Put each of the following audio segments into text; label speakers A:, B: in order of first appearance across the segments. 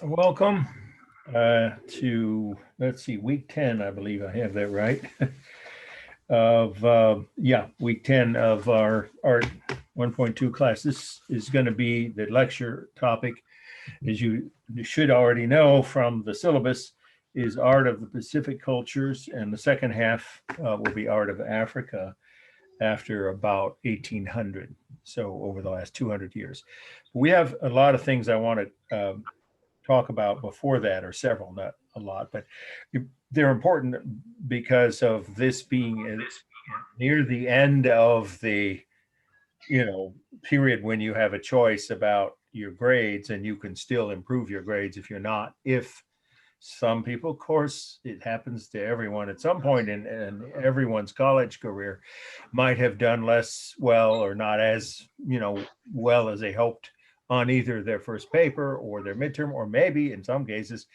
A: Welcome to, let's see, week 10, I believe I have that right, of, week 10 of our Art 1.2 class. This is going to be the lecture topic, as you should already know from the syllabus, is Art of the Pacific Cultures, and the second half will be Art of Africa after about 1800, so over the last 200 years. We have a lot of things I want to talk about before that, or several, not a lot, but they're important because of this being near the end of the period when you have a choice about your grades, and you can still improve your grades if some people, of course, it happens to everyone at some point in everyone's college career, might have done less well or not as well as they hoped on either their first paper or their midterm, or maybe in some cases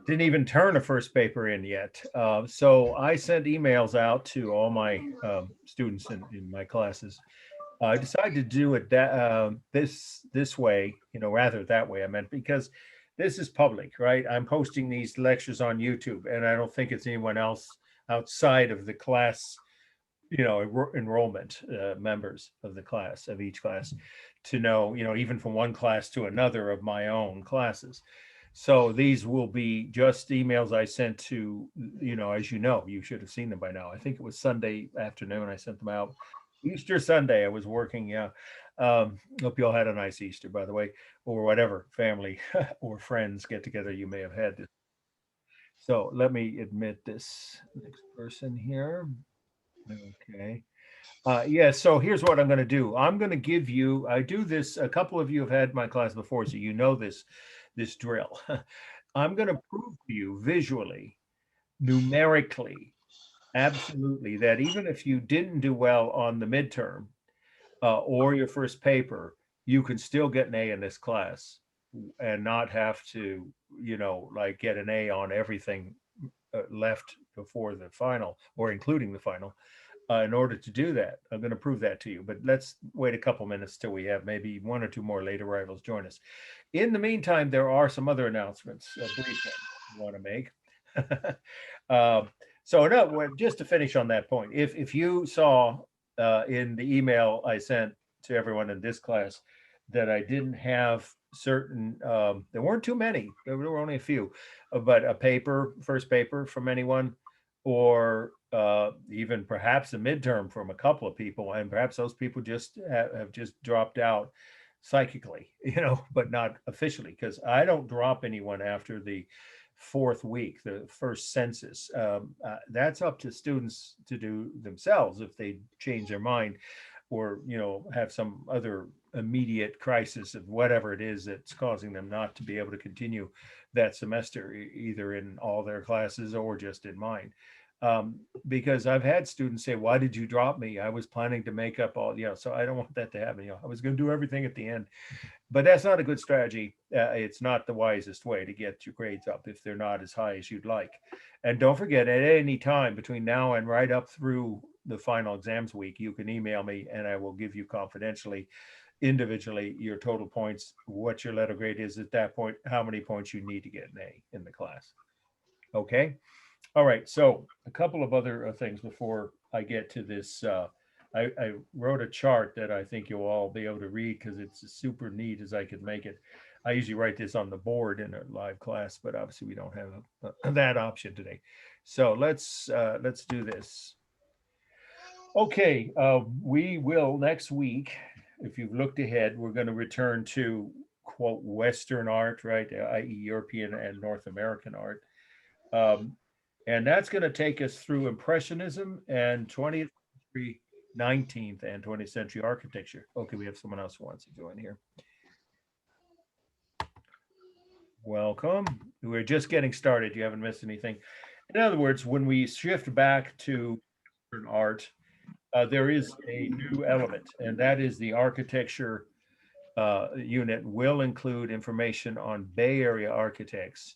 A: didn't even turn a first paper in yet. So I sent emails out to all my students in my classes. I decided to do it this way, rather that way. I meant because this is public, right? I'm posting these lectures on YouTube, and I don't think it's anyone else outside of the class, enrollment members of the class, of each class, to know, even from one class to another of my own classes. So these will be just emails I sent to, as you should have seen them by now. I think it was Sunday afternoon I sent them out. Easter Sunday, I was working. Yeah. Hope you all had a nice Easter, by the way, or whatever family or friends get together you may have had. So let me admit this next person here. Okay. Yeah, so here's what I'm going to do. I'm going to give you, I do this, a couple of you have had my class before, so you know this drill. I'm going to prove to you visually, numerically, absolutely, that even if you didn't do well on the midterm or your first paper, you can still get an A in this class and not have to, like get an A on everything left before the final or including the final. In order to do that, I'm going to prove that to you. But let's wait a couple minutes till we have maybe one or two more late arrivals join us. In the meantime, there are some other announcements, brief ones I want to make. So no, just to finish on that point, if you saw in the email I sent to everyone in this class that I didn't have certain, there weren't too many, there were only a few, but a paper, first paper from anyone, or even perhaps a midterm from a couple of people, and perhaps those people just have just dropped out psychically, but not officially, because I don't drop anyone after the fourth week, the first census. That's up to students to do themselves if they change their mind, or have some other immediate crisis of whatever it is that's causing them not to be able to continue that semester, either in all their classes or just in mine. Because I've had students say, "Why did you drop me? I was planning to make up all," so I don't want that to happen. I was going to do everything at the end, but that's not a good strategy. It's not the wisest way to get your grades up if they're not as high as you'd like. And don't forget, at any time between now and right up through the final exams week, you can email me and I will give you confidentially, individually, your total points, what your letter grade is at that point, how many points you need to get an A in the class. Okay. All right. So a couple of other things before I get to this. I wrote a chart that I think you'll all be able to read because it's as super neat as I could make it. I usually write this on the board in a live class, but obviously we don't have that option today. So let's do this. Okay, we will next week. If you've looked ahead, we're going to return to quote Western art, right, i.e., European and North American art. And that's going to take us through Impressionism and 20th century, 19th and 20th century architecture. Okay, we have someone else who wants to join here. Welcome. We're just getting started. You haven't missed anything. In other words, when we shift back to art, there is a new element, and that is the architecture unit will include information on Bay Area architects.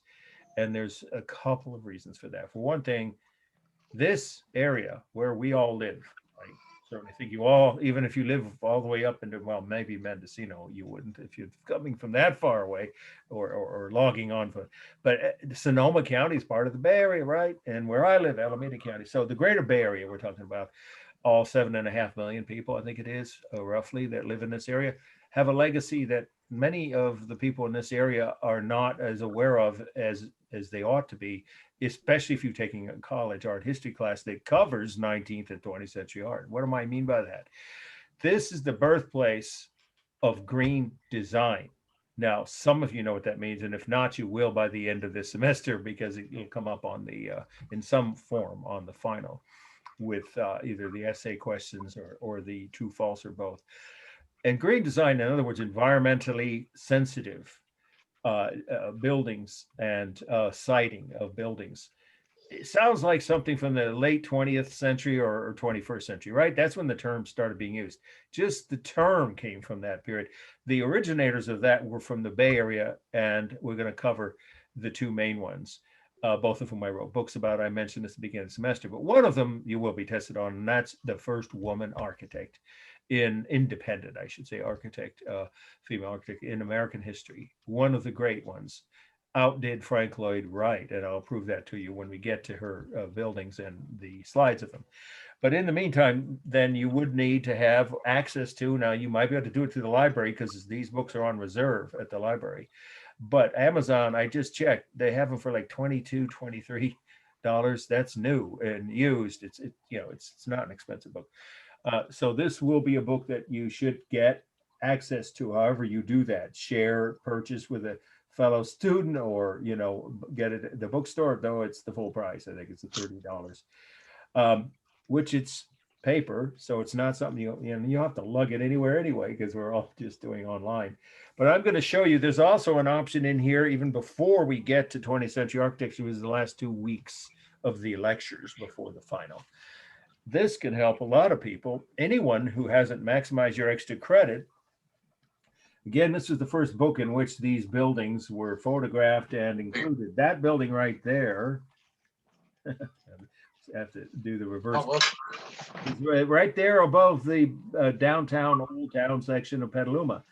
A: And there's a couple of reasons for that. For one thing, this area where we all live, right? certainly think you all, even if you live all the way up into, well, maybe Mendocino, you wouldn't if you're coming from that far away or logging on for, but Sonoma County is part of the Bay Area, right? And where I live, Alameda County. So the greater Bay Area, we're talking about all 7.5 million people, I think it is, roughly, that live in this area, have a legacy that many of the people in this area are not as aware of as they ought to be, especially if you're taking a college art history class that covers 19th and 20th century art. What do I mean by that? This is the birthplace of green design. Now, some of you know what that means, and if not, you will by the end of this semester, because it'll come up on the in some form on the final with either the essay questions or the true false or both. And green design, in other words, environmentally sensitive buildings and siting of buildings. It sounds like something from the late 20th century or 21st century, right? That's when the term started being used. Just the term came from that period. The originators of that were from the Bay Area, and we're going to cover the two main ones, both of whom I wrote books about. I mentioned this at the beginning of the semester, but one of them you will be tested on, and that's the first woman architect independent, I should say, architect, female architect in American history. One of the great ones, outdid Frank Lloyd Wright, and I'll prove that to you when we get to her buildings and the slides of them. But in the meantime, then you would need to have access to, now you might be able to do it through the library because these books are on reserve at the library. But Amazon, I just checked, they have them for like $22, $23. That's new and used. It's not an expensive book. So this will be a book that you should get access to. However you do that, share, purchase with a fellow student, or get it at the bookstore, though it's the full price. I think it's $30, which it's paper, so it's not something you have to lug it anywhere anyway, because we're all just doing online. But I'm going to show you there's also an option in here even before we get to 20th century architecture. It was the last 2 weeks of the lectures before the final. This can help a lot of people. Anyone who hasn't maximized your extra credit. Again, this is the first book in which these buildings were photographed and included. That building right there, I have to do the reverse. Right there above the downtown, old town section of Petaluma.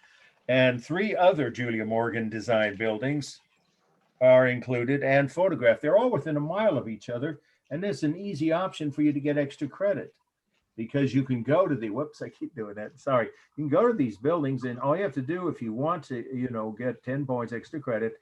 A: And 3 other Julia Morgan designed buildings are included and photographed. They're all within a mile of each other. And there's an easy option for you to get extra credit, because you can go to the, whoops, I keep doing that. Sorry. You can go to these buildings, and all you have to do if you want to, get 10 points extra credit,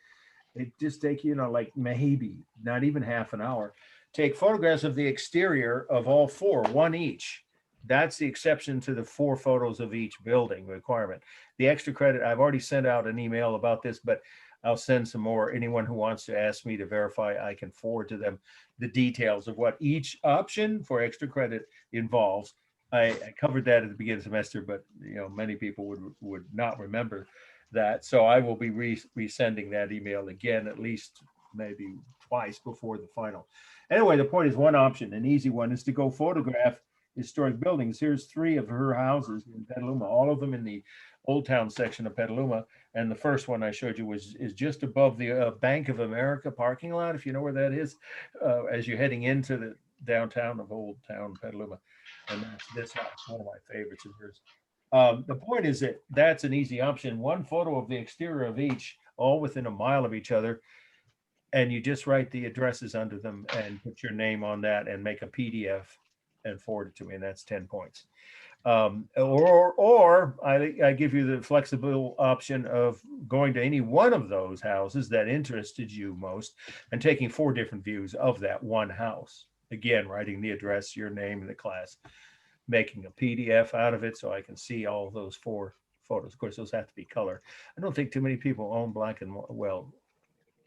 A: it just take, like maybe not even half an hour. Take photographs of the exterior of all 4, 1 each. That's the exception to the 4 photos of each building requirement. The extra credit, I've already sent out an email about this, but I'll send some more. Anyone who wants to ask me to verify, I can forward to them the details of what each option for extra credit involves. I covered that at the beginning of the semester, but many people would not remember that. So I will be resending that email again, at least maybe twice before the final. Anyway, the point is, one option, an easy one, is to go photograph historic buildings. Here's 3 of her houses in Petaluma, all of them in the Old Town section of Petaluma. And the first one I showed you is just above the Bank of America parking lot, if you know where that is, as you're heading into the downtown of Old Town Petaluma. And that's this house, one of my favorites of hers. The point is that that's an easy option. 1 photo of the exterior of each, all within a mile of each other. And you just write the addresses under them and put your name on that and make a PDF and forward it to me, and that's 10 points. Or I give you the flexible option of going to any one of those houses that interested you most and taking 4 different views of that one house. Again, writing the address, your name, and the class, making a PDF out of it so I can see all those 4 photos. Of course, those have to be color. I don't think too many people own black and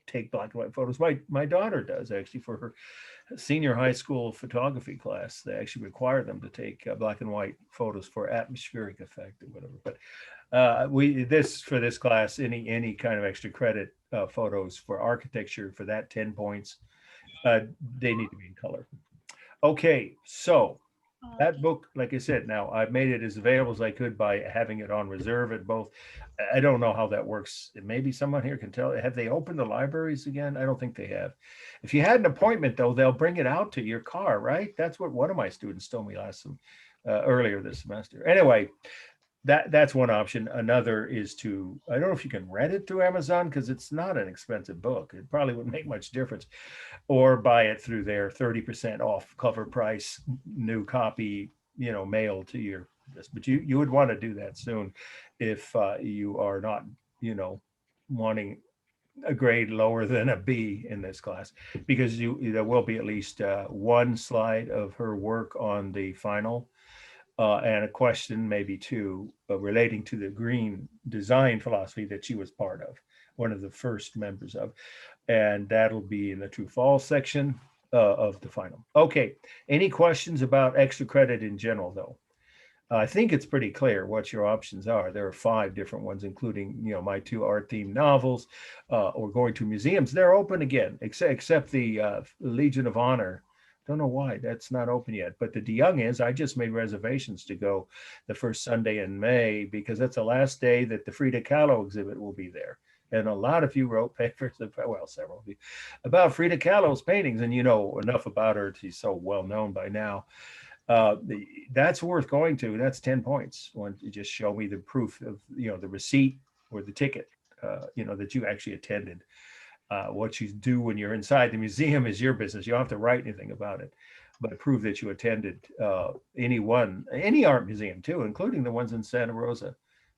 A: take black and white photos. My daughter does, actually, for her senior high school photography class. They actually require them to take black and white photos for atmospheric effect or whatever. But for this class, any kind of extra credit photos for architecture, for that 10 points, they need to be in color. Okay, so that book, like I said, now I've made it as available as I could by having it on reserve at both. I don't know how that works. Maybe someone here can tell. Have they opened the libraries again? I don't think they have. If you had an appointment, though, they'll bring it out to your car, right? That's what one of my students told me earlier this semester. Anyway, that's one option. Another is to, I don't know if you can rent it through Amazon because it's not an expensive book. It probably wouldn't make much difference, or buy it through their 30% off cover price, new copy, mailed to your this. But you would want to do that soon if you are not, wanting a grade lower than a B in this class, because there will be at least one slide of her work on the final, and a question, maybe two, relating to the green design philosophy that she was part of, one of the first members of, and that'll be in the true false section of the final. Okay, any questions about extra credit in general, though? I think it's pretty clear what your options are. There are 5 different ones, including, my 2 art-themed novels, or going to museums. They're open again, except the Legion of Honor. Don't know why that's not open yet, but the DeYoung is. I just made reservations to go the first Sunday in May, because that's the last day that the Frida Kahlo exhibit will be there. And a lot of you wrote papers, well, several of you, about Frida Kahlo's paintings, and you know enough about her. She's so well known by now. That's worth going to. That's 10 points. When you just show me the proof of, the receipt or the ticket, that you actually attended. What you do when you're inside the museum is your business. You don't have to write anything about it, but prove that you attended any art museum too, including the ones in Santa Rosa,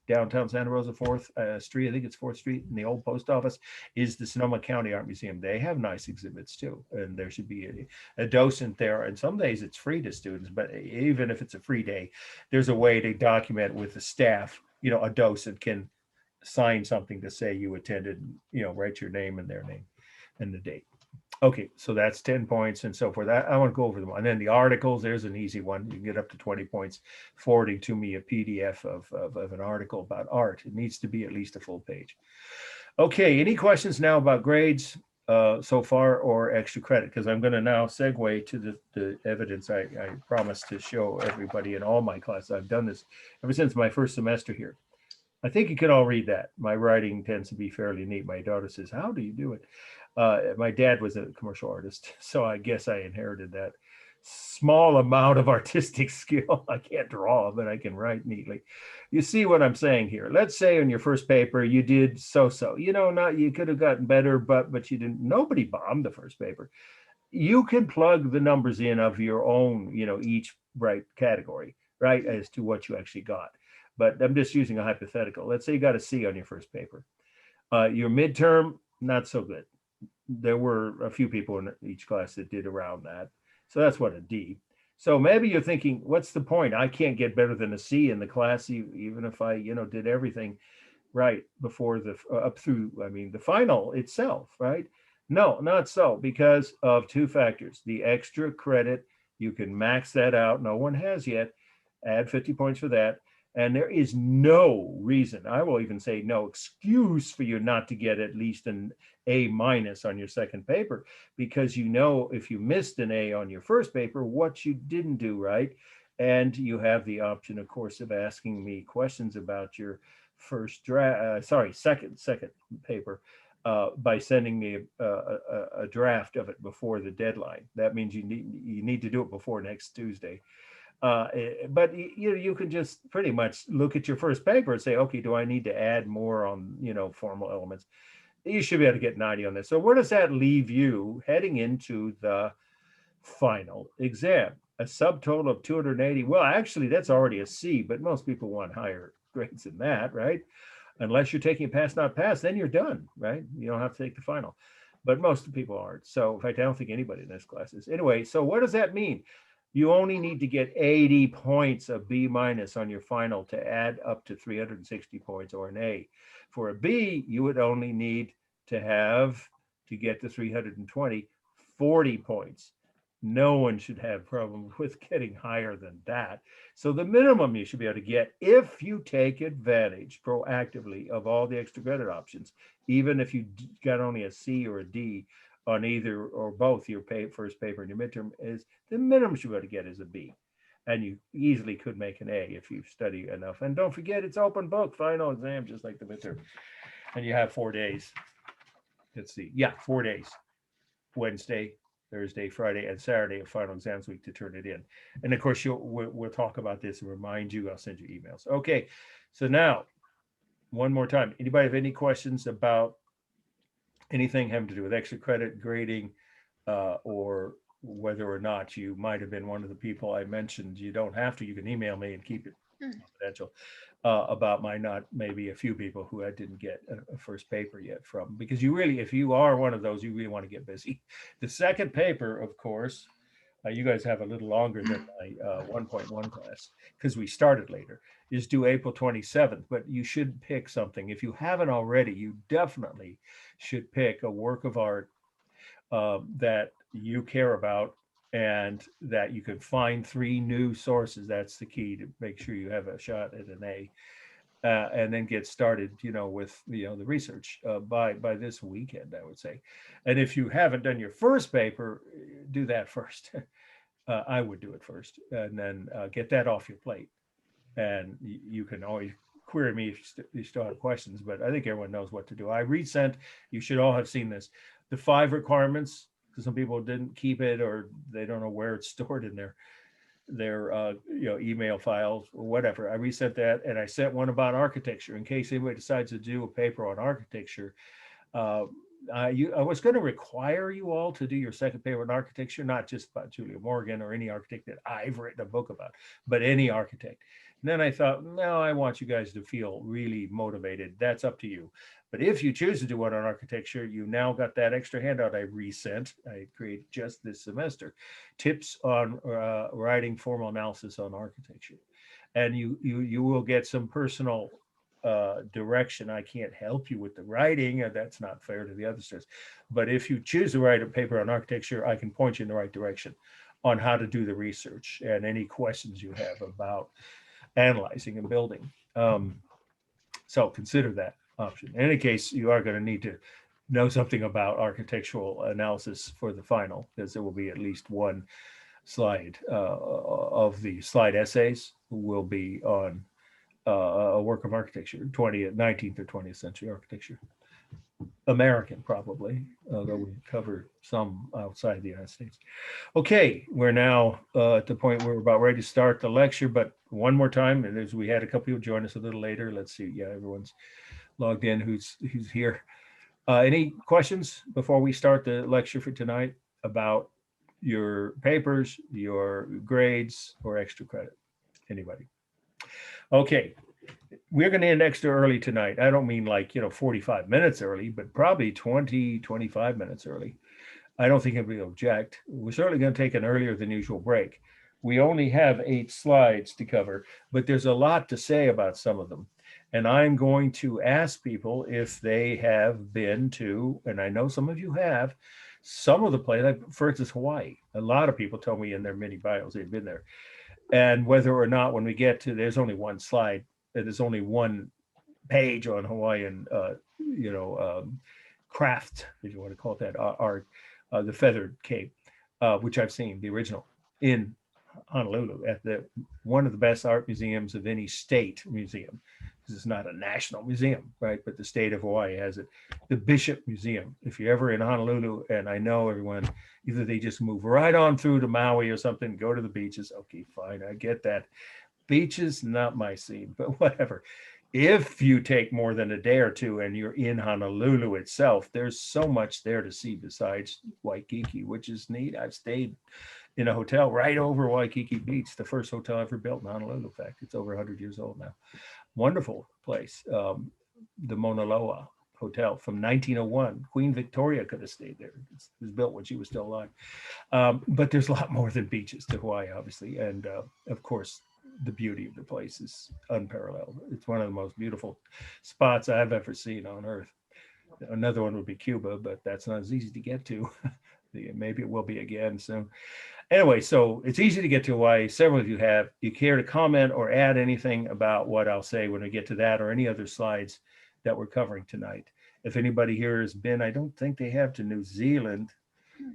A: downtown Santa Rosa, 4th Street. I think it's 4th Street in the old post office is the Sonoma County Art Museum. They have nice exhibits too. And there should be a docent there. And some days it's free to students, but even if it's a free day, there's a way to document with the staff. A docent can sign something to say you attended, write your name and their name and the date. Okay, so that's 10 points and so forth. I want to go over them. And then the articles, there's an easy one. You can get up to 20 points forwarding to me a PDF of an article about art. It needs to be at least a full page. Okay, any questions now about grades so far, or extra credit? Because I'm going to now segue to the evidence I promised to show everybody in all my classes. I've done this ever since my first semester here. I think you can all read that. My writing tends to be fairly neat. My daughter says, how do you do it? My dad was a commercial artist, so I guess I inherited that small amount of artistic skill. I can't draw, but I can write neatly. You see what I'm saying here? Let's say on your first paper, you did so-so. You could have gotten better, but you didn't. Nobody bombed the first paper. You can plug the numbers in of your own, each category, right, as to what you actually got. But I'm just using a hypothetical. Let's say you got a C on your first paper. Your midterm, not so good. There were a few people in each class that did around that. So that's what, a D. So maybe you're thinking, what's the point? I can't get better than a C in the class, even if I, did everything right before the final itself, right? No, not so, because of 2 factors. The extra credit, you can max that out. No one has yet. Add 50 points for that. And there is no reason, I will even say no excuse, for you not to get at least an A- on your second paper, because if you missed an A on your first paper, what you didn't do right. And you have the option, of course, of asking me questions about your second paper, by sending me a draft of it before the deadline. That means you need to do it before next Tuesday. But you can just pretty much look at your first paper and say, okay, do I need to add more on, formal elements? You should be able to get 90 on this. So where does that leave you heading into the final exam? A subtotal of 280. Well, actually, that's already a C, but most people want higher grades than that, right? Unless you're taking a pass, not pass, then you're done, right? You don't have to take the final. But most people aren't. So in fact, I don't think anybody in this class is. Anyway, so what does that mean? You only need to get 80 points of B- on your final to add up to 360 points or an A. For a B, you would only need to get to 320, 40 points. No one should have problems with getting higher than that. So the minimum you should be able to get, if you take advantage proactively of all the extra credit options, even if you got only a C or a D on either or both your first paper and your midterm, is the minimum you're going to get is a B. And you easily could make an A if you study enough. And don't forget, it's open book, final exam, just like the midterm. And you have 4 days. Let's see. Yeah, 4 days. Wednesday, Thursday, Friday, and Saturday of final exams week to turn it in. And of course, we'll talk about this and remind you. I'll send you emails. Okay, so now one more time. Anybody have any questions about anything having to do with extra credit grading, or whether or not you might have been one of the people I mentioned? You don't have to. You can email me and keep it confidential. About my not maybe a few people who I didn't get a first paper yet from, because you really, if you are one of those, you really want to get busy. The second paper, of course, you guys have a little longer than my 1.1 class because we started later, is due April 27th, but you should pick something. If you haven't already, you definitely should pick a work of art that you care about and that you can find 3 new sources. That's the key to make sure you have a shot at an A. And then get started, with the research by this weekend, I would say. And if you haven't done your first paper, do that first. I would do it first, and then get that off your plate. And you can always query me if you still have questions, but I think everyone knows what to do. I resent, you should all have seen this, the 5 requirements, because some people didn't keep it or they don't know where it's stored in their email files or whatever. I resent that, and I sent one about architecture in case anybody decides to do a paper on architecture. I was going to require you all to do your second paper on architecture, not just about Julia Morgan or any architect that I've written a book about, but any architect. And then I thought, no, I want you guys to feel really motivated. That's up to you. But if you choose to do one on architecture, you now got that extra handout I resent. I created just this semester, tips on writing formal analysis on architecture, and you will get some personal direction. I can't help you with the writing. That's not fair to the other students. But if you choose to write a paper on architecture, I can point you in the right direction on how to do the research and any questions you have about analyzing and building. So consider that option. In any case, you are going to need to know something about architectural analysis for the final, because there will be at least one slide of the slide essays will be on a work of architecture, 19th or 20th century architecture. American, probably, although we cover some outside the United States. Okay, we're now at the point where we're about ready to start the lecture, but one more time, and as we had a couple people join us a little later. Let's see, yeah, everyone's logged in who's here. Any questions before we start the lecture for tonight about your papers, your grades, or extra credit? Anybody? Okay, we're going to end extra early tonight. I don't mean like, 45 minutes early, but probably 20, 25 minutes early. I don't think anybody will object. We're certainly going to take an earlier than usual break. We only have 8 slides to cover, but there's a lot to say about some of them. And I'm going to ask people if they have been to, and I know some of you have, some of the places, like for instance, Hawaii. A lot of people tell me in their mini bios they've been there. And whether or not when we get to, there's only one slide, there's only one page on Hawaiian, craft, if you want to call it that, art, the feathered cape, which I've seen, the original, in Honolulu at one of the best art museums of any state museum. This is not a national museum, right? But the state of Hawaii has it. The Bishop Museum. If you're ever in Honolulu, and I know everyone, either they just move right on through to Maui or something, go to the beaches. Okay, fine, I get that. Beaches, not my scene, but whatever. If you take more than a day or two and you're in Honolulu itself, there's so much there to see besides Waikiki, which is neat. I've stayed in a hotel right over Waikiki Beach, the first hotel ever built in Honolulu. In fact, it's over 100 years old now. Wonderful place. The Mauna Loa Hotel from 1901. Queen Victoria could have stayed there. It was built when she was still alive. But there's a lot more than beaches to Hawaii, obviously. And of course, the beauty of the place is unparalleled. It's one of the most beautiful spots I've ever seen on Earth. Another one would be Cuba, but that's not as easy to get to. Maybe it will be again soon. Anyway, so it's easy to get to Hawaii. Several of you have. You care to comment or add anything about what I'll say when we get to that or any other slides that we're covering tonight? If anybody here has been, I don't think they have, to New Zealand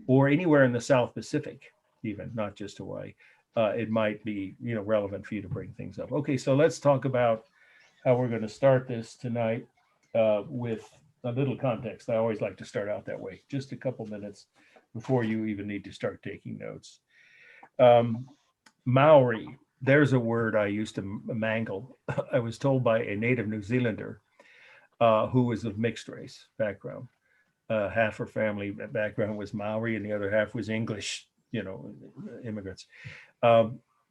A: or anywhere in the South Pacific, even, not just Hawaii. It might be, relevant for you to bring things up. Okay, so let's talk about how we're going to start this tonight with a little context. I always like to start out that way, just a couple minutes before you even need to start taking notes. Maori, there's a word I used to mangle. I was told by a native New Zealander who was of mixed race background. Half her family background was Maori and the other half was English, immigrants.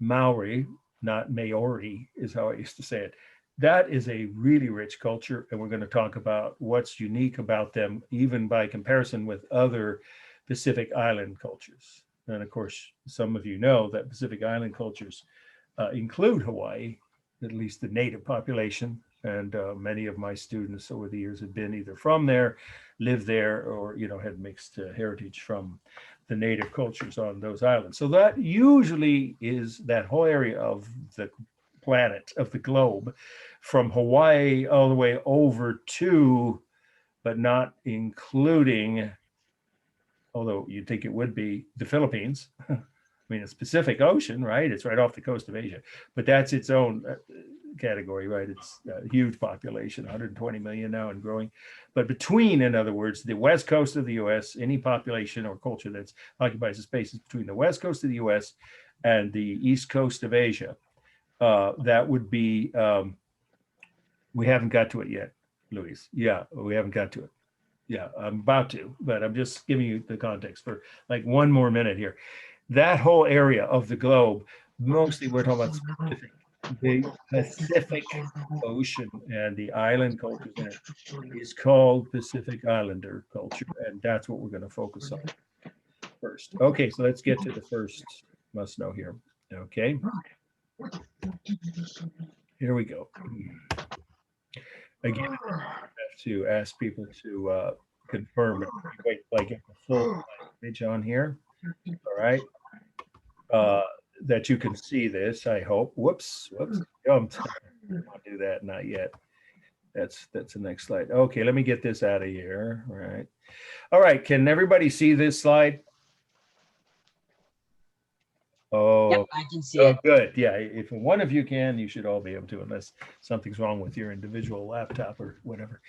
A: Maori, not Maori, is how I used to say it. That is a really rich culture, and we're going to talk about what's unique about them, even by comparison with other Pacific Island cultures. And of course, some of you know that Pacific Island cultures include Hawaii, at least the native population. And many of my students over the years have been either from there, lived there, or had mixed heritage from the native cultures on those islands. So that usually is that whole area of the planet, of the globe, from Hawaii all the way over to, but not including, although you'd think it would be, the Philippines. I mean, it's Pacific Ocean, right? It's right off the coast of Asia, but that's its own category, right? It's a huge population, 120 million now and growing. But between, in other words, the west coast of the US, any population or culture that's occupies the spaces between the west coast of the US and the east coast of Asia, that would be, we haven't got to it yet, Luis. Yeah, we haven't got to it. Yeah, I'm about to, but I'm just giving you the context for like one more minute here. That whole area of the globe, mostly we're talking about the Pacific Ocean and the island culture there is called Pacific Islander culture, and that's what we're going to focus on first. Okay, so let's get to the first must know here. Okay, here we go. Again, I have to ask people to confirm it. Wait, like get the full image on here. All right. That you can see this, I hope. Whoops, jumped. I'll do that, not yet. That's the next slide. Okay, let me get this out of here. All right, can everybody see this slide? Oh,
B: yep, I can see it.
A: Good. Yeah, if one of you can, you should all be able to, unless something's wrong with your individual laptop or whatever.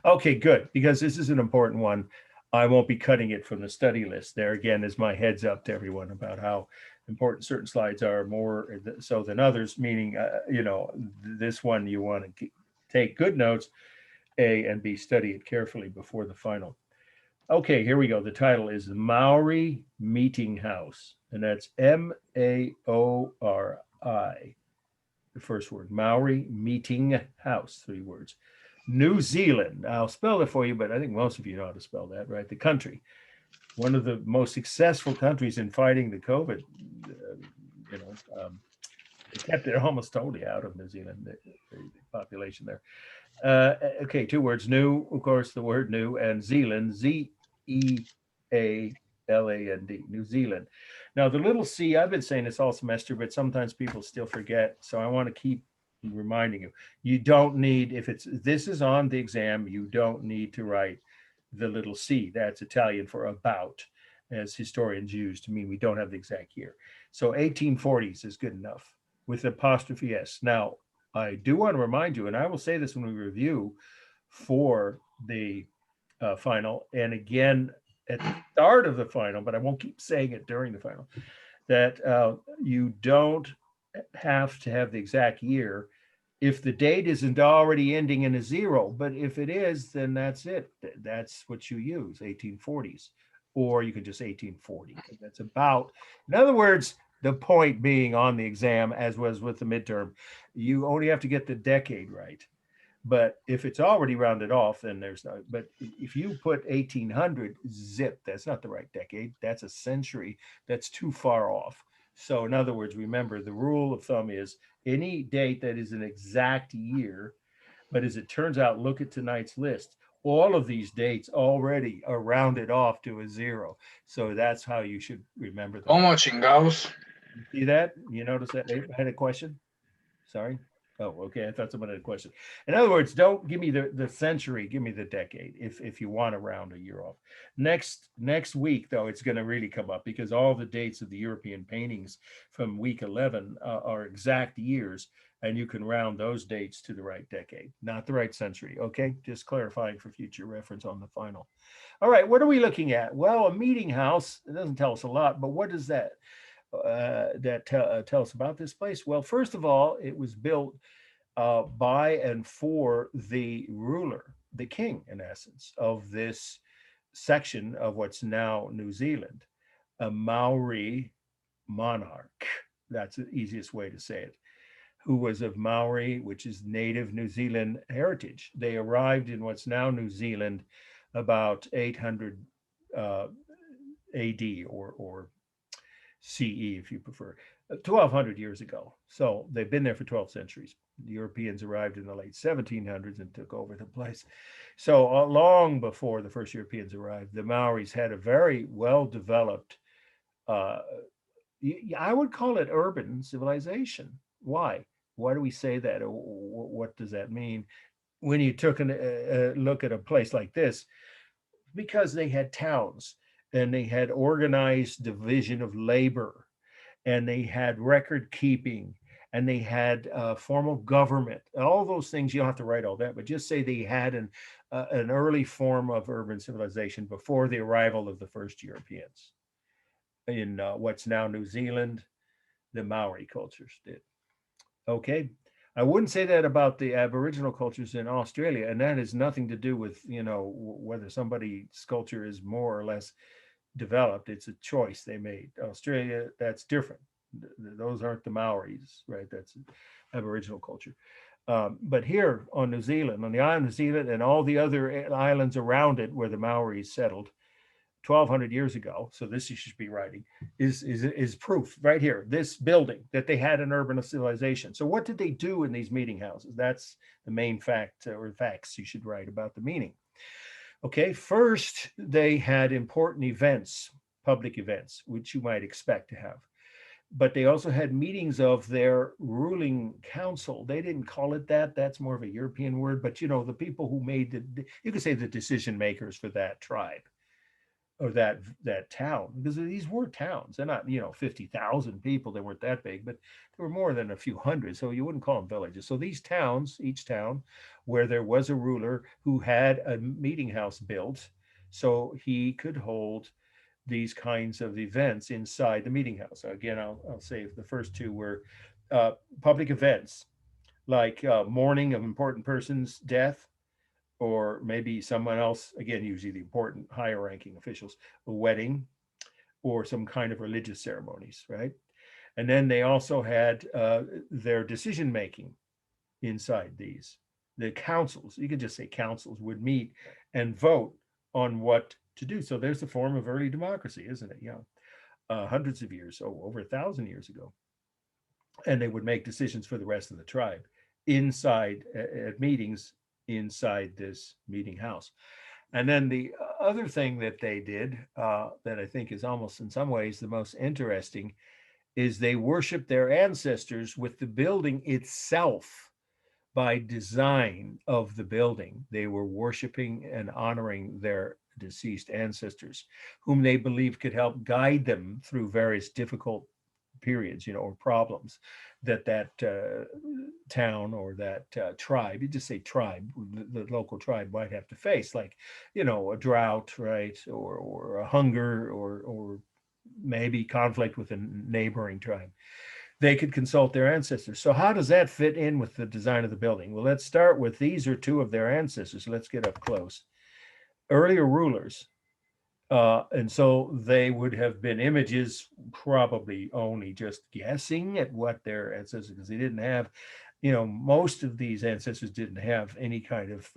A: Okay, good, because this is an important one. I won't be cutting it from the study list. There again is my heads up to everyone about how important certain slides are, more so than others, meaning, this one you want to take good notes, A, and B, study it carefully before the final. Okay, here we go. The title is Maori Meeting House, and that's Maori, the first word, Maori Meeting House, 3 words. New Zealand, I'll spell it for you, but I think most of you know how to spell that, right? The country, one of the most successful countries in fighting the COVID, they kept it almost totally out of New Zealand, the population there. Okay, 2 words, new, of course, the word new, and Zealand, Zealand, New Zealand. Now, the little C, I've been saying this all semester, but sometimes people still forget. So I want to keep reminding you, you don't need, if this is on the exam, you don't need to write the little C. That's Italian for about, as historians use to mean we don't have the exact year. So 1840s is good enough with apostrophe S. Now, I do want to remind you, and I will say this when we review for the final, and again at the start of the final, but I won't keep saying it during the final, that you don't have to have the exact year if the date isn't already ending in a 0. But if it is, then that's it. That's what you use, 1840s. Or you could just 1840. That's about, in other words, the point being on the exam, as was with the midterm, you only have to get the decade right. But if it's already rounded off, then there's no, but if you put 1800, zip, that's not the right decade. That's a century. That's too far off. So in other words, remember the rule of thumb is any date that is an exact year, but as it turns out, look at tonight's list. All of these dates already are rounded off to a 0. So that's how you should remember them.
C: Oh, chingados.
A: You see that? You notice that? I had a question. Sorry. Oh, okay. I thought someone had a question. In other words, don't give me the century, give me the decade if you want to round a year off. Next week, though, it's going to really come up because all the dates of the European paintings from week 11 are exact years, and you can round those dates to the right decade, not the right century. Okay, just clarifying for future reference on the final. All right, what are we looking at? Well, a meeting house. It doesn't tell us a lot, but what does that tell us about this place? Well, first of all, it was built by and for the ruler, the king, in essence, of this section of what's now New Zealand, a Maori monarch. That's the easiest way to say it, who was of Maori, which is native New Zealand heritage. They arrived in what's now New Zealand about 800 AD or CE, if you prefer, 1200 years ago. So they've been there for 12 centuries. The Europeans arrived in the late 1700s and took over the place. So long before the first Europeans arrived, the Maoris had a very well developed, uh, I would call it urban civilization. Why? Why do we say that? What does that mean? When you took a look at a place like this, because they had towns and they had organized division of labor and they had record keeping and they had formal government. All those things, you don't have to write all that, but just say they had an early form of urban civilization before the arrival of the first Europeans in what's now New Zealand. The Maori cultures did. Okay. I wouldn't say that about the Aboriginal cultures in Australia, and that has nothing to do with, whether somebody's culture is more or less developed. It's a choice they made. Australia, that's different. Those aren't the Maoris, right? That's Aboriginal culture. But here on New Zealand, on the island of New Zealand and all the other islands around it where the Maoris settled 1200 years ago, so this you should be writing, is proof right here, this building, that they had an urban civilization. So what did they do in these meeting houses? That's the main fact or facts you should write about the meaning. Okay, first, they had important events, public events, which you might expect to have. But they also had meetings of their ruling council. They didn't call it that. That's more of a European word. But, the people who made you could say the decision makers for that tribe or that town, because these were towns. They're not 50,000 people. They weren't that big, but there were more than a few hundred, so you wouldn't call them villages. So these towns, each town where there was a ruler who had a meeting house built so he could hold these kinds of events inside the meeting house. Again, I'll say the first two were public events, like mourning of important person's death, or maybe someone else, again, usually the important higher ranking officials, a wedding or some kind of religious ceremonies, right? And then they also had their decision making inside these. The councils, you could just say councils, would meet and vote on what to do. So there's a form of early democracy, isn't it? Hundreds of years, over 1,000 years ago. And they would make decisions for the rest of the tribe inside at meetings inside this meeting house. And then the other thing that they did that I think is almost in some ways the most interesting is they worshiped their ancestors with the building itself. By design of the building, they were worshiping and honoring their deceased ancestors, whom they believed could help guide them through various difficult periods, or problems that town or that tribe, you just say tribe, the local tribe might have to face, like, a drought, right, or a hunger, or maybe conflict with a neighboring tribe. They could consult their ancestors. So how does that fit in with the design of the building? Well, let's start with these are two of their ancestors. Let's get up close. Earlier rulers. And so they would have been images, probably only just guessing at what their ancestors, because they didn't have, most of these ancestors didn't have any kind of,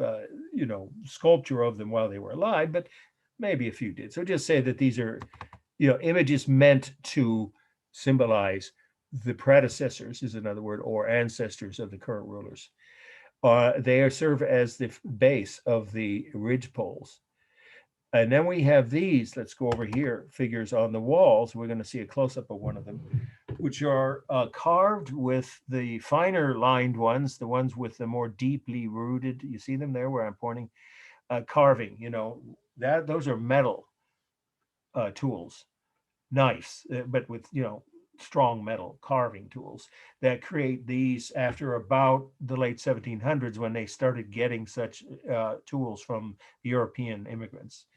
A: sculpture of them while they were alive, but maybe a few did. So just say that these are, images meant to symbolize the predecessors, is another word, or ancestors of the current rulers. They serve as the base of the ridge poles. And then we have these, let's go over here, figures on the walls. We're going to see a close-up of one of them, which are carved with the finer lined ones, the ones with the more deeply rooted. You see them there where I'm pointing? Carving, that those are metal tools, knives, but with, strong metal carving tools that create these after about the late 1700s when they started getting such tools from European immigrants,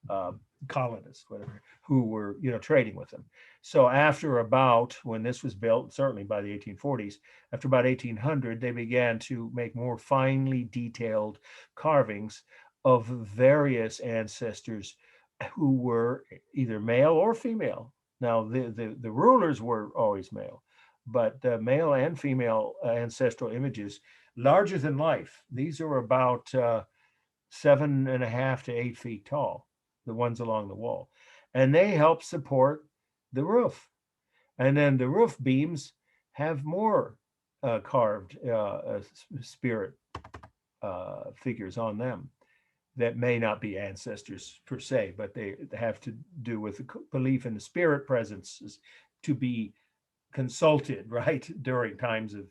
A: uh, colonists, whatever, who were, trading with them. So after about when this was built, certainly by the 1840s, after about 1800, they began to make more finely detailed carvings of various ancestors who were either male or female. Now, the rulers were always male, but male and female ancestral images, larger than life. These are about 7.5 to 8 feet tall, the ones along the wall. And they help support the roof. And then the roof beams have more carved spirit figures on them that may not be ancestors per se, but they have to do with the belief in the spirit presences to be consulted, right, during times of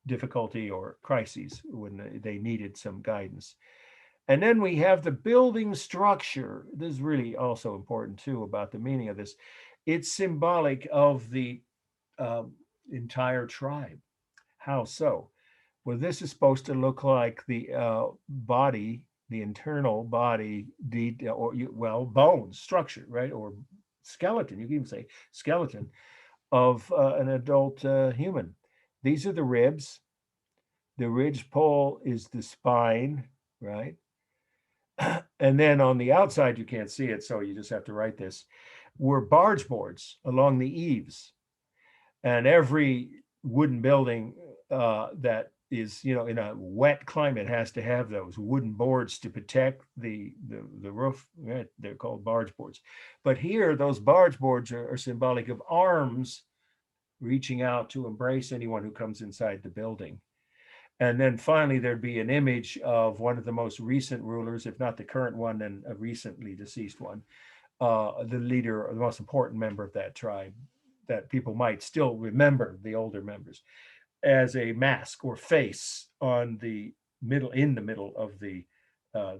A: difficulty or crises when they needed some guidance. And then we have the building structure. This is really also important too about the meaning of this. It's symbolic of the um, entire tribe. How so? Well, this is supposed to look like the body, the internal body, bones, structure, right? Or skeleton. You can even say skeleton of an adult human. These are the ribs. The ridge pole is the spine, right? And then on the outside, you can't see it, so you just have to write this, were barge boards along the eaves. And every wooden building that is, in a wet climate has to have those wooden boards to protect the roof. Right? They're called barge boards. But here, those barge boards are symbolic of arms reaching out to embrace anyone who comes inside the building. And then finally, there'd be an image of one of the most recent rulers, if not the current one, and a recently deceased one, the leader or the most important member of that tribe that people might still remember, the older members, as a mask or face on in the middle of the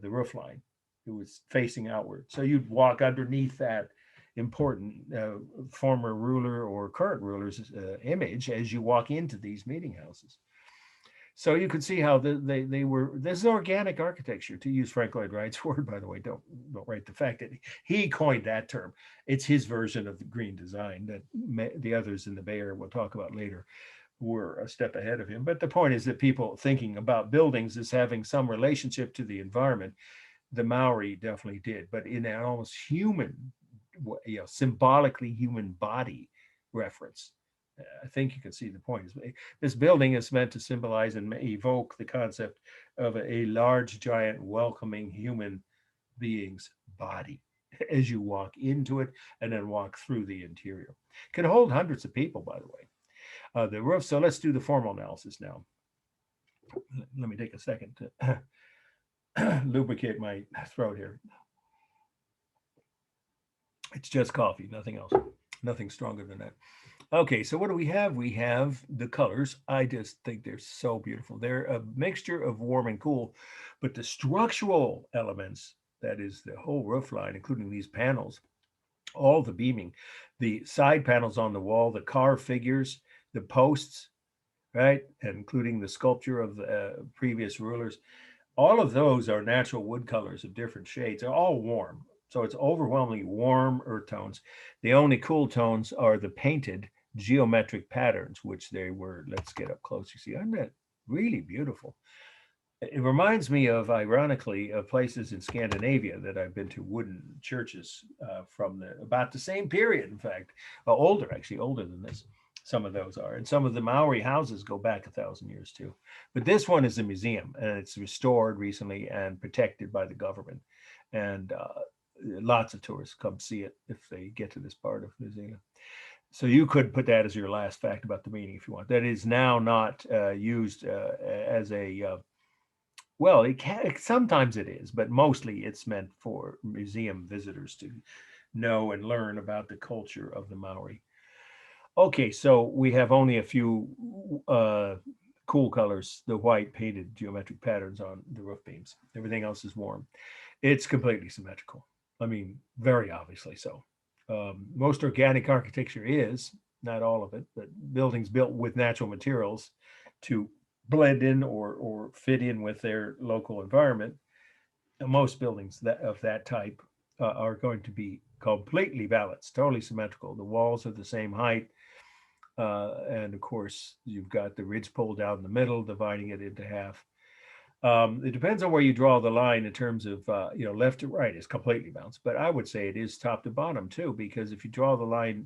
A: roof line. It was facing outward. So you'd walk underneath that important former ruler or current ruler's image as you walk into these meeting houses. So you could see how they were. This is organic architecture, to use Frank Lloyd Wright's word, by the way. Don't write the fact that he coined that term. It's his version of the green design that the others in the Bay Area we'll talk about later were a step ahead of him. But the point is that people thinking about buildings as having some relationship to the environment, the Maori definitely did, but in an almost human, symbolically human body reference. I think you can see the point. This building is meant to symbolize and evoke the concept of a large, giant, welcoming human being's body as you walk into it and then walk through the interior. It can hold hundreds of people, by the way. The roof. So let's do the formal analysis now. Let me take a second to lubricate my throat here. It's just coffee, nothing else. Nothing stronger than that. Okay, so what do we have? We have the colors. I just think they're so beautiful. They're a mixture of warm and cool, but the structural elements, that is the whole roof line, including these panels, all the beaming, the side panels on the wall, the carved figures, the posts, right, and including the sculpture of the previous rulers, all of those are natural wood colors of different shades. They're all warm. So it's overwhelmingly warm earth tones. The only cool tones are the painted geometric patterns, which they were. Let's get up close. You see, aren't that really beautiful? It reminds me of, ironically, of places in Scandinavia that I've been to, wooden churches from about the same period, in fact, older, actually older than this. Some of those are. And some of the Maori houses go back 1,000 years too. But this one is a museum and it's restored recently and protected by the government. And lots of tourists come see it if they get to this part of New Zealand. So you could put that as your last fact about the meeting if you want. That is now not used as a, well, sometimes it is, but mostly it's meant for museum visitors to know and learn about the culture of the Maori. Okay, so we have only a few cool colors, the white painted geometric patterns on the roof beams. Everything else is warm. It's completely symmetrical. I mean, very obviously so. Most organic architecture is, not all of it, but buildings built with natural materials to blend in or fit in with their local environment. Most buildings of that type are going to be completely balanced, totally symmetrical. The walls are the same height. And of course, you've got the ridge pole down the middle, dividing it into half. It depends on where you draw the line in terms of, left to right is completely balanced, but I would say it is top to bottom too, because if you draw the line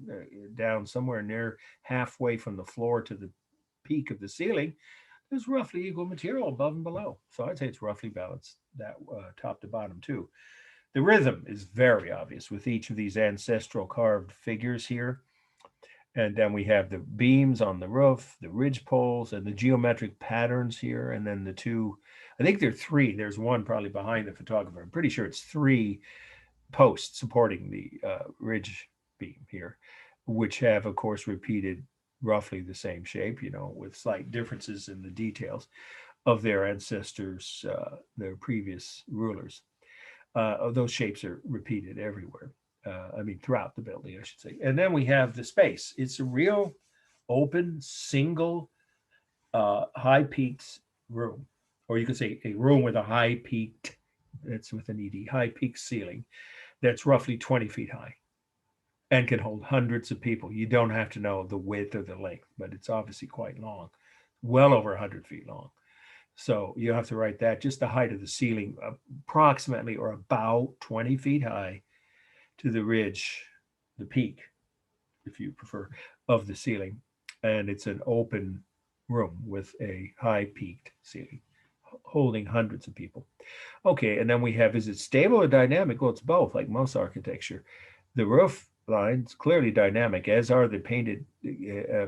A: down somewhere near halfway from the floor to the peak of the ceiling, there's roughly equal material above and below. So I'd say it's roughly balanced that top to bottom too. The rhythm is very obvious with each of these ancestral carved figures here. And then we have the beams on the roof, the ridge poles, and the geometric patterns here. And then the two, I think there are three. There's one probably behind the photographer. I'm pretty sure it's three posts supporting the ridge beam here, which have, of course, repeated roughly the same shape, with slight differences in the details of their ancestors, their previous rulers. Those shapes are repeated everywhere. Throughout the building, I should say. And then we have the space. It's a real open, single, high peaked room, or you could say a room with a high peaked, that's with an ED, high peaked ceiling that's roughly 20 feet high and can hold hundreds of people. You don't have to know the width or the length, but it's obviously quite long, well over 100 feet long. So you have to write that, just the height of the ceiling, approximately or about 20 feet high to the ridge, the peak, if you prefer, of the ceiling. And it's an open room with a high peaked ceiling holding hundreds of people. Okay, and then we have, is it stable or dynamic? Well, it's both, like most architecture. The roof lines clearly dynamic, as are the painted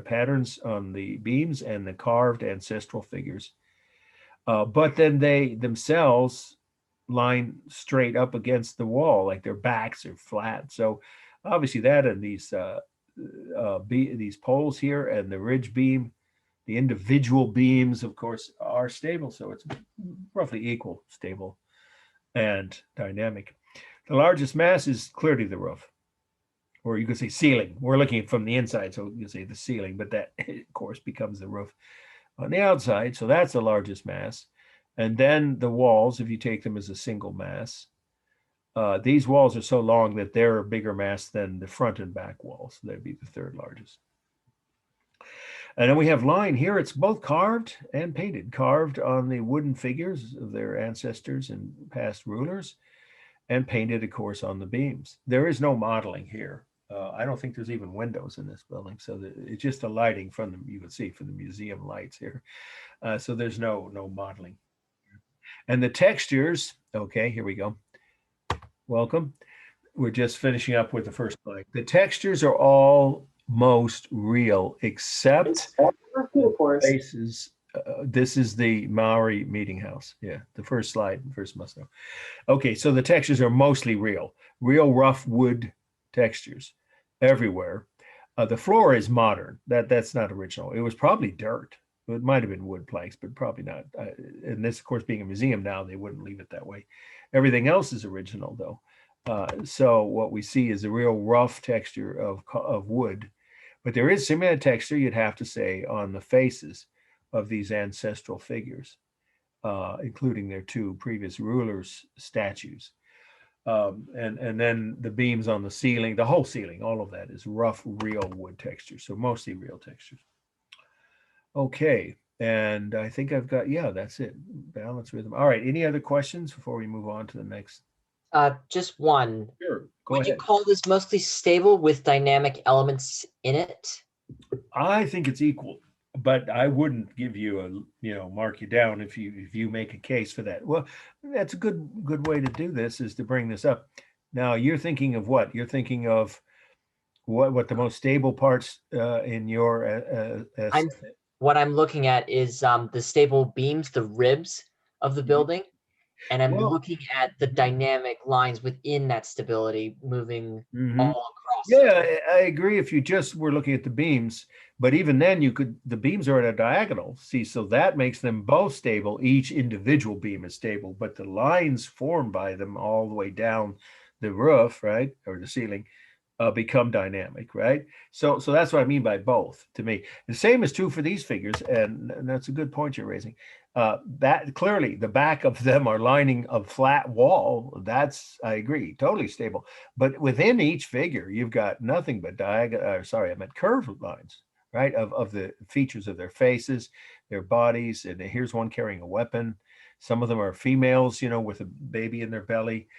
A: patterns on the beams and the carved ancestral figures. But then they themselves line straight up against the wall, like their backs are flat. So obviously that and these poles here and the ridge beam, the individual beams, of course, are stable. So it's roughly equal, stable and dynamic. The largest mass is clearly the roof, or you could say ceiling. We're looking from the inside, so you can say the ceiling, but that, of course, becomes the roof on the outside. So that's the largest mass. And then the walls, if you take them as a single mass, these walls are so long that they're a bigger mass than the front and back walls. That'd be the third largest. And then we have line here. It's both carved and painted, carved on the wooden figures of their ancestors and past rulers, and painted, of course, on the beams. There is no modeling here. I don't think there's even windows in this building. So it's just the lighting from them, you can see from the museum lights here. So there's no modeling. And the textures, okay, here we go. Welcome. We're just finishing up with the first slide. The textures are all most real, except faces. This is the Maori meeting house. Yeah, the first slide, first must know. Okay, so the textures are mostly real rough wood textures everywhere. The floor is modern. That's not original. It was probably dirt. It might have been wood planks, but probably not. And this, of course, being a museum now, they wouldn't leave it that way. Everything else is original, though. So what we see is a real rough texture of wood, but there is similar texture, you'd have to say, on the faces of these ancestral figures, including their two previous rulers' statues. And then the beams on the ceiling, the whole ceiling, all of that is rough, real wood texture. So mostly real textures. Okay, and I think I've got, yeah, that's it. Balance rhythm. All right, any other questions before we move on to the next?
B: Just one.
A: Sure, go
B: Would
A: ahead.
B: you call this mostly stable with dynamic elements in it?
A: I think it's equal, but I wouldn't give you mark you down if you make a case for that. Well, that's a good way to do this, is to bring this up. Now you're thinking of what? You're thinking of what the most stable parts in your
B: What I'm looking at is the stable beams, the ribs of the building, and I'm looking at the dynamic lines within that stability moving all
A: Yeah, I agree if you just were looking at the beams, but even then the beams are at a diagonal. See, so that makes them both stable. Each individual beam is stable, but the lines formed by them all the way down the roof, right, or the ceiling, become dynamic, right? So that's what I mean by both to me. The same is true for these figures, and that's a good point you're raising. That clearly the back of them are lining a flat wall. That's, I agree, totally stable. But within each figure, you've got nothing but sorry, I meant curved lines, right? Of the features of their faces, their bodies. And here's one carrying a weapon. Some of them are females, with a baby in their belly.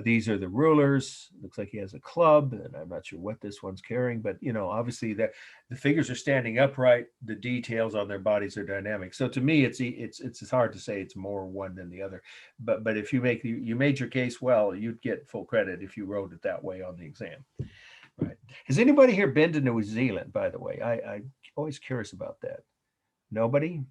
A: These are the rulers. Looks like he has a club, and I'm not sure what this one's carrying, but obviously the figures are standing upright. The details on their bodies are dynamic. So to me, it's hard to say it's more one than the other. But if you made your case well, you'd get full credit if you wrote it that way on the exam. Right? Has anybody here been to New Zealand? By the way, I'm always curious about that. Nobody?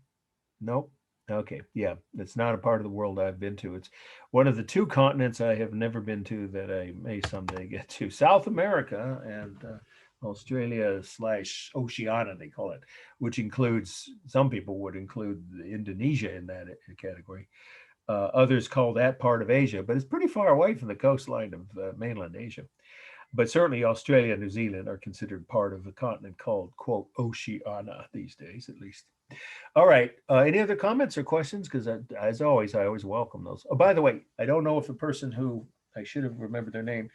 A: Nope. Okay, yeah, it's not a part of the world I've been to. It's one of the two continents I have never been to that I may someday get to. South America and Australia / Oceania, they call it, which includes, some people would include Indonesia in that category. Others call that part of Asia, but it's pretty far away from the coastline of mainland Asia. But certainly Australia and New Zealand are considered part of the continent called, quote, Oceania these days, at least. All right. Any other comments or questions? Because as always, I always welcome those. Oh, by the way, I don't know if the person who, I should have remembered their name,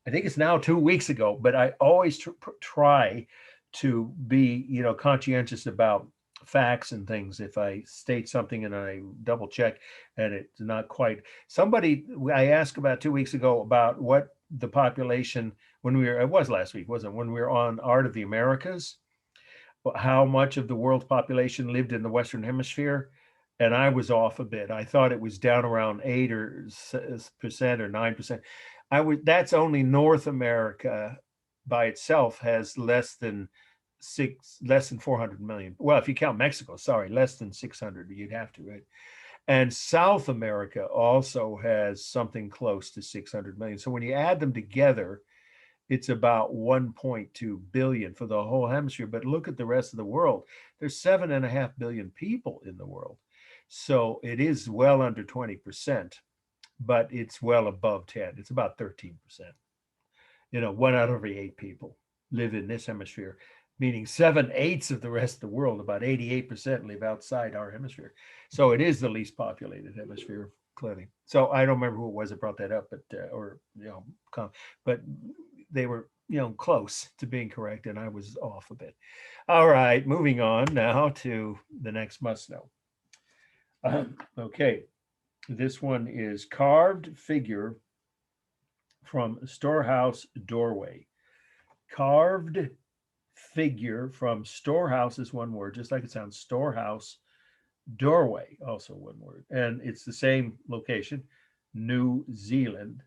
A: I think it's now 2 weeks ago, but I always try to be, conscientious about facts and things. If I state something and I double check and it's not quite, I asked about 2 weeks ago about what the population, it was last week, wasn't it? When we were on Art of the Americas, how much of the world's population lived in the Western Hemisphere, and I was off a bit. I thought it was down around 8% or 9%. That's only North America by itself has less than 400 million. Well, if you count Mexico, sorry, less than 600. You'd have to, right? And South America also has something close to 600 million. So when you add them together, it's about 1.2 billion for the whole hemisphere. But look at the rest of the world. There's 7.5 billion people in the world. So it is well under 20%, but it's well above 10. It's about 13%. 1 out of every 8 people live in this hemisphere, meaning 7/8 of the rest of the world, about 88% live outside our hemisphere. So it is the least populated hemisphere, clearly. So I don't remember who it was that brought that up, but they were, close to being correct, and I was off a bit. All right, moving on now to the next must know. Okay, this one is carved figure from storehouse doorway. Carved figure from storehouse is one word, just like it sounds. Storehouse doorway, also one word, and it's the same location, New Zealand.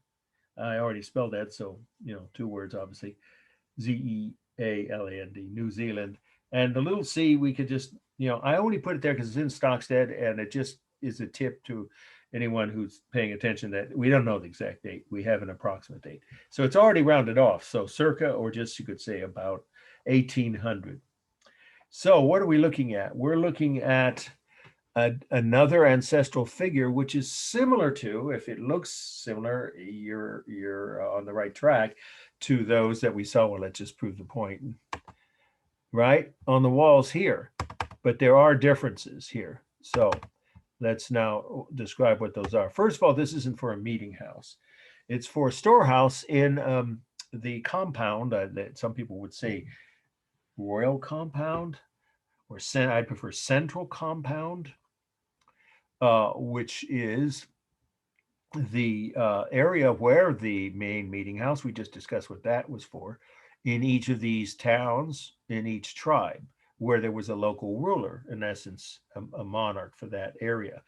A: I already spelled that, so 2 words, obviously. Zealand, New Zealand. And the little C, we could just, I only put it there because it's in Stockstead, and it just is a tip to anyone who's paying attention that we don't know the exact date. We have an approximate date. So it's already rounded off. So circa, or just you could say about 1800. So what are we looking at? We're looking at another ancestral figure, which is similar to, if it looks similar, you're on the right track, to those that we saw. Well, let's just prove the point, right on the walls here, but there are differences here. So let's now describe what those are. First of all, this isn't for a meeting house. It's for a storehouse in the compound that some people would say royal compound, or I prefer central compound, which is the area where the main meeting house, we just discussed what that was for, in each of these towns, in each tribe, where there was a local ruler, in essence, a monarch for that area.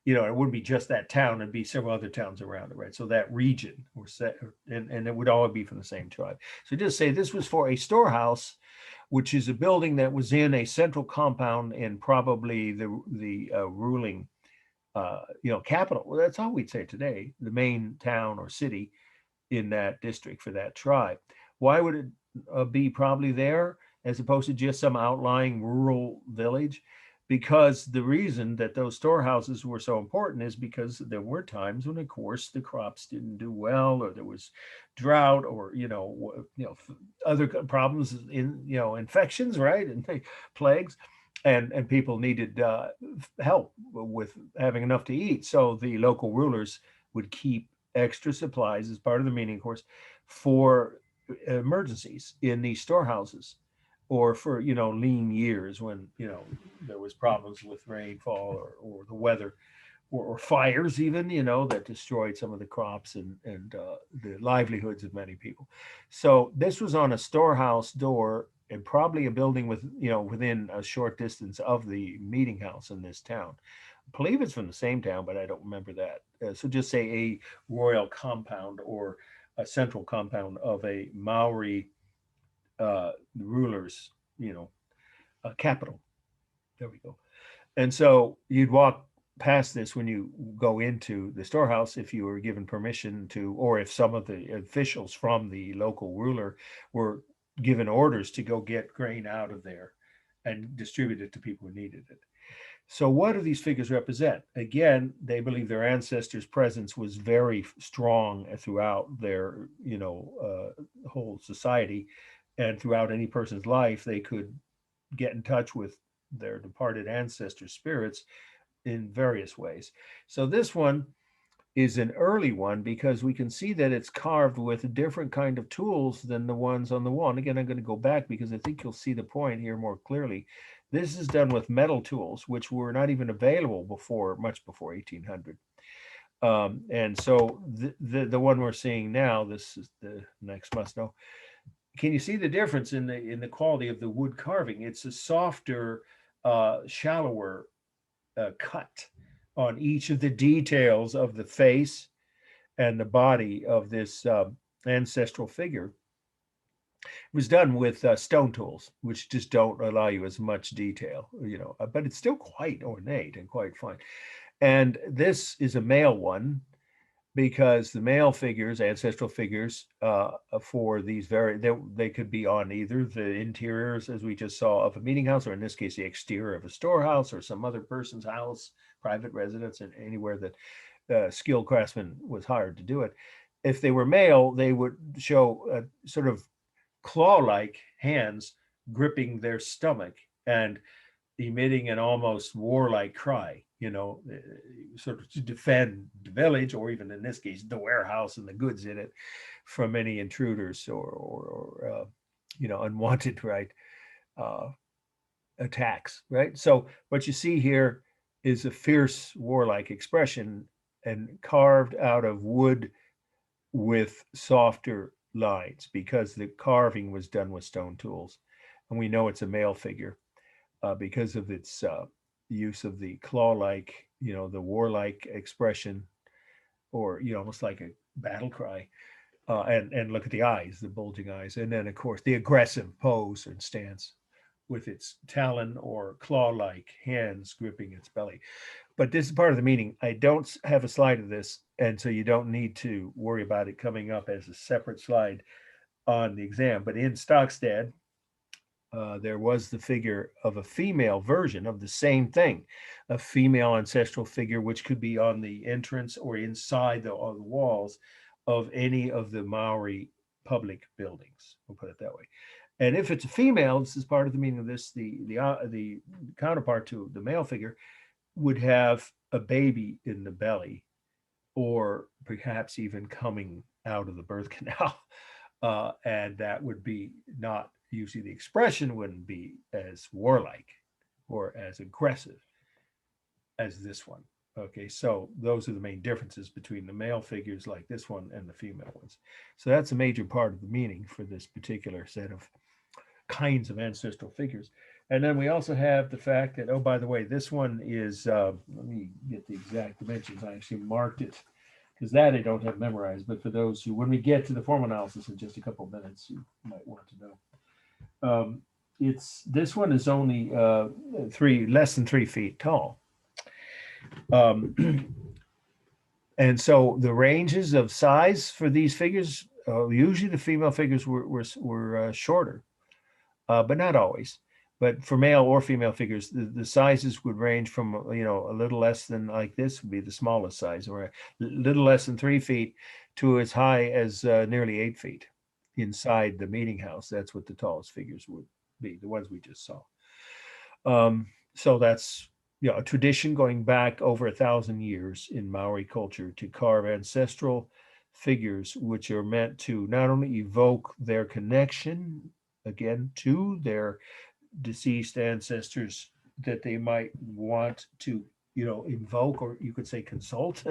A: It wouldn't be just that town, it'd be several other towns around it, right? So that region were set, and it would all be from the same tribe. So just say this was for a storehouse, which is a building that was in a central compound in probably the ruling capital. Well, that's all we'd say today, the main town or city in that district for that tribe. Why would it be probably there as opposed to just some outlying rural village? Because the reason that those storehouses were so important is because there were times when, of course, the crops didn't do well, or there was drought, or other problems in infections, right, and plagues, and people needed help with having enough to eat. So the local rulers would keep extra supplies as part of the meeting, of course, for emergencies in these storehouses, or for lean years when there was problems with rainfall, or the weather, or fires even that destroyed some of the crops and the livelihoods of many people. So this was on a storehouse door, and probably a building with within a short distance of the meeting house in this town. I believe it's from the same town, but I don't remember that. So just say a royal compound, or a central compound of a Maori rulers, capital. There we go. And so you'd walk past this when you go into the storehouse, if you were given permission to, or if some of the officials from the local ruler were given orders to go get grain out of there and distribute it to people who needed it. So what do these figures represent? Again, they believe their ancestors' presence was very strong throughout their, whole society, and throughout any person's life. They could get in touch with their departed ancestors' spirits in various ways. So this one is an early one because we can see that it's carved with a different kind of tools than the ones on the wall. And again, I'm going to go back because I think you'll see the point here more clearly. This is done with metal tools, which were not even available much before 1800. And so the one we're seeing now, this is the next must know. Can you see the difference in the quality of the wood carving? It's a softer, shallower cut on each of the details of the face and the body of this ancestral figure. It was done with stone tools, which just don't allow you as much detail, but it's still quite ornate and quite fine. And this is a male one, because the male figures, ancestral figures, for these they could be on either the interiors, as we just saw, of a meeting house, or in this case, the exterior of a storehouse or some other person's house, private residence, and anywhere that skilled craftsman was hired to do it. If they were male, they would show sort of claw-like hands gripping their stomach and emitting an almost warlike cry, sort of to defend the village, or even in this case, the warehouse and the goods in it, from any intruders or unwanted, right, attacks, right? So what you see here is a fierce warlike expression, and carved out of wood with softer lines, because the carving was done with stone tools. And we know it's a male figure because of its use of the claw-like, the warlike expression, or almost like a battle cry. And look at the eyes, the bulging eyes, and then of course the aggressive pose and stance with its talon or claw-like hands gripping its belly. But this is part of the meaning. I don't have a slide of this, and so you don't need to worry about it coming up as a separate slide on the exam. But in Stockstead, there was the figure of a female version of the same thing, a female ancestral figure, which could be on the entrance or inside the walls of any of the Maori public buildings. We'll put it that way. And if it's a female, this is part of the meaning of this, the counterpart to the male figure would have a baby in the belly, or perhaps even coming out of the birth canal. And that would be not, usually the expression wouldn't be as warlike or as aggressive as this one. Okay, so those are the main differences between the male figures like this one and the female ones. So that's a major part of the meaning for this particular set of kinds of ancestral figures. And then we also have the fact that, oh, by the way, this one is, let me get the exact dimensions. I actually marked it, because that I don't have memorized. But for those who, when we get to the formal analysis in just a couple of minutes, you might want to know. This one is only less than 3 feet tall. And so the ranges of size for these figures usually the female figures were shorter, but not always. But for male or female figures, the sizes would range from a little less than, like this would be the smallest size, or a little less than 3 feet, to as high as nearly 8 feet inside the meeting house. That's what the tallest figures would be, the ones we just saw. So that's a tradition going back over 1,000 years in Maori culture to carve ancestral figures, which are meant to not only evoke their connection again to their deceased ancestors that they might want to invoke, or you could say consult.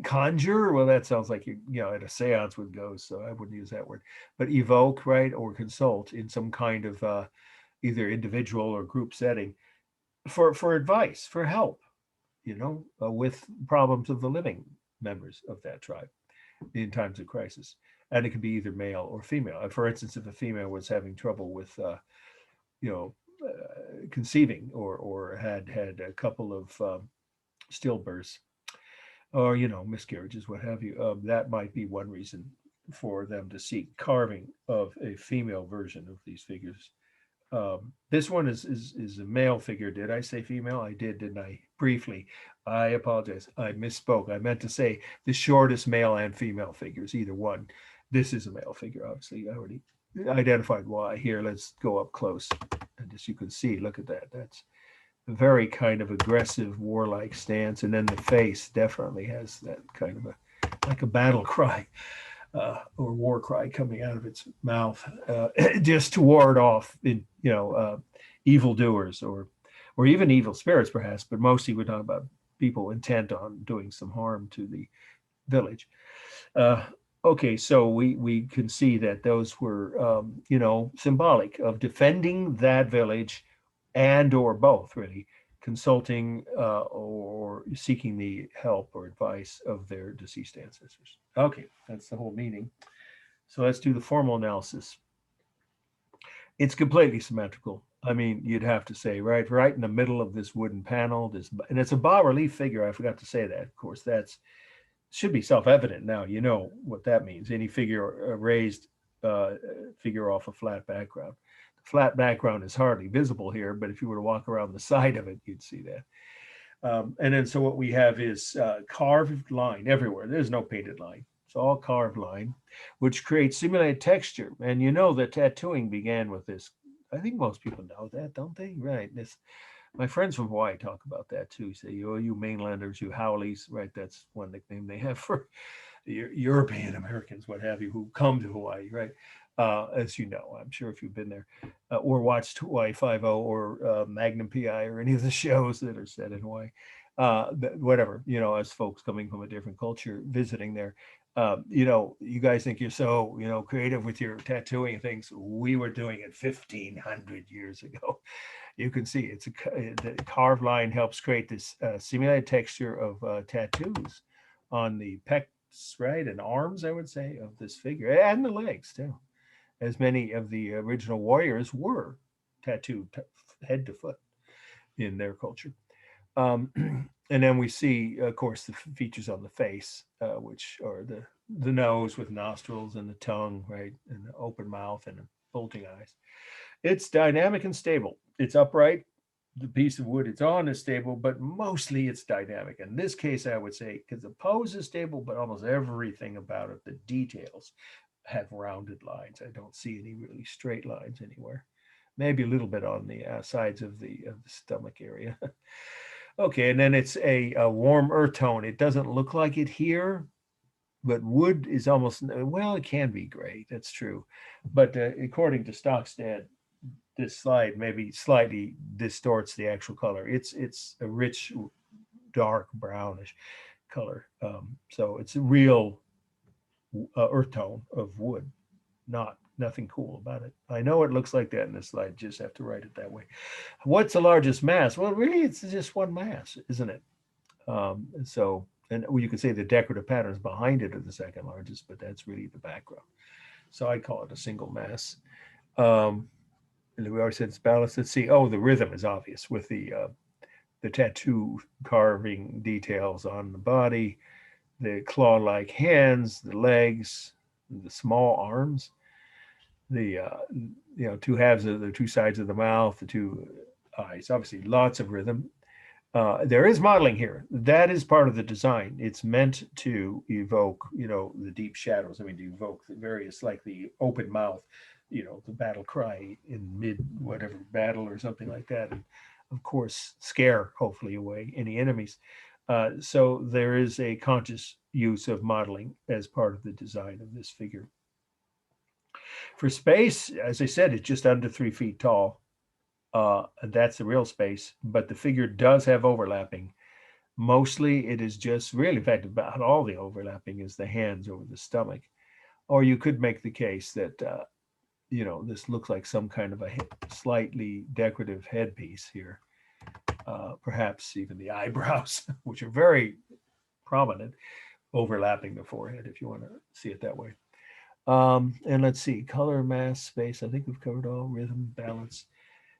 A: Conjure, well, that sounds like at a seance with ghosts, so I wouldn't use that word, but evoke, right, or consult in some kind of either individual or group setting for advice, for help, with problems of the living members of that tribe in times of crisis. And it could be either male or female. For instance, if a female was having trouble with conceiving, or had a couple of stillbirths, or miscarriages, what have you, that might be one reason for them to seek carving of a female version of these figures. This one is a male figure. Did I say female? I did, didn't I? Briefly. I apologize. I misspoke. I meant to say the shortest male and female figures, either one. This is a male figure, obviously. I already identified why. Here, let's go up close. And as you can see, look at that. That's a very kind of aggressive, warlike stance. And then the face definitely has that kind of like a battle cry. Or war cry coming out of its mouth, just to ward off evildoers, or even evil spirits, perhaps. But mostly we're talking about people intent on doing some harm to the village. Okay, so we can see that those were symbolic of defending that village, and or both, really, consulting or seeking the help or advice of their deceased ancestors. Okay, that's the whole meaning. So let's do the formal analysis. It's completely symmetrical. I mean, you'd have to say, right in the middle of this wooden panel, and it's a bas-relief figure. I forgot to say that. Of course, that's should be self-evident now. You know what that means. Any figure, raised figure off a flat background. The flat background is hardly visible here, but if you were to walk around the side of it, you'd see that. And then so what we have is carved line everywhere. There's no painted line. It's all carved line, which creates simulated texture. And the tattooing began with this. I think most people know that, don't they? Right. My friends from Hawaii talk about that too. Say, you mainlanders, you haoles, right? That's one nickname they have for European Americans, what have you, who come to Hawaii, right? As you know, I'm sure if you've been there or watched Hawaii Five-0 or Magnum PI or any of the shows that are set in Hawaii, whatever, as folks coming from a different culture visiting there, you guys think you're so, creative with your tattooing things. We were doing it 1,500 years ago. You can see the carved line helps create this simulated texture of tattoos on the pecs, right, and arms, I would say, of this figure, and the legs too, as many of the original warriors were tattooed head to foot in their culture. And then we see, of course, the features on the face, which are the nose with nostrils and the tongue, right, and the open mouth and the bulging eyes. It's dynamic and stable. It's upright. The piece of wood it's on is stable, but mostly it's dynamic. In this case, I would say, because the pose is stable, but almost everything about it, the details, have rounded lines. I don't see any really straight lines anywhere. Maybe a little bit on the sides of the stomach area. Okay, and then it's a warm earth tone. It doesn't look like it here, but wood is almost, well, it can be gray. That's true. But according to Stockstad, this slide maybe slightly distorts the actual color. It's a rich, dark brownish color. So it's a real earth tone of wood, nothing cool about it. I know it looks like that in this slide, just have to write it that way. What's the largest mass? Well, really, it's just one mass, isn't it? And you could say the decorative patterns behind it are the second largest, but that's really the background. So I call it a single mass. And we already said it's balanced. Let's see. Oh, the rhythm is obvious with the tattoo carving details on the body. the claw-like hands, the legs, the small arms, the two halves of the two sides of the mouth, the two eyes. Obviously, lots of rhythm. There is modeling here. That is part of the design. It's meant to evoke, the deep shadows. I mean, to evoke the various, like the open mouth, the battle cry in mid whatever battle or something like that, and of course scare hopefully away any enemies. So there is a conscious use of modeling as part of the design of this figure. For space, as I said, it's just under 3 feet tall. That's the real space, but the figure does have overlapping. Mostly it is just really, in fact, about all the overlapping is the hands over the stomach. Or you could make the case that, this looks like some kind of a slightly decorative headpiece here. Perhaps even the eyebrows, which are very prominent, overlapping the forehead, if you want to see it that way. And let's see, color, mass, space. I think we've covered all. Rhythm, balance,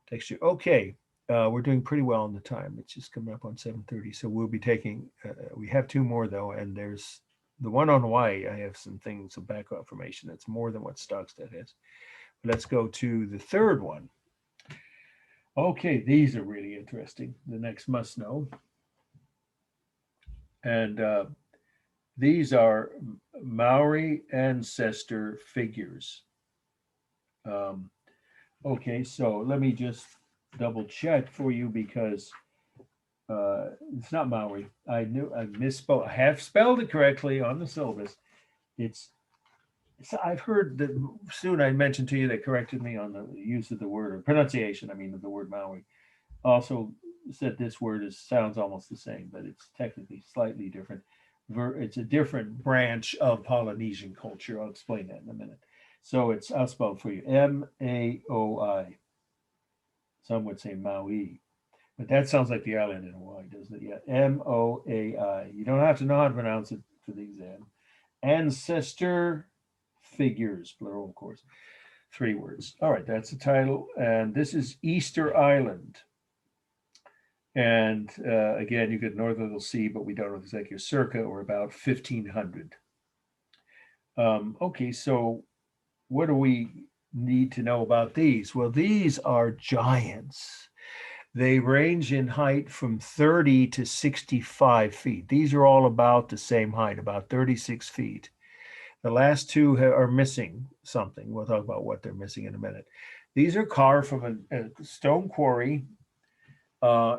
A: texture. Okay, we're doing pretty well on the time. It's just coming up on 7:30. So we'll be taking, we have 2 more though, and there's the one on Hawaii. I have some things, some background information that's more than what Stockstead has. Let's go to the third one. Okay, these are really interesting. The next must know. And these are Maori ancestor figures. Okay, so let me just double check for you because it's not Maori. I misspoke. I have spelled it correctly on the syllabus. I've heard that soon I mentioned to you that corrected me on the use of the word or pronunciation, of the word Maori. Also said this word sounds almost the same, but it's technically slightly different. It's a different branch of Polynesian culture. I'll explain that in a minute. So I'll spell it for you. M-A-O-I. Some would say Maui, but that sounds like the island in Hawaii, doesn't it? Yeah, M-O-A-I. You don't have to know how to pronounce it for the exam. Ancestor Figures, plural, of course. 3 words. All right, that's the title. And this is Easter Island. And again, you get north of the sea, but we don't know exactly, circa or about 1500. Okay, so what do we need to know about these? Well, these are giants. They range in height from 30 to 65 feet. These are all about the same height, about 36 feet. The last 2 are missing something. We'll talk about what they're missing in a minute. These are carved from a stone quarry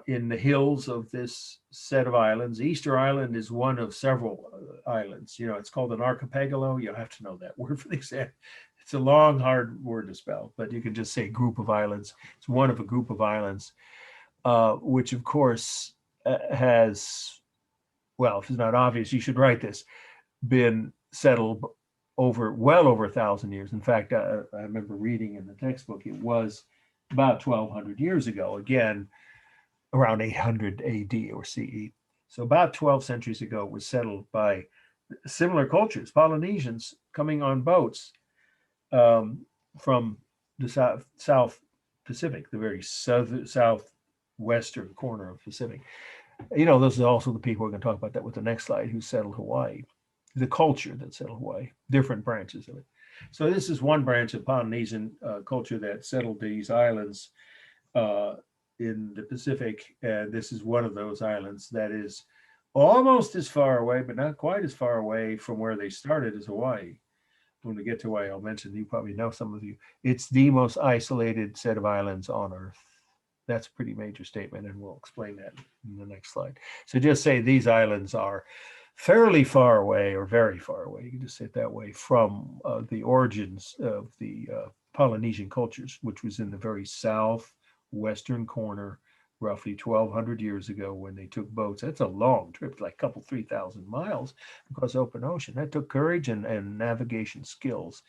A: in the hills of this set of islands. Easter Island is one of several islands. It's called an archipelago. You'll have to know that word for the exam. It's a long, hard word to spell, but you can just say group of islands. It's one of a group of islands, which of course has, well, if it's not obvious, you should write this, been settled well over 1,000 years. In fact, I remember reading in the textbook, it was about 1,200 years ago, again, around 800 AD or CE. So about 12 centuries ago, it was settled by similar cultures, Polynesians coming on boats from the South Pacific, the very southwestern corner of Pacific. Those are also the people we're going to talk about that with the next slide, who settled Hawaii. The culture that settled Hawaii, different branches of it. So this is one branch of Polynesian culture that settled these islands in the Pacific. And this is one of those islands that is almost as far away, but not quite as far away from where they started as Hawaii. When we get to Hawaii, I'll mention, you probably know, some of you, it's the most isolated set of islands on Earth. That's a pretty major statement, and we'll explain that in the next slide. So just say these islands are fairly far away, or very far away, you can just say it that way, from the origins of the Polynesian cultures, which was in the very southwestern corner, roughly 1,200 years ago, when they took boats. That's a long trip, like a couple, 3,000 miles across open ocean. That took courage and navigation skills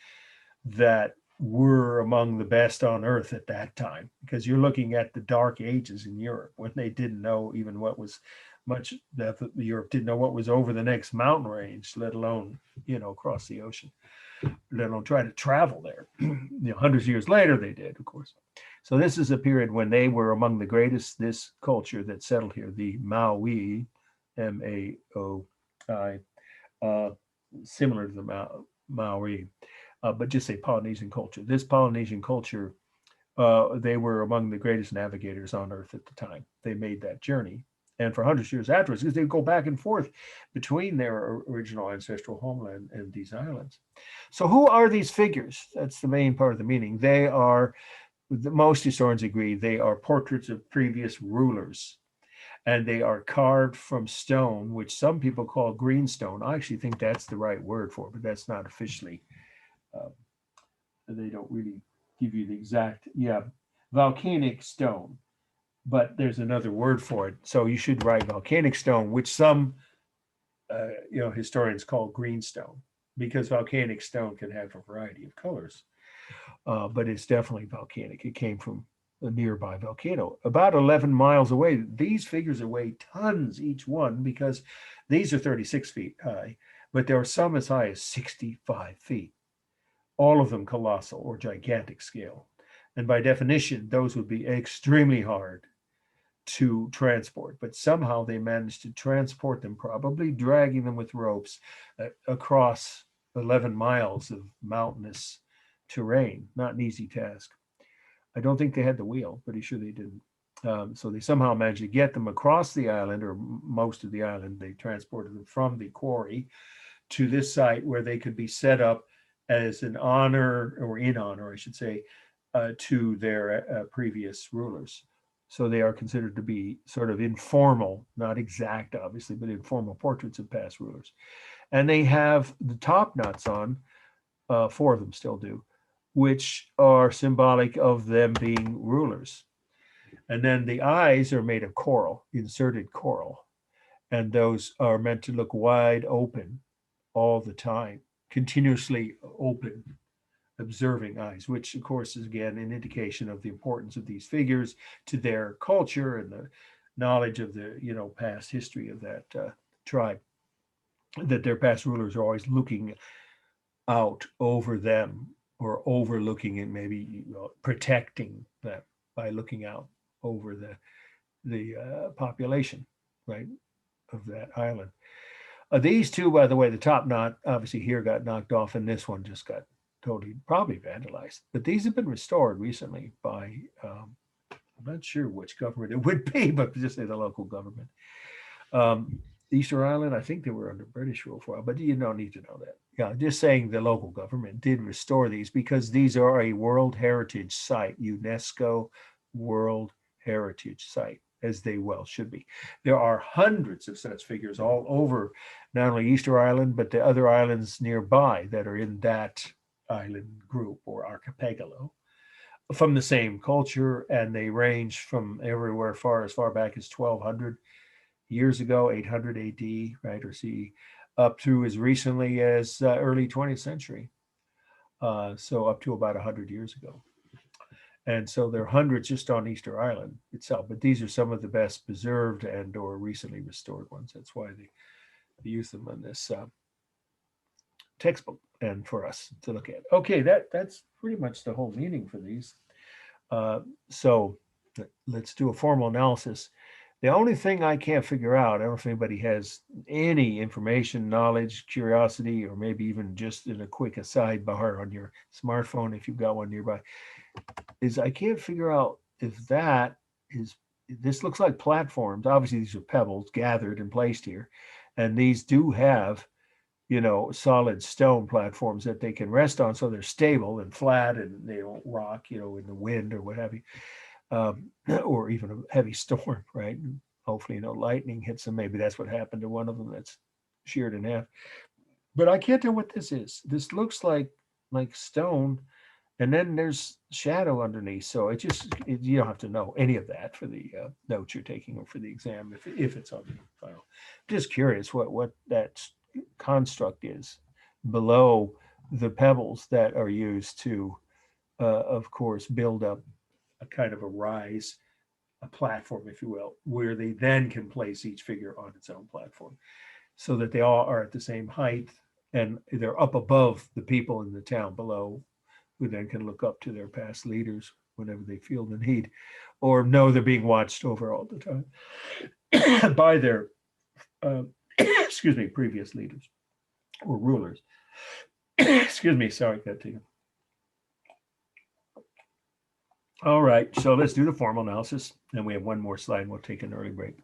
A: that were among the best on Earth at that time, because you're looking at the dark ages in Europe, when they didn't know even what was Europe didn't know what was over the next mountain range, let alone, across the ocean, let alone try to travel there. Hundreds of years later, they did, of course. So this is a period when they were among the greatest, this culture that settled here, the Maui, M-A-O-I, uh, similar to the Maori, but just say Polynesian culture. This Polynesian culture, they were among the greatest navigators on Earth at the time. They made that journey. And for hundreds of years afterwards, because they go back and forth between their original ancestral homeland and these islands. So, who are these figures? That's the main part of the meaning. They are, most historians agree, they are portraits of previous rulers, and they are carved from stone, which some people call greenstone. I actually think that's the right word for it, but that's not officially. Uh, they don't really give you the exact, yeah, volcanic stone, but there's another word for it. So you should write volcanic stone, which some historians call greenstone, because volcanic stone can have a variety of colors, but it's definitely volcanic. It came from a nearby volcano about 11 miles away. These figures weigh tons each one, because these are 36 feet high, but there are some as high as 65 feet, all of them colossal or gigantic scale. And by definition, those would be extremely hard to transport, but somehow they managed to transport them, probably dragging them with ropes across 11 miles of mountainous terrain. Not an easy task. I don't think they had the wheel, but he's sure they didn't. So they somehow managed to get them across the island, or most of the island. They transported them from the quarry to this site where they could be set up as an honor, or in honor, I should say, to their previous rulers. So they are considered to be sort of informal, not exact, obviously, but informal portraits of past rulers. And they have the top knots on, four of them still do, which are symbolic of them being rulers. And then the eyes are made of coral, inserted coral. And those are meant to look wide open all the time, continuously open, observing eyes, which of course is again an indication of the importance of these figures to their culture and the knowledge of the past history of that tribe, that their past rulers are always looking out over them, or overlooking and maybe protecting them by looking out over the population, right, of that island. These two, by the way, the top knot obviously here got knocked off, and this one just got totally probably vandalized. But these have been restored recently by, I'm not sure which government it would be, but just say the local government. Easter Island, I think they were under British rule for a while, but you don't need to know that. Yeah, just saying the local government did restore these, because these are a World Heritage Site, UNESCO World Heritage Site, as they well should be. There are hundreds of such figures all over, not only Easter Island, but the other islands nearby that are in that island group or archipelago, from the same culture, and they range from everywhere as far back as 1200 years ago, 800 AD, right, or CE, up through as recently as early 20th century. So up to about 100 years ago. And so there are hundreds just on Easter Island itself, but these are some of the best preserved and or recently restored ones. That's why they use them in this textbook and for us to look at. Okay, that's pretty much the whole meaning for these. So let's do a formal analysis. The only thing I can't figure out, I don't know if anybody has any information, knowledge, curiosity, or maybe even just in a quick sidebar on your smartphone, if you've got one nearby, is I can't figure out if this looks like platforms. Obviously, these are pebbles gathered and placed here. And these do have, solid stone platforms that they can rest on, so they're stable and flat and they don't rock, in the wind or what have you. Or even a heavy storm, right? And hopefully no lightning hits them. Maybe that's what happened to one of them that's sheared in half. But I can't tell what this is. This looks like stone, and then there's shadow underneath. So you don't have to know any of that for the notes you're taking or for the exam if it's on the file. Just curious what that construct is below the pebbles that are used to, of course, build up a kind of a rise, a platform, if you will, where they then can place each figure on its own platform, so that they all are at the same height and they're up above the people in the town below, who then can look up to their past leaders whenever they feel the need, or know they're being watched over all the time by their previous leaders. or rulers. Excuse me, sorry, got to you. All right, so let's do the formal analysis. And we have one more slide and we'll take an early break.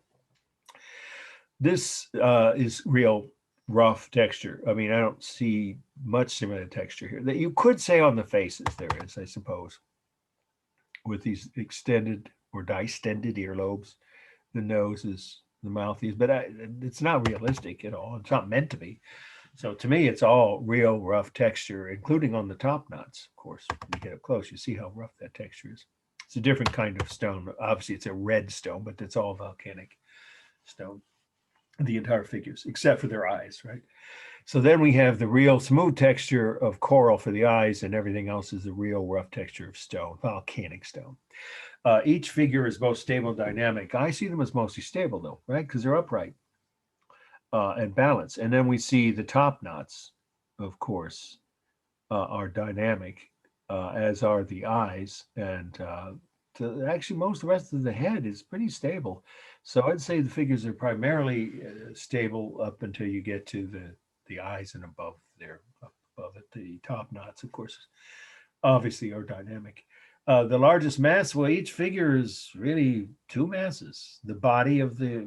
A: This is real rough texture. I mean, I don't see much similar texture here. That you could say on the faces there is, I suppose, with these extended or distended earlobes, the noses, the mouth is, but it's not realistic at all. It's not meant to be. So to me, it's all real rough texture, including on the top knots. Of course, when you get up close, you see how rough that texture is. It's a different kind of stone. Obviously, it's a red stone, but it's all volcanic stone, the entire figures, except for their eyes, right? So then we have the real smooth texture of coral for the eyes, and everything else is the real rough texture of stone, volcanic stone. Each figure is both stable and dynamic. I see them as mostly stable, though, right? Because they're upright and balanced. And then we see the top knots, of course, are dynamic, as are the eyes. And actually, most of the rest of the head is pretty stable. So I'd say the figures are primarily stable up until you get to the eyes and above there, above it. The top knots, of course, obviously are dynamic. The largest mass, well, each figure is really two masses. The body of the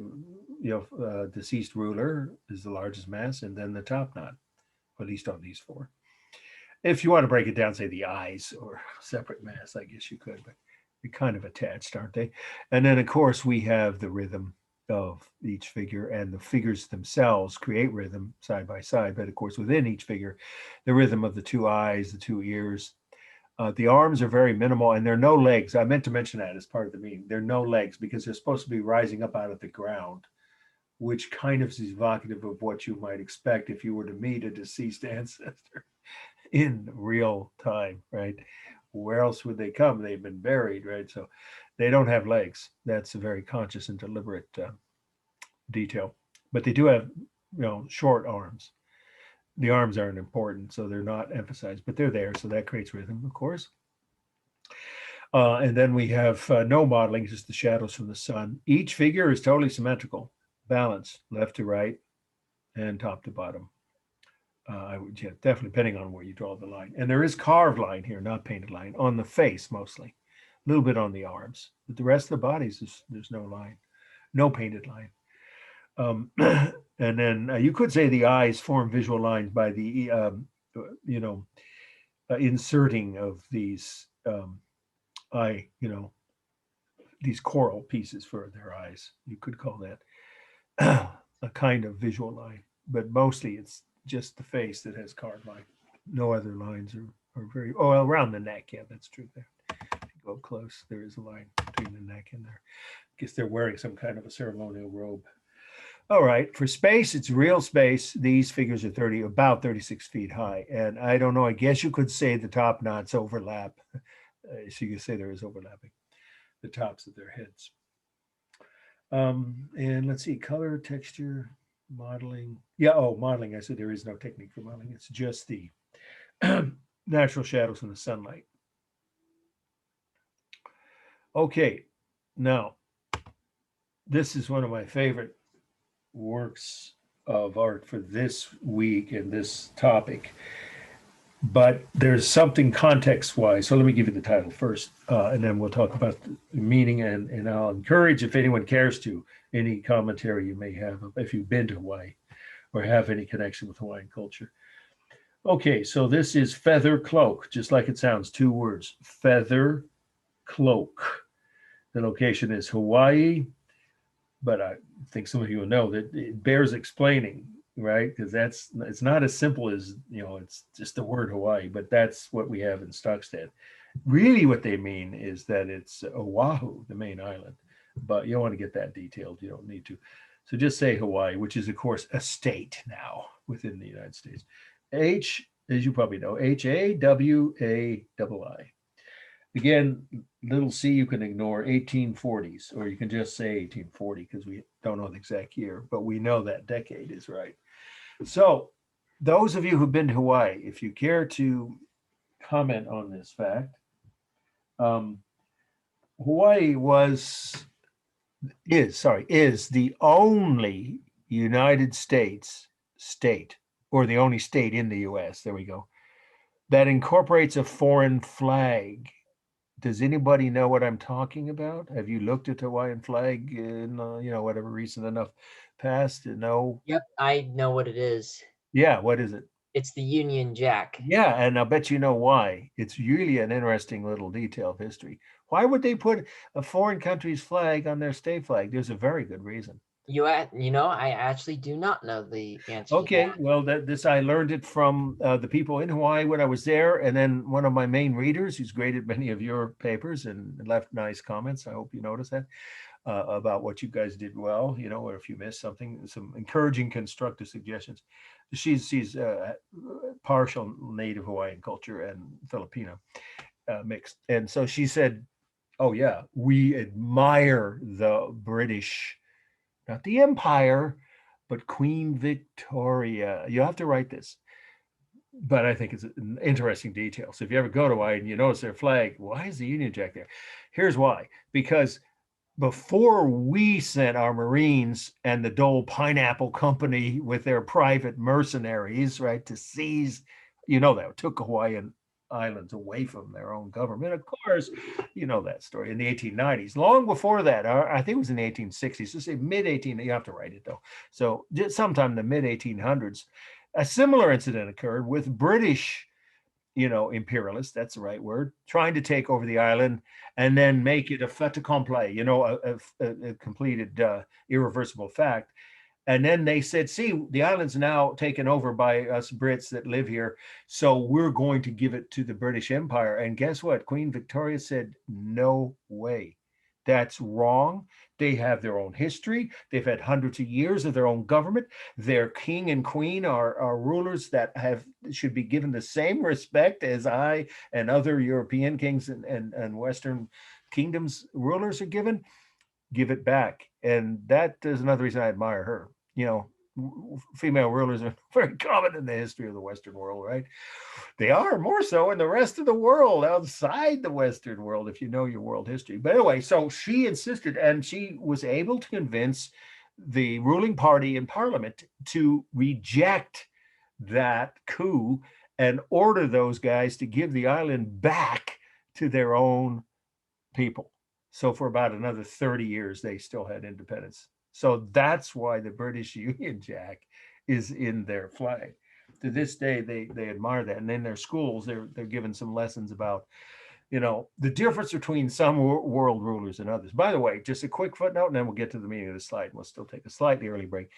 A: deceased ruler is the largest mass, and then the top knot, at least on these four. If you want to break it down, say the eyes or separate mass, I guess you could, but they're kind of attached, aren't they? And then, of course, we have the rhythm of each figure, and the figures themselves create rhythm side by side. But of course, within each figure, the rhythm of the two eyes, the two ears. The arms are very minimal, and there are no legs. I meant to mention that as part of the meeting. There are no legs because they're supposed to be rising up out of the ground, which kind of is evocative of what you might expect if you were to meet a deceased ancestor in real time, right? Where else would they come? They've been buried, right? So they don't have legs. That's a very conscious and deliberate detail. But they do have, short arms. The arms aren't important, so they're not emphasized, but they're there, so that creates rhythm, of course. And then we have no modeling, just the shadows from the sun. Each figure is totally symmetrical, balanced, left to right, and top to bottom. Definitely depending on where you draw the line. And there is carved line here, not painted line, on the face mostly, a little bit on the arms, but the rest of the bodies, there's no line, no painted line. And then you could say the eyes form visual lines by the, inserting of these these coral pieces for their eyes. You could call that a kind of visual line, but mostly it's just the face that has carved line. No other lines are very, around the neck. Yeah, that's true there. If you go close, there is a line between the neck and there. I guess they're wearing some kind of a ceremonial robe. All right, for space, it's real space. These figures are about 36 feet high. And I don't know, I guess you could say the top knots overlap. So you could say there is overlapping, the tops of their heads. And let's see, color, texture, modeling. Yeah, modeling, I said there is no technique for modeling. It's just the natural shadows in the sunlight. Okay, now, this is one of my favorite works of art for this week and this topic, but there's something context-wise. So let me give you the title first, and then we'll talk about the meaning, and I'll encourage, if anyone cares to, any commentary you may have if you've been to Hawaii or have any connection with Hawaiian culture. Okay, so this is Feather Cloak, just like it sounds, two words, Feather Cloak. The location is Hawaii, but I think some of you will know that it bears explaining, right? Because it's not as simple as, it's just the word Hawaii, but that's what we have in Stockstead. Really what they mean is that it's Oahu, the main island, but you don't want to get that detailed. You don't need to. So just say Hawaii, which is, of course, a state now within the United States. As you probably know, Hawai. Again, little c you can ignore, 1840s, or you can just say 1840 because we don't know the exact year, but we know that decade is right. So those of you who've been to Hawaii, if you care to comment on this fact, Hawaii is the only United States state or the only state in the US, there we go, that incorporates a foreign flag. Does anybody know what I'm talking about? Have you looked at the Hawaiian flag in, whatever recent enough past to know?
B: Yep, I know what it is.
A: Yeah, what is it?
B: It's the Union Jack.
A: Yeah, and I'll bet you know why. It's really an interesting little detail of history. Why would they put a foreign country's flag on their state flag? There's a very good reason.
B: I actually do not know the answer to
A: Okay,
B: that.
A: well, I learned it from the people in Hawaii when I was there, and then one of my main readers, who's graded many of your papers and left nice comments. I hope you noticed that about what you guys did well, or if you missed something, some encouraging, constructive suggestions. She's partial native Hawaiian culture and Filipino mixed, and so she said, "Oh yeah, we admire the British, not the Empire, but Queen Victoria." You have to write this, but I think it's an interesting detail. So if you ever go to Hawaii and you notice their flag, why is the Union Jack there? Here's why: because before we sent our Marines and the Dole Pineapple Company with their private mercenaries, right, to seize, that took Hawaiian Islands away from their own government. Of course, you know that story in the 1890s. Long before that, I think it was in the 1860s, just say mid 18. You have to write it though. So just sometime in the mid 1800s, a similar incident occurred with British imperialists, that's the right word, trying to take over the island and then make it a fait accompli, a completed irreversible fact. And then they said, see, the island's now taken over by us Brits that live here, so we're going to give it to the British Empire. And guess what? Queen Victoria said, no way. That's wrong. They have their own history. They've had hundreds of years of their own government. Their king and queen are rulers that should be given the same respect as I and other European kings and Western kingdoms rulers are given. Give it back. And that is another reason I admire her. Female rulers are very common in the history of the Western world, right? They are more so in the rest of the world, outside the Western world, if you know your world history. But anyway, so she insisted, and she was able to convince the ruling party in Parliament to reject that coup and order those guys to give the island back to their own people. So for about another 30 years, they still had independence. So that's why the British Union Jack is in their flag. To this day, they admire that. And in their schools, they're given some lessons about, the difference between some world rulers and others. By the way, just a quick footnote, and then we'll get to the meaning of the slide. And we'll still take a slightly early break.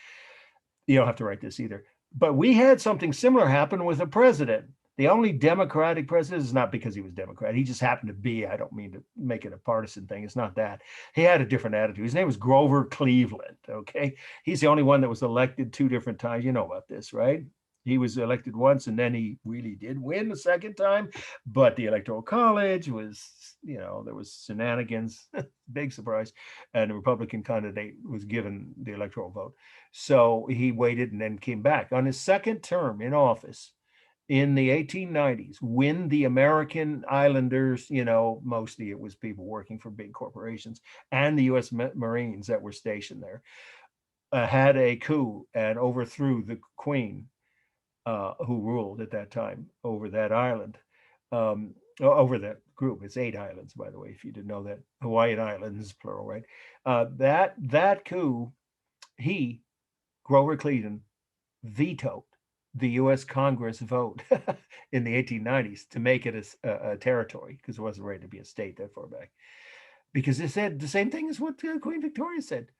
A: You don't have to write this either. But we had something similar happen with a president. The only Democratic president is not because he was Democrat. He just happened to be. I don't mean to make it a partisan thing. It's not that. He had a different attitude. His name was Grover Cleveland. Okay. He's the only one that was elected 2 different times. You know about this, right? He was elected once and then he really did win the second time. But the Electoral College was, there was shenanigans, big surprise. And the Republican candidate was given the electoral vote. So he waited and then came back. On his second term in office, in the 1890s, when the American Islanders, mostly it was people working for big corporations, and the U.S. Marines that were stationed there, had a coup and overthrew the Queen, who ruled at that time over that island, over that group. It's 8 islands, by the way, if you didn't know that. Hawaiian Islands, plural, right? That coup, Grover Cleveland, vetoed the U.S. Congress vote in the 1890s to make it a territory, because it wasn't ready to be a state that far back. Because it said the same thing as what Queen Victoria said.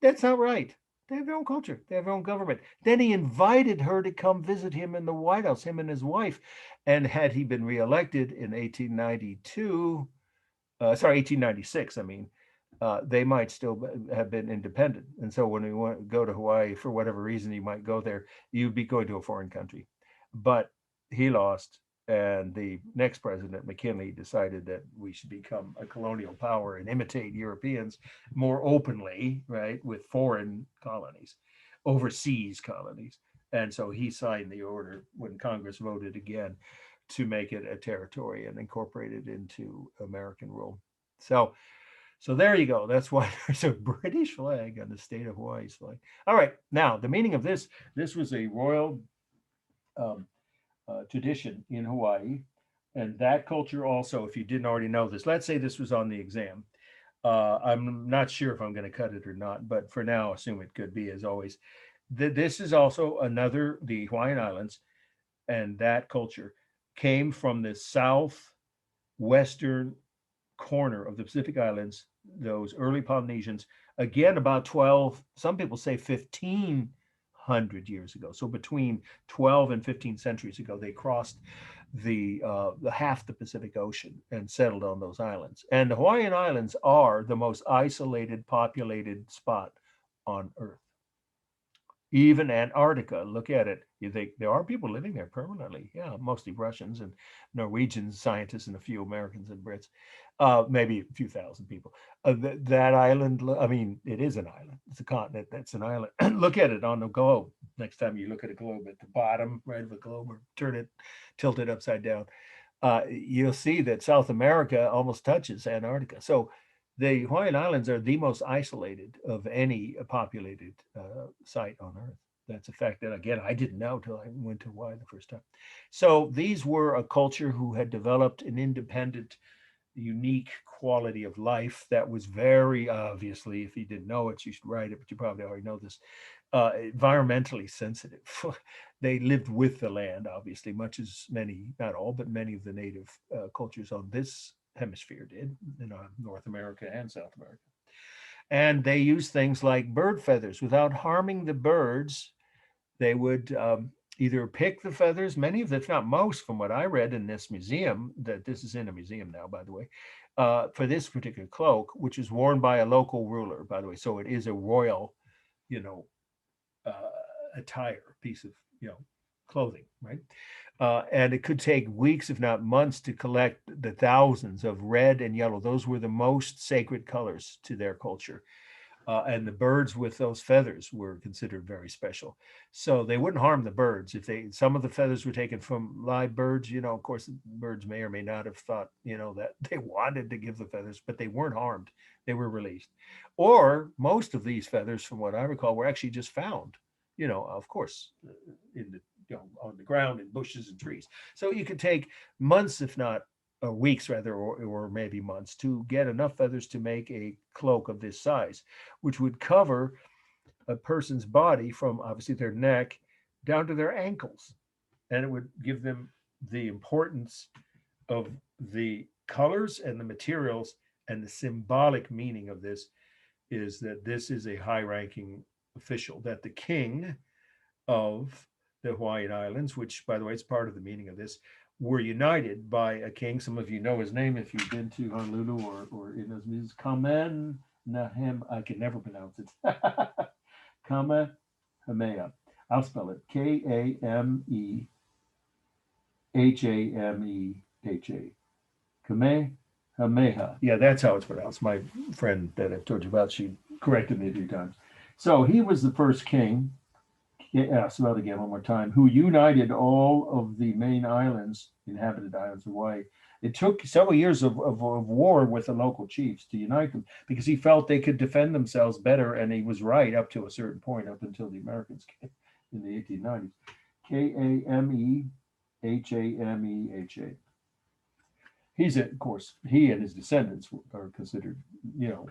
A: That's not right. They have their own culture. They have their own government. Then he invited her to come visit him in the White House, him and his wife. And had he been reelected in 1896, they might still have been independent. And so when we want to go to Hawaii, for whatever reason, you might go there, you'd be going to a foreign country. But he lost. And the next president, McKinley, decided that we should become a colonial power and imitate Europeans more openly, right, with foreign colonies, overseas colonies. And so he signed the order when Congress voted again to make it a territory and incorporate it into American rule. So there you go. That's why there's a British flag on the state of Hawaii's flag. All right. Now, the meaning of this was a royal um, tradition in Hawaii. And that culture also, if you didn't already know this, let's say this was on the exam. I'm not sure if I'm going to cut it or not, but for now, assume it could be as always. This is also another, the Hawaiian Islands and that culture came from the southwestern corner of the Pacific Islands, those early Polynesians, again, about 12, some people say 1500 years ago. So between 12 and 15 centuries ago, they crossed the half the Pacific Ocean and settled on those islands. And the Hawaiian Islands are the most isolated, populated spot on Earth. Even Antarctica, look at it. You think there are people living there permanently. Yeah, mostly Russians and Norwegian scientists and a few Americans and Brits, maybe a few thousand people. That island, I mean, it is an island. It's a continent that's an island. Look at it on the globe. Next time you look at a globe at the bottom right of a globe or turn it, tilt it upside down, you'll see that South America almost touches Antarctica. So the Hawaiian Islands are the most isolated of any populated site on Earth. That's a fact that, again, I didn't know till I went to Hawaii the first time. So these were a culture who had developed an independent, unique quality of life that was very obviously, if you didn't know it, you should write it, but you probably already know this, environmentally sensitive. They lived with the land, obviously, much as many, not all, but many of the native cultures on this hemisphere did, in North America and South America. And they used things like bird feathers without harming the birds. They would either pick the feathers, many of them, if not most, from what I read in this museum, that this is in a museum now, by the way, for this particular cloak, which is worn by a local ruler, by the way. So it is a royal, you know, attire, piece of, you know, clothing, right? And it could take weeks, if not months, to collect the thousands of red and yellow. Those were the most sacred colors to their culture. And the birds with those feathers were considered very special. So they wouldn't harm the birds. If they, some of the feathers were taken from live birds, you know, of course, the birds may or may not have thought, you know, that they wanted to give the feathers, but they weren't harmed. They were released. Or most of these feathers, from what I recall, were actually just found, you know, of course, in the, you know, on the ground in bushes and trees. So you could take months, if not weeks rather, or maybe months, to get enough feathers to make a cloak of this size, which would cover a person's body from obviously their neck down to their ankles. And it would give them the importance of the colors and the materials, and the symbolic meaning of this is that this is a high ranking official, that the king of the Hawaiian Islands, which, by the way, is part of the meaning of this, were united by a king. Some of you know his name if you've been to Honolulu or in those meetings. Kamehameha. I can never pronounce it. Kamehameha. I'll spell it Kamehameha. Kamehameha. Yeah, that's how it's pronounced. My friend that I've told you about, she corrected me a few times. So he was the first king. Yeah, spell it again one more time. Who united all of the main islands, inhabited islands of Hawaii. It took several years of war with the local chiefs to unite them because he felt they could defend themselves better, and he was right up to a certain point, up until the Americans came in the 1890s. Kamehameha. He's, of course, he and his descendants are considered, you know,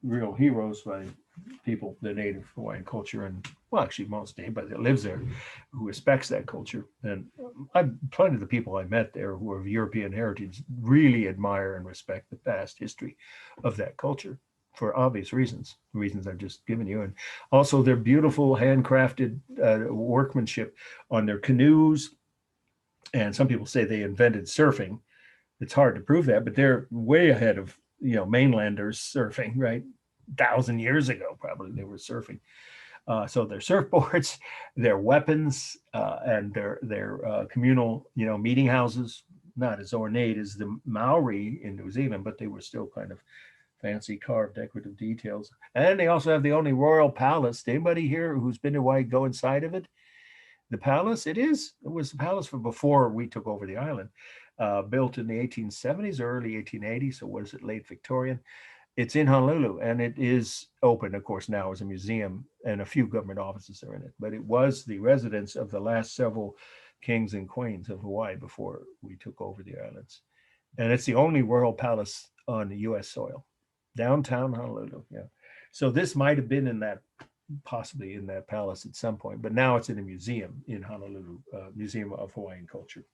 A: real heroes by people, the native Hawaiian culture, and well, actually most anybody that lives there who respects that culture. And plenty of the people I met there who are of European heritage really admire and respect the past history of that culture for obvious reasons, reasons I've just given you. And also their beautiful handcrafted workmanship on their canoes. And some people say they invented surfing. It's hard to prove that, but they're way ahead of, you know, mainlanders surfing, right? 1,000 years ago, probably they were surfing. So their surfboards, their weapons, and their communal, you know, meeting houses, not as ornate as the Maori in New Zealand, but they were still kind of fancy carved decorative details. And they also have the only royal palace. Anybody here who's been to Hawaii go inside of it? The palace, it was the palace from before we took over the island. Built in the 1870s or early 1880s. So what is it, late Victorian? It's in Honolulu, and it is open, of course, now as a museum, and a few government offices are in it. But it was the residence of the last several kings and queens of Hawaii before we took over the islands. And it's the only royal palace on US soil, downtown Honolulu. Yeah. So this might have been in that, possibly in that palace at some point, but now it's in a museum in Honolulu, Museum of Hawaiian Culture.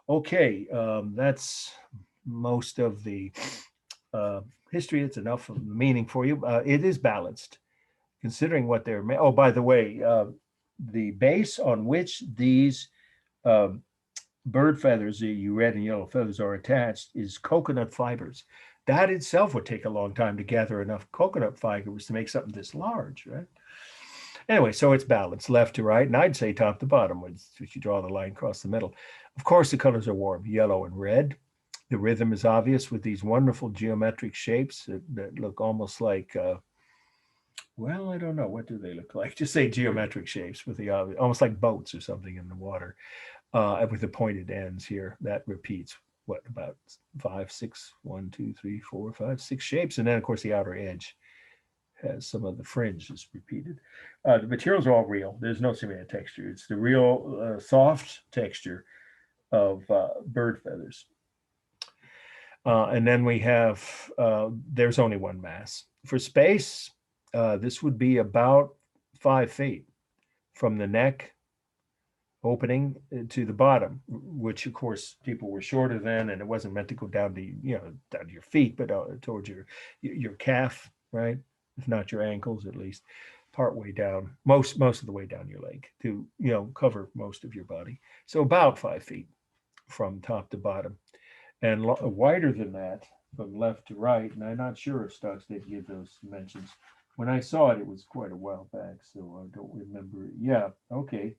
A: Okay, that's most of the history. It's enough of the meaning for you. It is balanced, considering what they're. Oh, by the way, the base on which these um, bird feathers, the red and yellow feathers, are attached is coconut fibers. That itself would take a long time to gather enough coconut fibers to make something this large, right? Anyway, so it's balanced left to right, and I'd say top to bottom, if you draw the line across the middle. Of course, the colors are warm, yellow and red. The rhythm is obvious with these wonderful geometric shapes that look almost like, well, I don't know. What do they look like? Just say geometric shapes with the almost like boats or something in the water, with the pointed ends here. That repeats, what, about 5, 6, 1, 2, 3, 4, 5, 6 shapes. And then, of course, the outer edge has some of the fringe is repeated. The materials are all real. There's no simulated texture. It's the real soft texture of bird feathers. And then we have, there's only one mass. For space, this would be about 5 feet from the neck opening to the bottom, which of course people were shorter then, and it wasn't meant to go down to, down to your feet, but towards your calf, right? If not your ankles, at least part way down, most of the way down your leg to, cover most of your body. So about 5 feet from top to bottom, and wider than that from left to right. And I'm not sure if Stocks did give those dimensions. When I saw it, it was quite a while back, so I don't remember. Yeah, okay.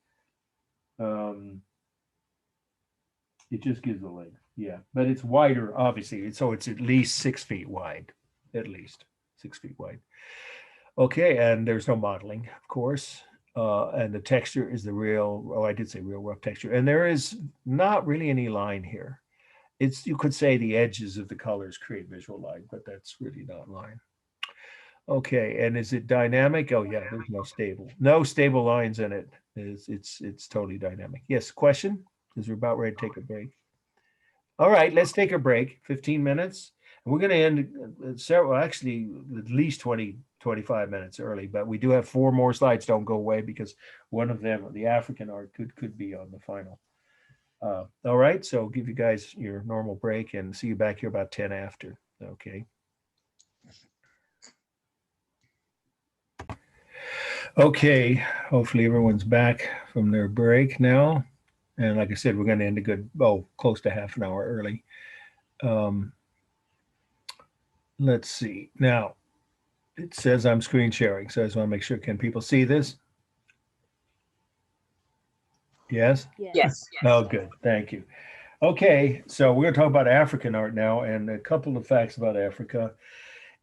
A: It just gives the length. Yeah, but it's wider, obviously. So it's at least 6 feet wide, at least 6 feet wide. Okay, and there's no modeling, of course. And the texture is the real, I did say real rough texture. And there is not really any line here. You could say the edges of the colors create visual line, but that's really not line. Okay, and is it dynamic? Oh yeah, there's no stable lines in it. It's totally dynamic. Yes, question? Because we're about ready to take a break. All right, let's take a break, 15 minutes. And we're going to end actually at least 20, 25 minutes early, but we do have 4 more slides. Don't go away, because one of them, the African art, could be on the final. All right, so give you guys your normal break and see you back here about 10 after. Okay. Okay, hopefully everyone's back from their break now. And like I said, we're going to end a good, close to half an hour early. Let's see. Now, it says I'm screen sharing, so I just want to make sure. Can people see this? Yes?
B: Yes.
A: Oh, good. Thank you. Okay, so we're going to talk about African art now, and a couple of facts about Africa.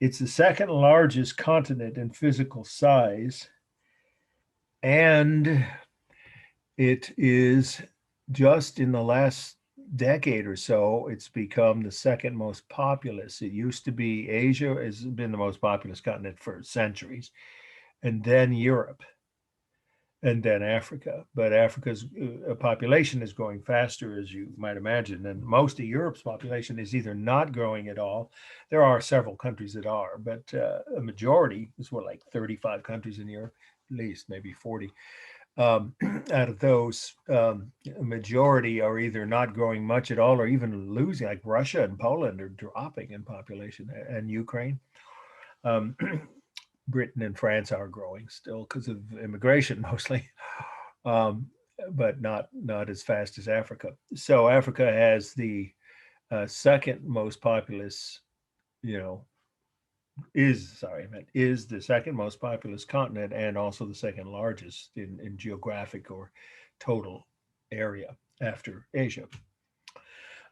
A: It's the second largest continent in physical size, and it is just in the last decade or so, it's become the second most populous. It used to be Asia has been the most populous continent for centuries, and then Europe, and then Africa. But Africa's population is growing faster, as you might imagine, and most of Europe's population is either not growing at all. There are several countries that are, but a majority is like 35 countries in Europe, at least maybe 40. Out of those, a majority are either not growing much at all or even losing, like Russia and Poland are dropping in population, and Ukraine. Britain and France are growing still because of immigration mostly, but not as fast as Africa. So Africa has the second most populous, is the second most populous continent, and also the second largest in geographic or total area after Asia.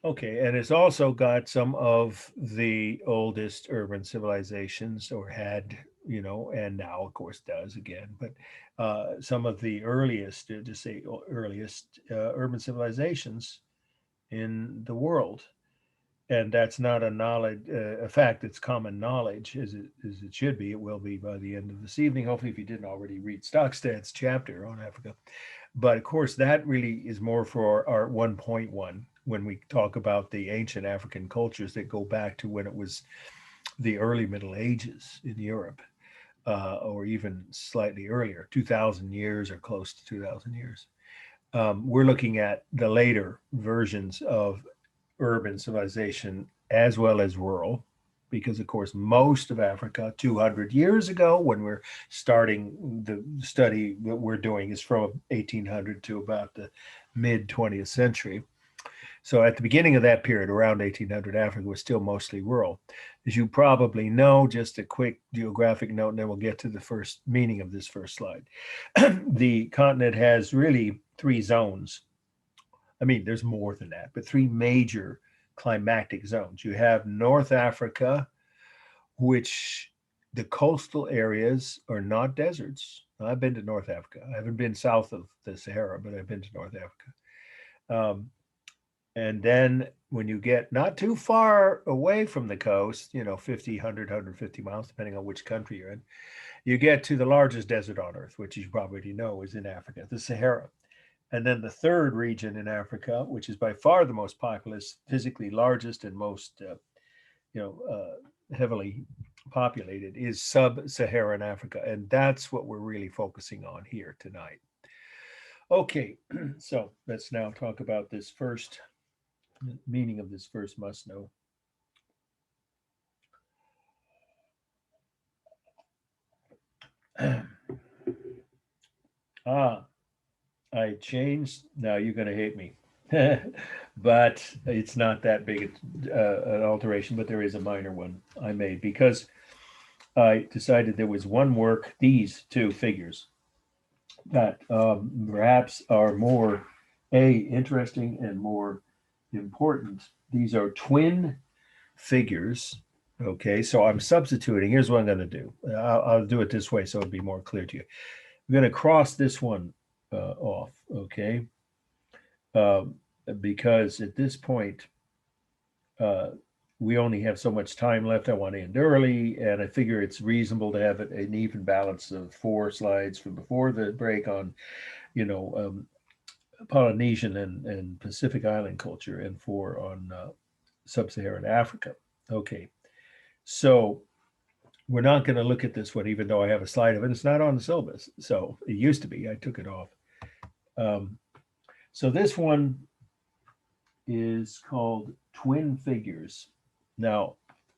A: Okay, and it's also got some of the oldest urban civilizations, or had, and now of course does again, but some of the earliest, earliest urban civilizations in the world. And that's not a fact. It's common knowledge, as it should be. It will be by the end of this evening. Hopefully, if you didn't already read Stockstad's chapter on Africa. But of course, that really is more for our 1.1 when we talk about the ancient African cultures that go back to when it was the early Middle Ages in Europe, or even slightly earlier, 2,000 years or close to 2,000 years. We're looking at the later versions of urban civilization as well as rural, because of course most of Africa 200 years ago, when we're starting the study that we're doing, is from 1800 to about the mid 20th century. So at the beginning of that period, around 1800, Africa was still mostly rural. As you probably know, just a quick geographic note, and then we'll get to the first meaning of this first slide. The continent has really three zones. I mean, there's more than that, but three major climatic zones. You have North Africa, which the coastal areas are not deserts. I've been to North Africa. I haven't been south of the Sahara, but I've been to North Africa. And then when you get not too far away from the coast, 50, 100, 150 miles, depending on which country you're in, you get to the largest desert on earth, which you probably know is in Africa, the Sahara. And then the third region in Africa, which is by far the most populous, physically largest, and most heavily populated, is sub-Saharan Africa. And that's what we're really focusing on here tonight. Okay, so let's now talk about this first meaning of this first must know. I changed. Now you're going to hate me, but it's not that big an alteration, but there is a minor one I made because I decided there was one work, these two figures, that perhaps are more interesting and more important. These are twin figures. Okay, so I'm substituting. Here's what I'm going to do. I'll do it this way so it'll be more clear to you. I'm going to cross this one off, okay? Because at this point, we only have so much time left. I want to end early, and I figure it's reasonable to have an even balance of 4 slides from before the break on, Polynesian and Pacific Island culture, and 4 on sub-Saharan Africa. Okay, so we're not going to look at this one, even though I have a slide of it. It's not on the syllabus. So it used to be. I took it off. So this one is called Twin Figures. Now,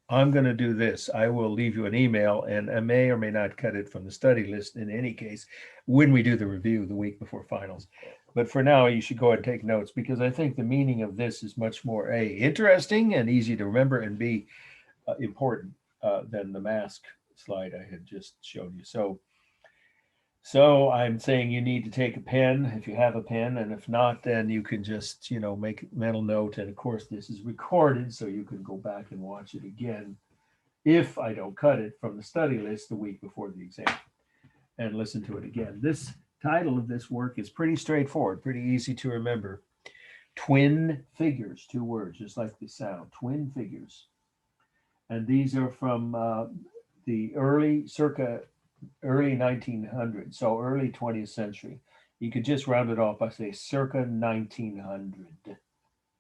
A: I'm going to do this. I will leave you an email, and I may or may not cut it from the study list in any case when we do the review the week before finals. But for now, you should go ahead and take notes, because I think the meaning of this is much more A, interesting and easy to remember, and B, important than the mask slide I had just showed you. So I'm saying you need to take a pen if you have a pen, and if not, then you can just, make a mental note. And of course, this is recorded, so you can go back and watch it again if I don't cut it from the study list the week before the exam, and listen to it again. This title of this work is pretty straightforward, pretty easy to remember. Twin Figures, 2 words, just like the sound, Twin Figures. And these are from the early 1900s, so early 20th century. You could just round it off by say circa 1900. The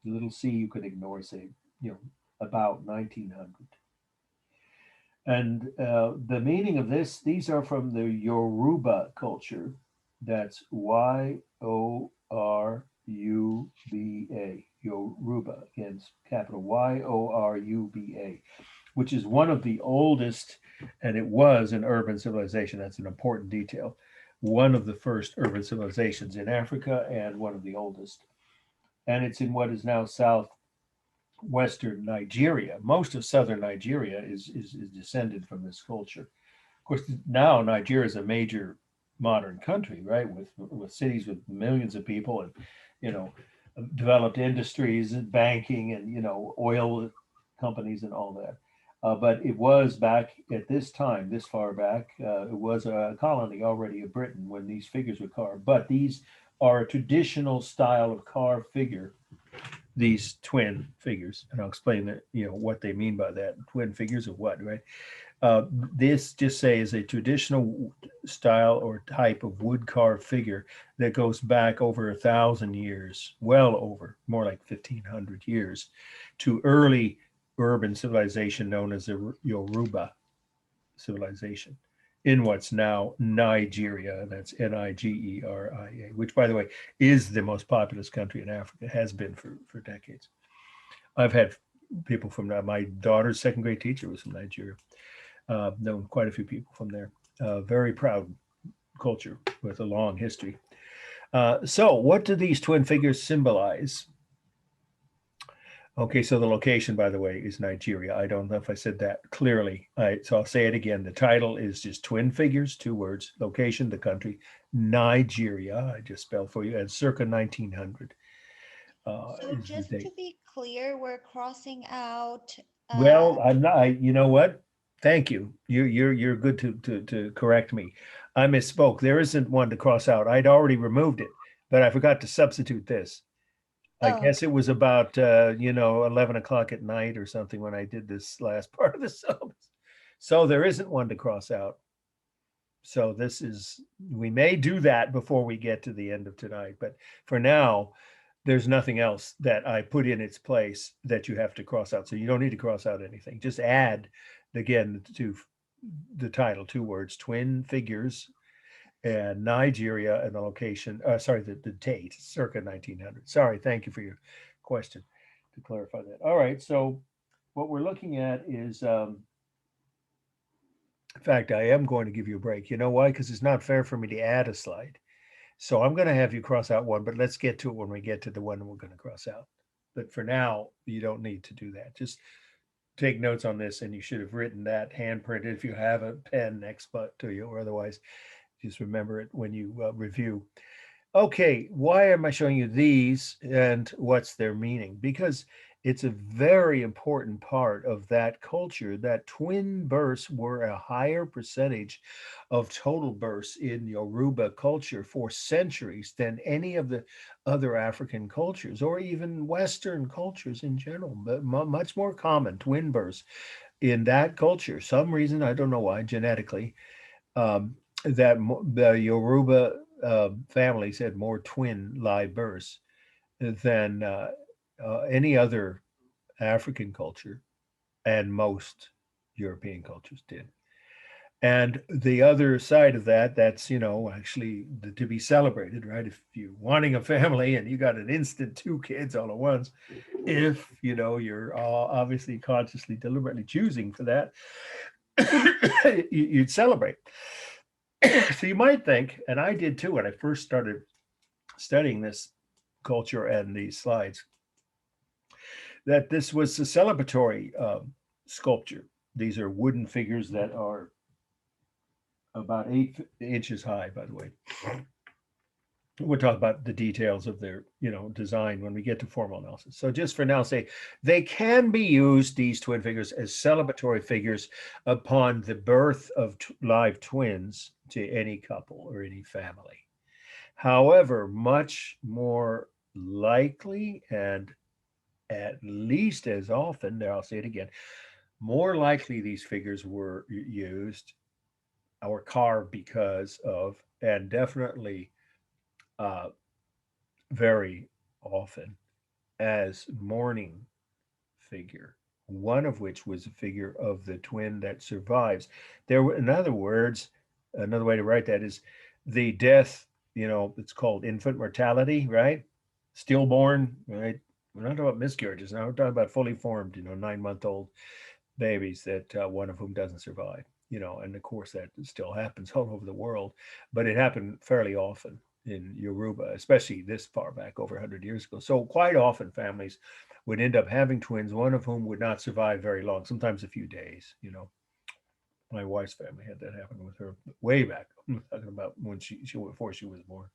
A: little c you could ignore, say, about 1900. And the meaning of this, these are from the Yoruba culture. That's Y-O-R-U-B-A, Yoruba, again, capital Y-O-R-U-B-A, which is one of the oldest, and it was an urban civilization. That's an important detail. One of the first urban civilizations in Africa, and one of the oldest. And it's in what is now southwestern Nigeria. Most of southern Nigeria is descended from this culture. Of course, now Nigeria is a major modern country, right? With cities with millions of people, and, developed industries and banking and, oil companies and all that. But it was back at this time, this far back, it was a colony already of Britain when these figures were carved. But these are a traditional style of carved figure these twin figures, and I'll explain that, what they mean by that. Twin figures of what, right? This just say is a traditional style or type of wood carved figure that goes back over 1,000 years, well over, more like 1,500 years, to early urban civilization known as the Yoruba civilization in what's now Nigeria. That's Nigeria, which, by the way, is the most populous country in Africa, has been for decades. I've had people from my daughter's second grade teacher was from Nigeria. Known quite a few people from there. Very proud culture with a long history. So what do these twin figures symbolize? Okay, so the location, by the way, is Nigeria. I don't know if I said that clearly. So I'll say it again. The title is just Twin Figures, 2 words. Location, the country, Nigeria. I just spelled for you, and circa 1900.
C: So just to be clear, we're crossing out.
A: Well, I'm not. You know what? Thank you. You're good to correct me. I misspoke. There isn't one to cross out. I'd already removed it, but I forgot to substitute this. I guess it was about 11 o'clock at night or something when I did this last part of the syllabus. So there isn't one to cross out. So we may do that before we get to the end of tonight, but for now, there's nothing else that I put in its place that you have to cross out. So you don't need to cross out anything. Just add again to the title, 2 words, Twin Figures, and Nigeria, and the location, the date, circa 1900. Sorry, thank you for your question to clarify that. All right, so what we're looking at is, in fact, I am going to give you a break. You know why? Because it's not fair for me to add a slide. So I'm going to have you cross out one, but let's get to it when we get to the one we're going to cross out. But for now, you don't need to do that. Just take notes on this, and you should have written that hand printed if you have a pen next to you, or otherwise just remember it when you review. Okay, why am I showing you these and what's their meaning? Because it's a very important part of that culture that twin births were a higher percentage of total births in Yoruba culture for centuries than any of the other African cultures, or even Western cultures in general. But much more common twin births in that culture. Some reason, I don't know why, genetically, that the Yoruba families had more twin live births than any other African culture, and most European cultures did. And the other side of that, that's, actually to be celebrated, right? If you're wanting a family and you got an instant 2 kids all at once, if, you're obviously consciously, deliberately choosing for that, you'd celebrate. So you might think, and I did too when I first started studying this culture and these slides, that this was a celebratory sculpture. These are wooden figures that are about 8 inches high, by the way. We'll talk about the details of their, design when we get to formal analysis. So just for now, say they can be used, these twin figures, as celebratory figures upon the birth of live twins to any couple or any family. However, much more likely, and at least as often, there I'll say it again, more likely these figures were used or carved because of, and definitely very often as mourning figure, one of which was a figure of the twin that survives. In other words, another way to write that is the death, it's called infant mortality, right? Stillborn, right? We're not talking about miscarriages now. We're talking about fully formed, 9-month-old babies that one of whom doesn't survive, and of course that still happens all over the world, but it happened fairly often in Yoruba, especially this far back over 100 years ago. So quite often families would end up having twins, one of whom would not survive very long, sometimes a few days. My wife's family had that happen with her way back. I'm talking about when she before she was born.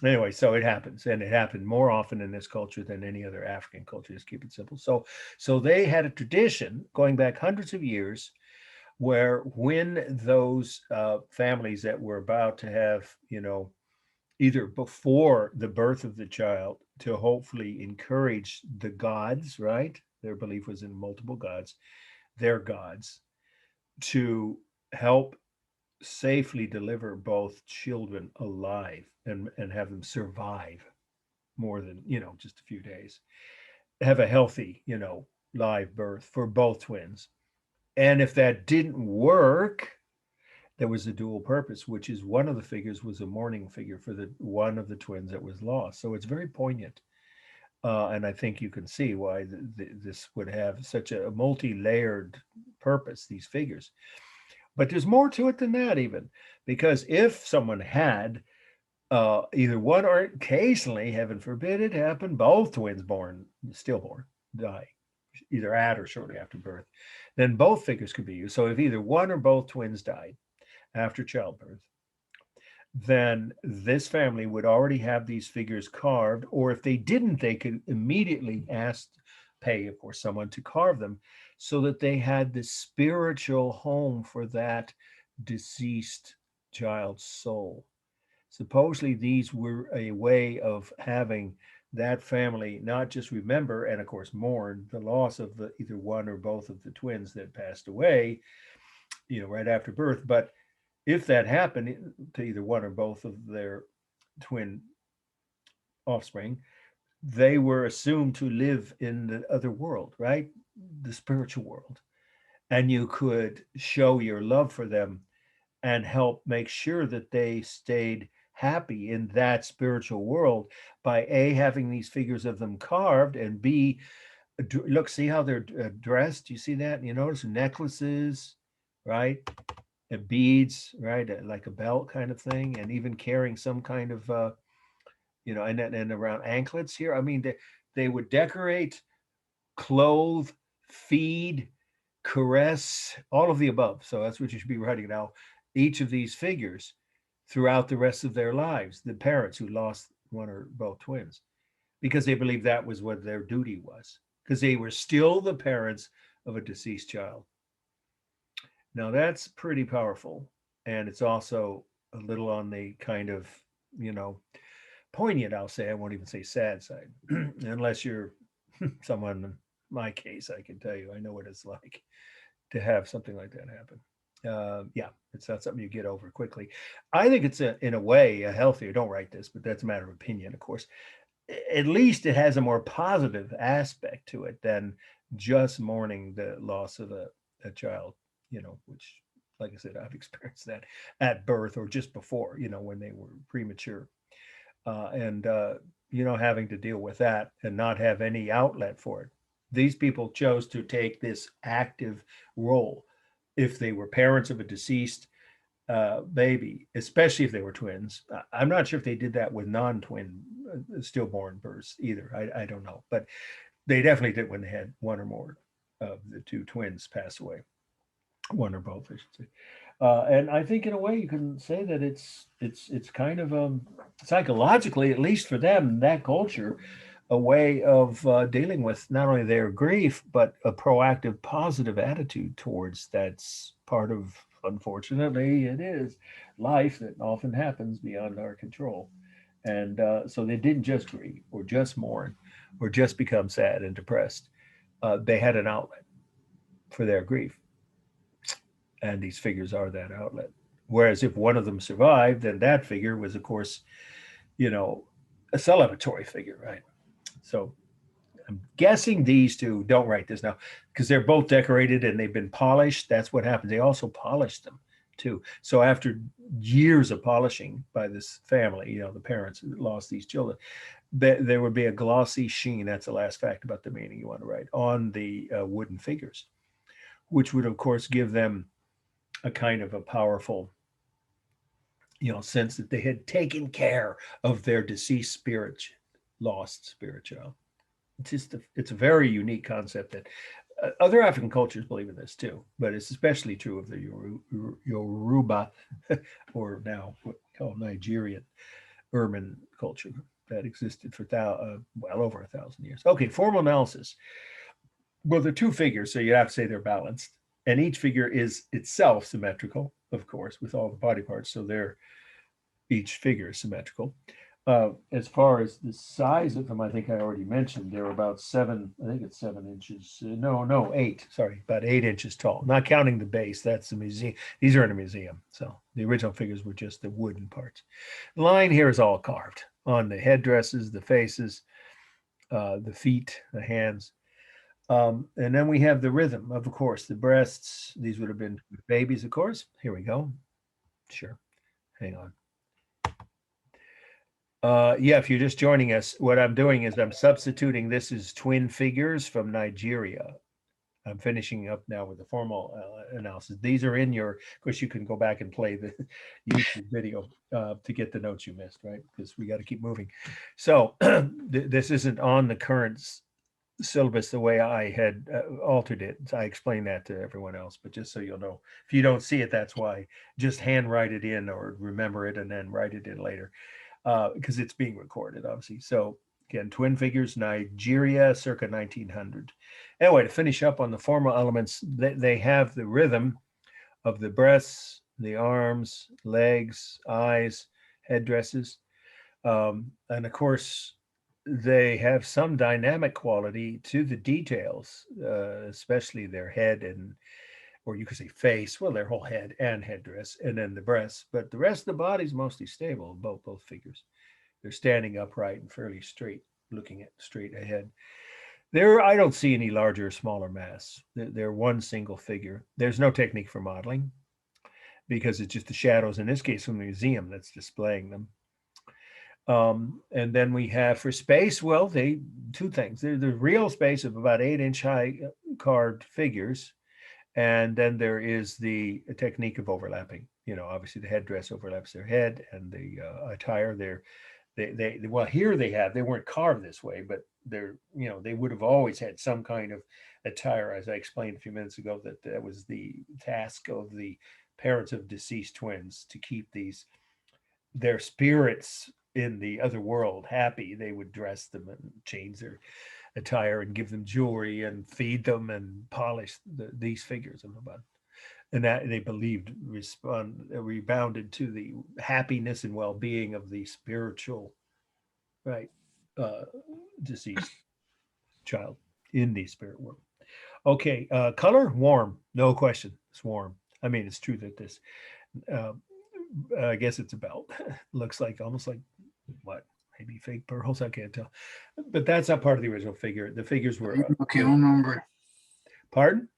A: Anyway, so it happens, and it happened more often in this culture than any other African culture. Just keep it simple. So they had a tradition going back hundreds of years where when those families that were about to have, either before the birth of the child to hopefully encourage the gods, right? Their belief was in multiple gods, their gods, to help safely deliver both children alive and have them survive more than, just a few days, have a healthy, live birth for both twins. And if that didn't work, there was a dual purpose, which is one of the figures was a mourning figure for the one of the twins that was lost. So it's very poignant. And I think you can see why this would have such a multi-layered purpose, these figures. But there's more to it than that, even, because if someone had either one or occasionally, heaven forbid it happen, both twins stillborn, die, either at or shortly after birth, then both figures could be used. So if either one or both twins died after childbirth, then this family would already have these figures carved, or if they didn't, they could immediately pay, of course, someone to carve them so that they had the spiritual home for that deceased child's soul. Supposedly, these were a way of having that family not just remember and, of course, mourn the loss of either one or both of the twins that passed away, right after birth, but if that happened to either one or both of their twin offspring, they were assumed to live in the other world, right? The spiritual world. And you could show your love for them and help make sure that they stayed happy in that spiritual world by A, having these figures of them carved, and B, look, see how they're dressed? You see that? You notice necklaces, right? And beads, right? Like a belt kind of thing, and even carrying some kind of, and around anklets here. I mean, they would decorate, clothe, feed, caress, all of the above. So that's what you should be writing now. Each of these figures throughout the rest of their lives, the parents who lost one or both twins, because they believed that was what their duty was, because they were still the parents of a deceased child. Now that's pretty powerful. And it's also a little on the kind of, poignant, I'll say. I won't even say sad side, unless you're someone in my case, I can tell you, I know what it's like to have something like that happen. Yeah, it's not something you get over quickly. I think it's in a way a healthier, don't write this, but that's a matter of opinion, of course. At least it has a more positive aspect to it than just mourning the loss of a child, which, like I said, I've experienced that at birth or just before, when they were premature. And having to deal with that and not have any outlet for it. These people chose to take this active role. If they were parents of a deceased baby, especially if they were twins. I'm not sure if they did that with non-twin stillborn births either. I don't know, but they definitely did when they had one or more of the two twins pass away. One or both, I should say. And I think in a way you can say that it's kind of psychologically, at least for them, that culture, a way of dealing with not only their grief, but a proactive, positive attitude towards that's part of, unfortunately, it is life that often happens beyond our control. And so they didn't just grieve or just mourn or just become sad and depressed. They had an outlet for their grief. And these figures are that outlet. Whereas if one of them survived, then that figure was, of course, a celebratory figure, right? So I'm guessing these two, don't write this now, because they're both decorated and they've been polished. That's what happens. They also polished them too. So after years of polishing by this family, the parents who lost these children, there would be a glossy sheen. That's the last fact about the meaning you want to write on the wooden figures, which would, of course, give them a kind of a powerful, sense that they had taken care of their deceased spirit, lost spirit child. It's a very unique concept that other African cultures believe in this too, but it's especially true of the Yoruba, or now what we call Nigerian urban culture that existed for well over 1,000 years. Okay, formal analysis. Well, they're two figures, so you have to say they're balanced. And each figure is itself symmetrical, of course, with all the body parts. So each figure is symmetrical. As far as the size of them, I think I already mentioned they're about 7. I think it's 7 inches. No, 8. Sorry, about 8 inches tall. Not counting the base. That's the museum. These are in a museum. So the original figures were just the wooden parts. The line here is all carved on the headdresses, the faces, the feet, the hands. And then we have the rhythm, of course, the breasts. These would have been babies, of course. Here we go. Sure. Hang on. Yeah, if you're just joining us, what I'm doing is I'm substituting. This is twin figures from Nigeria. I'm finishing up now with the formal analysis. These are in your, of course, you can go back and play the YouTube video to get the notes you missed, right? Because we got to keep moving. So this isn't on the current syllabus the way I had altered it. I explained that to everyone else, but just so you'll know, if you don't see it, that's why. Just hand write it in or remember it and then write it in later. Because it's being recorded, obviously. So again, twin figures, Nigeria, circa 1900. Anyway, to finish up on the formal elements, they have the rhythm of the breasts, the arms, legs, eyes, headdresses. And of course, they have some dynamic quality to the details, especially their head and, or you could say face, well, their whole head and headdress, and then the breasts. But the rest of the body is mostly stable, both figures. They're standing upright and fairly straight, looking at straight ahead. I don't see any larger or smaller masks. They're one single figure. There's no technique for modeling because it's just the shadows, in this case, from the museum that's displaying them. And then we have for space, well, two things. There's the real space of about 8-inch high carved figures. And then there is the technique of overlapping. Obviously the headdress overlaps their head and the attire. Well, here they weren't carved this way, but they would have always had some kind of attire, as I explained a few minutes ago, that was the task of the parents of deceased twins to keep their spirits in the other world happy. They would dress them and change their attire and give them jewelry and feed them and polish these figures of the bud. And that they believed rebounded to the happiness and well-being of the spiritual, right, deceased child in the spirit world. Okay, color, warm, no question, it's warm. I mean, it's true that this, I guess it's a belt. Looks like almost like what? Maybe fake pearls, I can't tell. But that's not part of the original figure. The figures were.
D: Okay, number.
A: Pardon?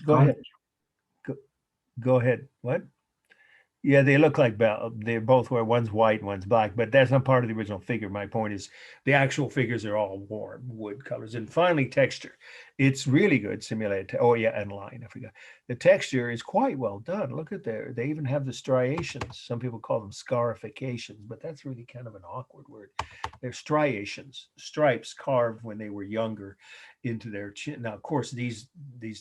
A: Go ahead. Go ahead. What? Yeah, they look like they're both where one's white, one's black, but that's not part of the original figure. My point is the actual figures are all warm wood colors. And finally, texture. It's really good simulated. Oh, yeah, and line. I forgot. The texture is quite well done. Look at there. They even have the striations. Some people call them scarifications, but that's really kind of an awkward word. They're striations, stripes carved when they were younger into their chin. Now, of course, these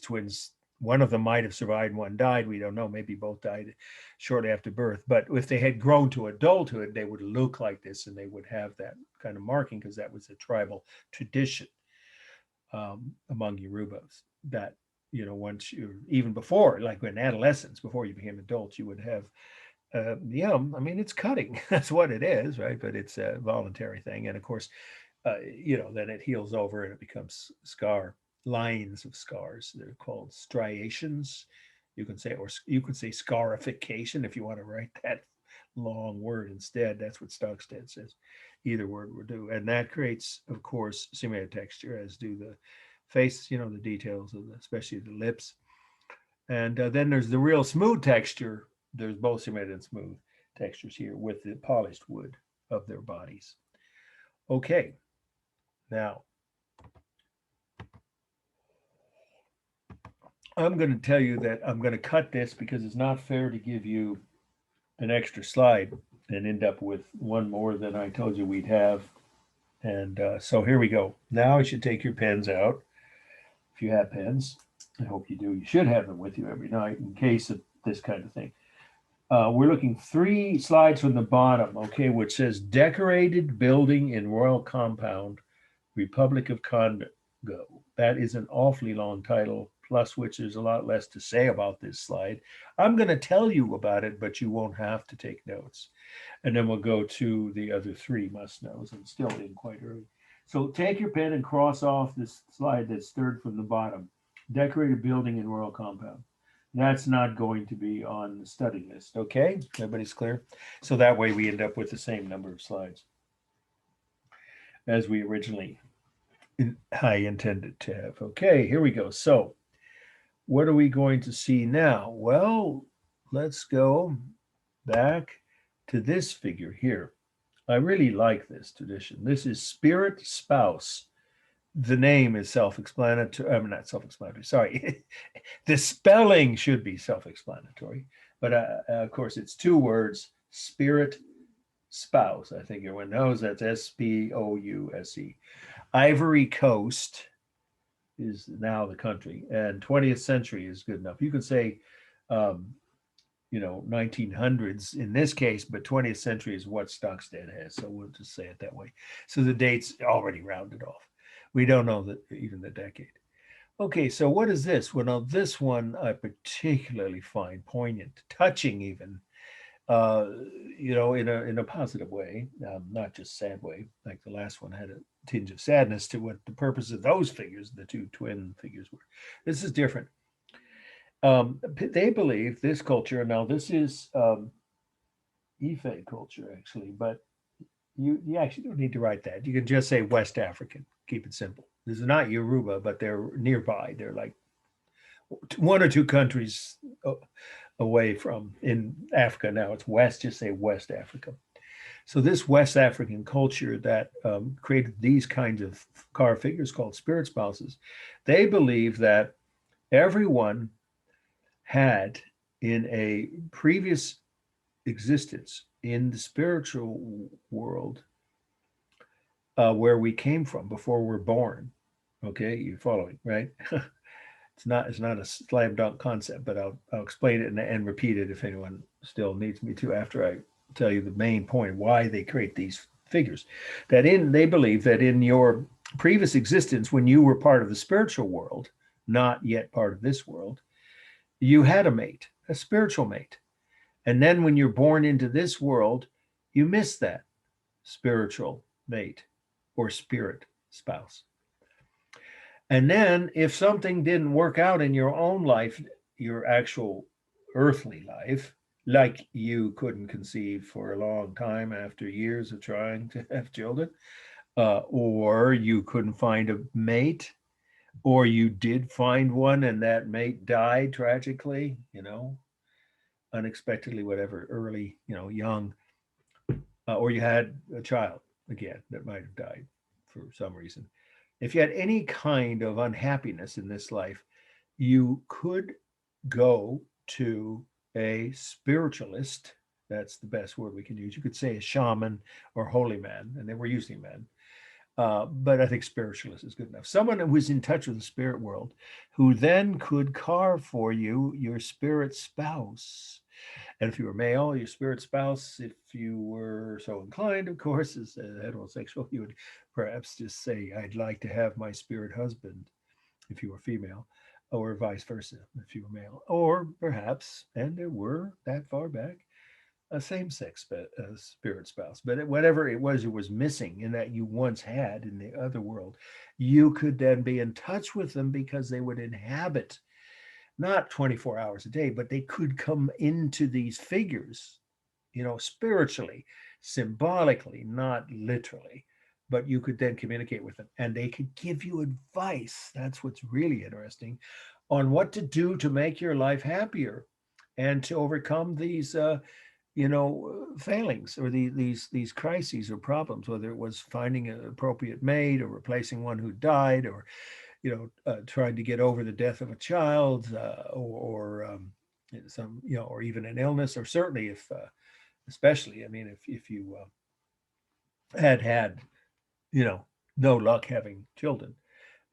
A: twins, one of them might have survived, one died. We don't know. Maybe both died shortly after birth. But if they had grown to adulthood, they would look like this and they would have that kind of marking because that was a tribal tradition among Yorubas that, once even before, like in adolescence, before you became adults, you would have, I mean, it's cutting. That's what it is, right? But it's a voluntary thing. And of course, then it heals over and it becomes lines of scars. They're called striations. You can say scarification if you want to write that long word instead. That's what Stockstead says. Either word will do. And that creates, of course, simulated texture, as do the face, the details of especially the lips. And then there's the real smooth texture. There's both simulated and smooth textures here with the polished wood of their bodies. Okay. Now, I'm going to tell you that I'm going to cut this because it's not fair to give you an extra slide and end up with one more than I told you we'd have. And so here we go. Now you should take your pens out. If you have pens, I hope you do. You should have them with you every night in case of this kind of thing. We're looking 3 slides from the bottom, okay, which says decorated building in royal compound, Republic of Congo. That is an awfully long title plus which there's a lot less to say about this slide. I'm going to tell you about it, but you won't have to take notes. And then we'll go to the other three must knows, and still in quite early. So take your pen and cross off this slide that's third from the bottom. Decorated building and royal compound. That's not going to be on the study list, okay? Everybody's clear? So that way we end up with the same number of slides as we originally I intended to have. Okay, here we go. So what are we going to see now? Well, let's go back to this figure here. I really like this tradition. This is spirit spouse. The name is self-explanatory. I'm not self-explanatory. Sorry. The spelling should be self-explanatory. But of course, it's two words, spirit spouse. I think everyone knows that's S-P-O-U-S-E. Ivory Coast is now the country, and 20th century is good enough. You could say, 1900s in this case, but 20th century is what Stockstead has. So we'll just say it that way. So the date's already rounded off. We don't know even the decade. Okay, so what is this? Well, now this one I particularly find poignant, touching even, in a positive way, not just sad way, like the last one had a tinge of sadness to what the purpose of those figures, the two twin figures were. This is different. They believe this culture, now this is Ife culture actually, but you actually don't need to write that. You can just say West African, keep it simple. This is not Yoruba, but they're nearby. They're like one or two countries away from in Africa. Now it's West, just say West Africa. So this West African culture that created these kinds of carved figures called spirit spouses, they believe that everyone had in a previous existence in the spiritual world where we came from before we're born. Okay, you're following, right? It's not a slam dunk concept, but I'll explain it and repeat it if anyone still needs me to after I tell you the main point why they create these figures. They believe that in your previous existence, when you were part of the spiritual world, not yet part of this world, you had a mate, a spiritual mate. And then when you're born into this world, you miss that spiritual mate or spirit spouse. And then if something didn't work out in your own life, your actual earthly life, like you couldn't conceive for a long time after years of trying to have children, or you couldn't find a mate, or you did find one and that mate died tragically, unexpectedly, whatever, early, young, or you had a child again that might have died for some reason. If you had any kind of unhappiness in this life, you could go to a spiritualist. That's the best word we can use. You could say a shaman or holy man, and they were usually men. But I think spiritualist is good enough. Someone who was in touch with the spirit world, who then could carve for you your spirit spouse. And if you were male, your spirit spouse, if you were so inclined, of course, as a heterosexual, you would perhaps just say, I'd like to have my spirit husband, if you were female, or vice versa, if you were male. Or perhaps, and there were that far back, a same-sex spirit spouse. But whatever it was missing in that you once had in the other world, you could then be in touch with them because they would inhabit not 24 hours a day, but they could come into these figures, spiritually, symbolically, not literally, but you could then communicate with them and they could give you advice. That's what's really interesting on what to do to make your life happier and to overcome these, failings or these crises or problems, whether it was finding an appropriate mate or replacing one who died or trying to get over the death of a child or some, or even an illness, or certainly especially, if you had, no luck having children,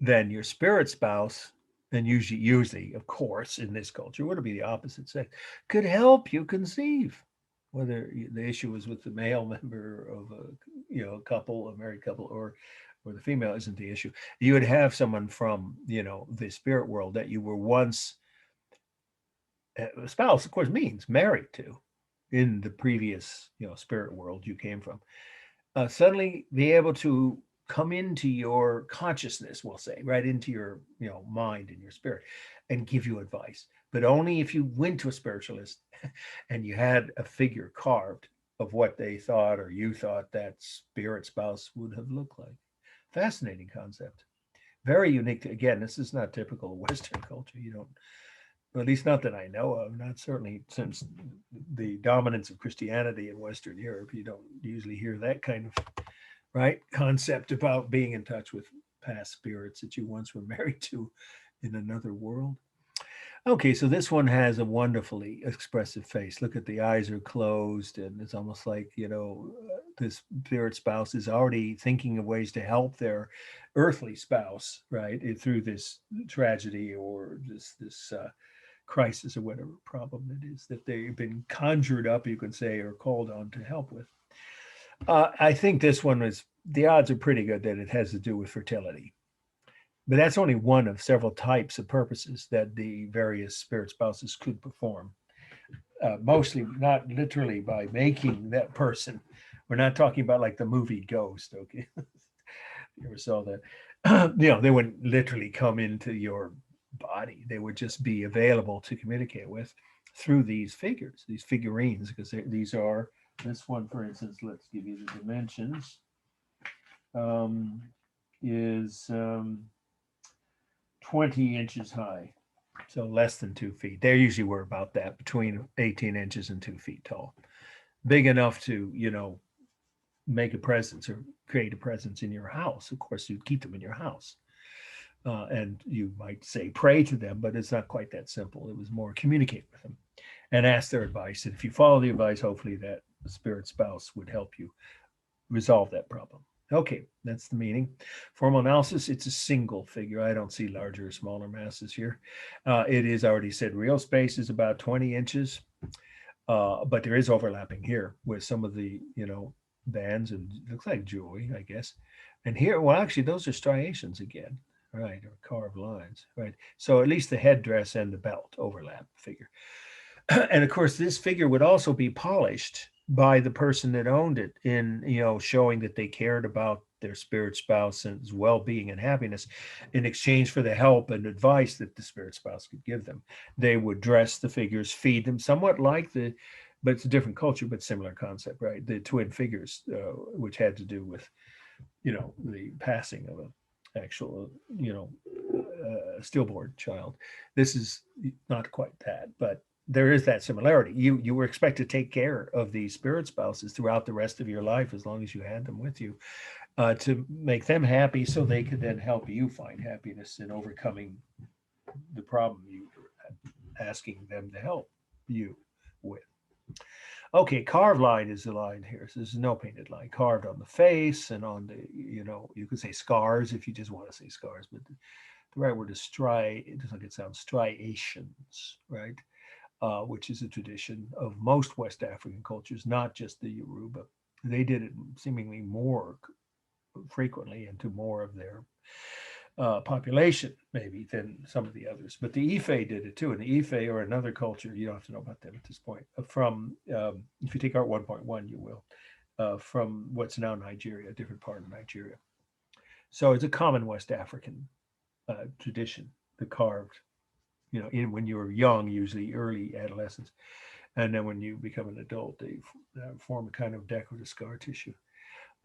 A: then your spirit spouse, and usually, of course, in this culture, would be the opposite sex, could help you conceive. Whether the issue was with the male member of a couple, a married couple, or or the female isn't the issue. You would have someone from, the spirit world that you were once, a spouse, of course, means married to in the previous, spirit world you came from. Suddenly be able to come into your consciousness, we'll say, right into your, mind and your spirit, and give you advice. But only if you went to a spiritualist and you had a figure carved of what they thought or you thought that spirit spouse would have looked like. Fascinating concept. Very unique. Again, this is not typical Western culture. You don't, or at least not that I know of, not certainly since the dominance of Christianity in Western Europe. You don't usually hear that kind of concept about being in touch with past spirits that you once were married to in another world. Okay, so this one has a wonderfully expressive face. Look at the eyes are closed, and it's almost like, this spirit spouse is already thinking of ways to help their earthly spouse, right, through this tragedy or this crisis or whatever problem it is that they've been conjured up, you could say, or called on to help with. I think this one the odds are pretty good that it has to do with fertility. But that's only one of several types of purposes that the various spirit spouses could perform. Mostly not literally by making that person. We're not talking about like the movie Ghost, okay? You ever saw that? They wouldn't literally come into your body. They would just be available to communicate with through these figures, these figurines, because these are, this one, for instance, let's give you the dimensions, is 20 inches high, so less than 2 feet. They usually were about that, between 18 inches and 2 feet tall. Big enough to, make a presence or create a presence in your house. Of course, you'd keep them in your house. And you might say pray to them, but it's not quite that simple. It was more communicate with them and ask their advice. And if you follow the advice, hopefully that spirit spouse would help you resolve that problem. Okay, that's the meaning. Formal analysis, it's a single figure. I don't see larger or smaller masses here. It is already said real space is about 20 inches, but there is overlapping here with some of the, bands and looks like jewelry, I guess. And here, well, actually, those are striations again, right, or carved lines, right? So at least the headdress and the belt overlap figure. And of course, this figure would also be polished by the person that owned it in, showing that they cared about their spirit spouse's well-being and happiness in exchange for the help and advice that the spirit spouse could give them. They would dress the figures, feed them, somewhat like but it's a different culture, but similar concept, right? The twin figures, which had to do with, the passing of an actual, stillborn child. This is not quite that, but there is that similarity. You were expected to take care of these spirit spouses throughout the rest of your life, as long as you had them with you, to make them happy so they could then help you find happiness in overcoming the problem you were asking them to help you with. Okay, carved line is the line here. So there's no painted line, carved on the face and on the, you could say scars if you just want to say scars, but the right word is it doesn't like it sounds, striations, right? Which is a tradition of most West African cultures, not just the Yoruba. They did it seemingly more frequently and to more of their population, maybe, than some of the others. But the Ife did it too. And the Ife are another culture, you don't have to know about them at this point, from, if you take Art 1.1, you will, from what's now Nigeria, a different part of Nigeria. So it's a common West African tradition, the carved, when you were young, usually early adolescence. And then when you become an adult, they form a kind of decorative scar tissue.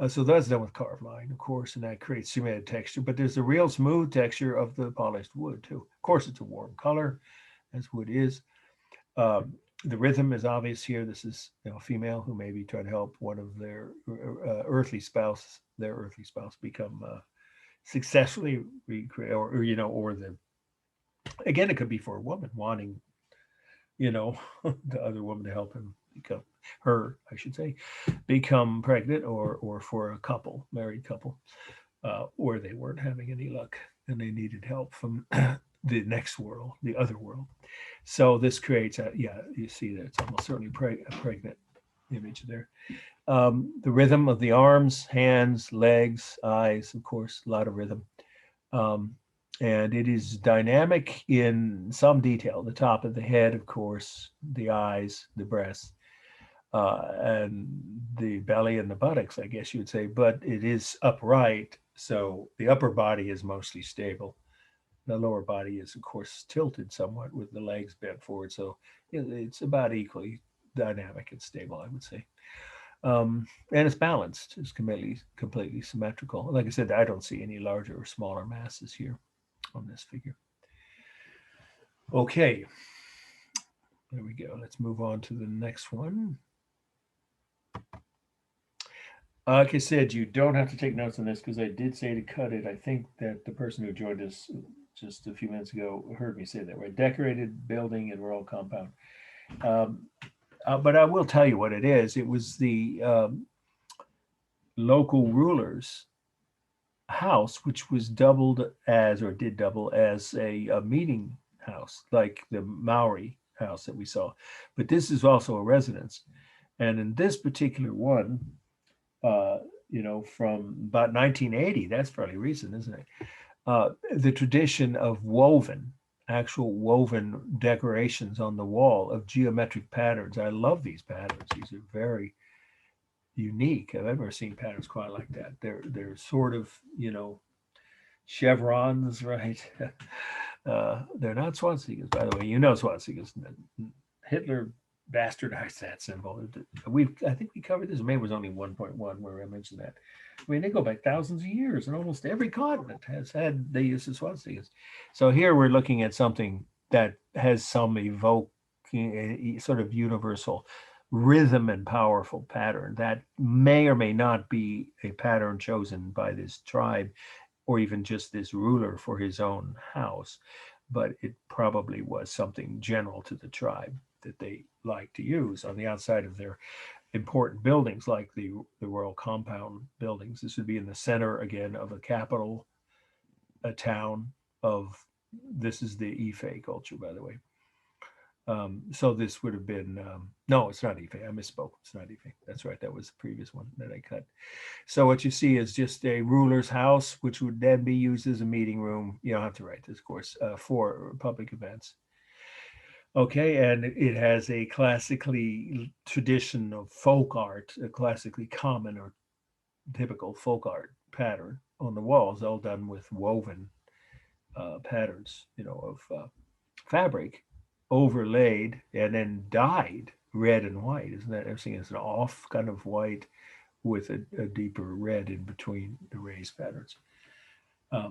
A: So that's done with carved line, of course, and that creates simulated texture. But there's the real smooth texture of the polished wood, too. Of course, it's a warm color, as wood is. The rhythm is obvious here. This is a female who may be trying to help one of their earthly spouse become successfully recreate, or again, it could be for a woman wanting, the other woman to help him become pregnant, or for a married couple, where they weren't having any luck and they needed help from the next world, the other world. So this creates you see that it's almost certainly a pregnant image there. The rhythm of the arms, hands, legs, eyes, of course, a lot of rhythm. And it is dynamic in some detail. The top of the head, of course, the eyes, the breasts, and the belly and the buttocks, I guess you would say, but it is upright. So the upper body is mostly stable. The lower body is, of course, tilted somewhat with the legs bent forward. So it's about equally dynamic and stable, I would say. And it's balanced. It's completely symmetrical. Like I said, I don't see any larger or smaller masses here on this figure. Okay, there we go. Let's move on to the next one. Like I said, you don't have to take notes on this because I did say to cut it. I think that the person who joined us just a few minutes ago heard me say that, right? Decorated building and rural compound. But I will tell you what it is. It was the local ruler's house, which was doubled as, or did double as a meeting house, like the Maori house that we saw. But this is also a residence. And in this particular one, from about 1980, that's fairly recent, isn't it? The tradition of actual woven decorations on the wall of geometric patterns. I love these patterns. These are very unique. I've never seen patterns quite like that. They're sort of, chevrons, right? They're not swastikas, by the way. Swastikas. Hitler bastardized that symbol. I think we covered this. Maybe it was only 1.1 where I mentioned that. I mean, they go back thousands of years, and almost every continent has had the use of swastikas. So here we're looking at something that has some evoking, sort of universal rhythm and powerful pattern that may or may not be a pattern chosen by this tribe or even just this ruler for his own house, but it probably was something general to the tribe that they like to use on the outside of their important buildings, like the royal compound buildings. This would be in the center again of a capital, a town of, this is the Ife culture, by the way. So this would have been, no, it's not Ife. I misspoke. It's not Ife. That's right. That was the previous one that I cut. So what you see is just a ruler's house, which would then be used as a meeting room. You don't have to write this, of course, for public events. Okay, and it has a classically tradition of folk art, a classically common or typical folk art pattern on the walls, all done with woven patterns, of fabric overlaid and then dyed red and white. Isn't that everything is an off kind of white with a deeper red in between the raised patterns?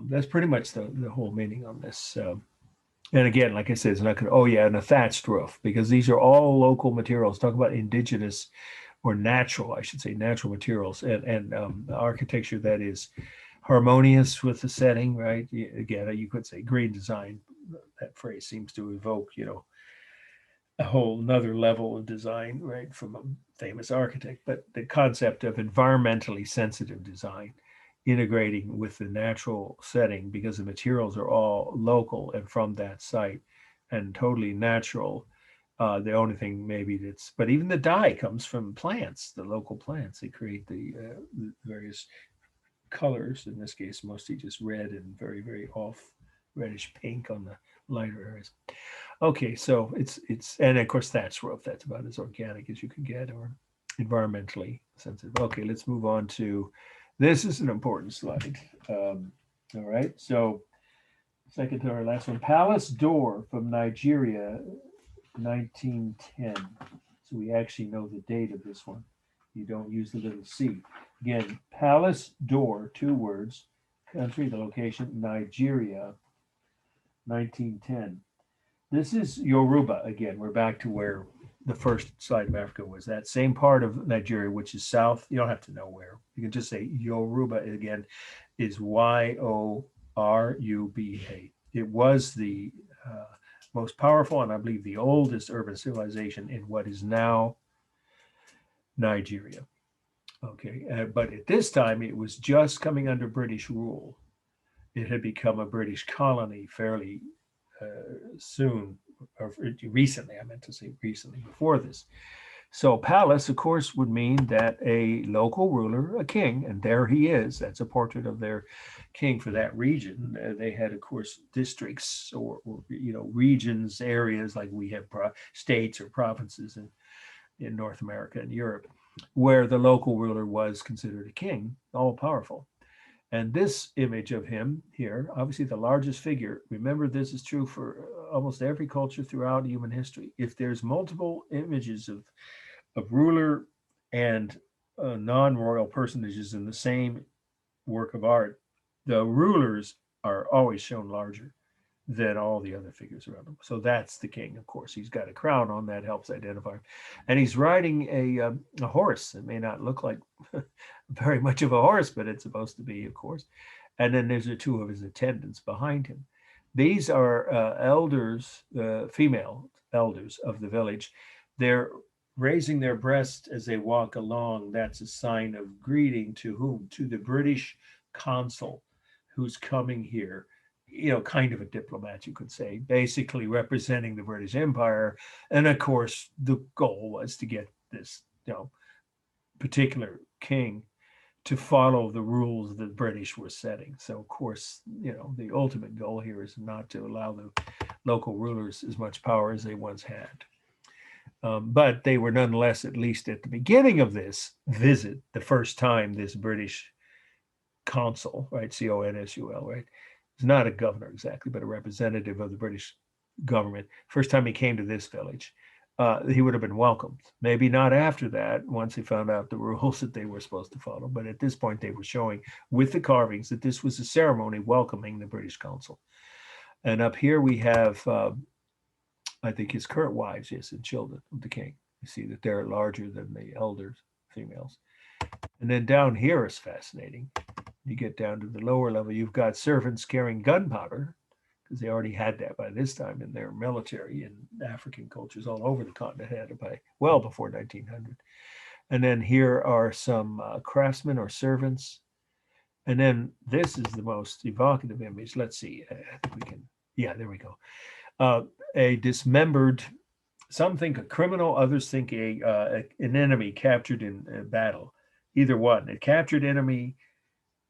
A: That's pretty much the whole meaning on this. And again, like I said, it's not going to, and a thatched roof, because these are all local materials. Talk about indigenous or natural, I should say, natural materials and architecture that is harmonious with the setting, right? Again, you could say green design. That phrase seems to evoke, a whole nother level of design, right, from a famous architect. But the concept of environmentally sensitive design, integrating with the natural setting, because the materials are all local and from that site and totally natural. The only thing maybe but even the dye comes from plants, the local plants. They create the various colors, in this case, mostly just red and very, very off reddish pink on the lighter areas. Okay, so it's and of course thatched roof. That's about as organic as you can get, or environmentally sensitive. Okay, let's move on to, this is an important slide. All right, so second to our last one, Palace Door from Nigeria, 1910. So we actually know the date of this one. You don't use the little C. Again, Palace Door, 2 words, country, the location, Nigeria, 1910. This is Yoruba. Again, we're back to where the first slide of Africa was. That same part of Nigeria, which is south. You don't have to know where. You can just say Yoruba again, is Yoruba. It was the most powerful and I believe the oldest urban civilization in what is now Nigeria. Okay, but at this time it was just coming under British rule. It had become a British colony fairly soon, or recently, I meant to say recently, before this. So palace, of course, would mean that a local ruler, a king, and there he is. That's a portrait of their king for that region. They had, of course, districts or regions, areas like we have states or provinces in North America and Europe, where the local ruler was considered a king, all powerful. And this image of him here, obviously the largest figure, remember this is true for almost every culture throughout human history. If there's multiple images of ruler and non-royal personages in the same work of art, the rulers are always shown larger than all the other figures around him. So that's the king, of course. He's got a crown on that helps identify him. And he's riding a horse. It may not look like very much of a horse, but it's supposed to be, of course. And then there's the two of his attendants behind him. These are elders, female elders of the village. They're raising their breast as they walk along. That's a sign of greeting to whom? To the British consul who's coming here, kind of a diplomat, you could say, basically representing the British Empire. And of course, the goal was to get this, particular king to follow the rules the British were setting. So of course, the ultimate goal here is not to allow the local rulers as much power as they once had. But they were nonetheless, at least at the beginning of this visit, the first time this British consul, right, consul, right, is not a governor exactly, but a representative of the British government. First time he came to this village, he would have been welcomed. Maybe not after that, once he found out the rules that they were supposed to follow. But at this point, they were showing with the carvings that this was a ceremony welcoming the British consul. And up here we have, I think, his current wives, yes, and children of the king. You see that they're larger than the elders, females. And then down here is fascinating. You get down to the lower level, you've got servants carrying gunpowder, because they already had that by this time in their military, and African cultures all over the continent had it by well before 1900. And then here are some craftsmen or servants. And then this is the most evocative image. Let's see, I think we can, yeah, there we go. A dismembered, some think a criminal, others think an enemy captured in a battle. Either one, a captured enemy,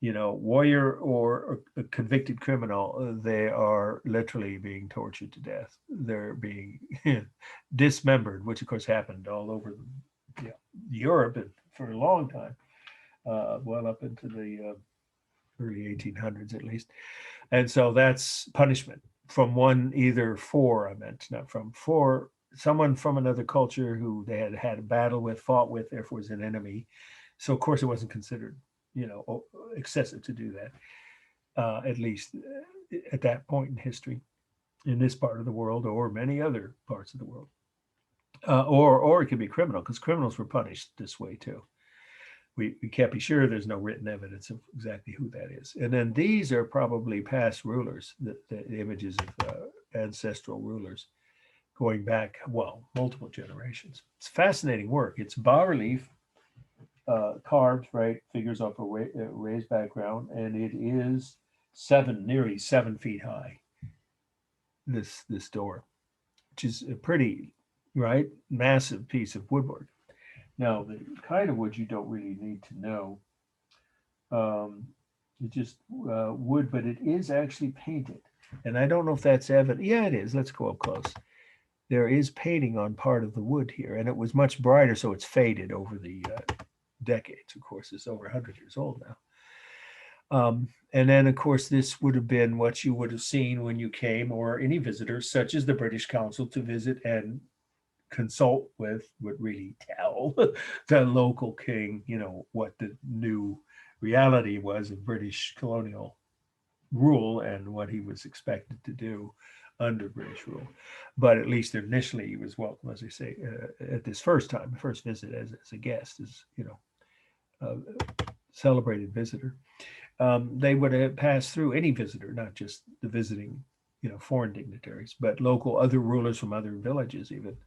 A: warrior or a convicted criminal, they are literally being tortured to death. They're being dismembered, which of course happened all over Europe for a long time, well up into the early 1800s at least. And so that's punishment from for someone from another culture who they had had a battle with, fought with, therefore was an enemy. So of course it wasn't considered excessive to do that, at least at that point in history, in this part of the world or many other parts of the world. Or it could be criminal, because criminals were punished this way too. We can't be sure. There's no written evidence of exactly who that is. And then these are probably past rulers, the images of ancestral rulers going back, multiple generations. It's fascinating work. It's bas-relief, carved, right, figures off a raised background, and it is nearly 7 feet high, this door, which is a pretty, right, massive piece of woodwork. Now, the kind of wood you don't really need to know. It's just wood, but it is actually painted. And I don't know if that's evident. Yeah, it is. Let's go up close. There is painting on part of the wood here, and it was much brighter, so it's faded over the decades. Of course, it's over 100 years old now. And then, of course, this would have been what you would have seen when you came, or any visitors, such as the British consul, to visit and consult with, would really tell the local king, what the new reality was of British colonial rule and what he was expected to do under British rule. But at least initially he was welcome, as I say, at this first visit as a guest, as a celebrated visitor. They would have passed through any visitor, not just the visiting, foreign dignitaries, but local other rulers from other villages even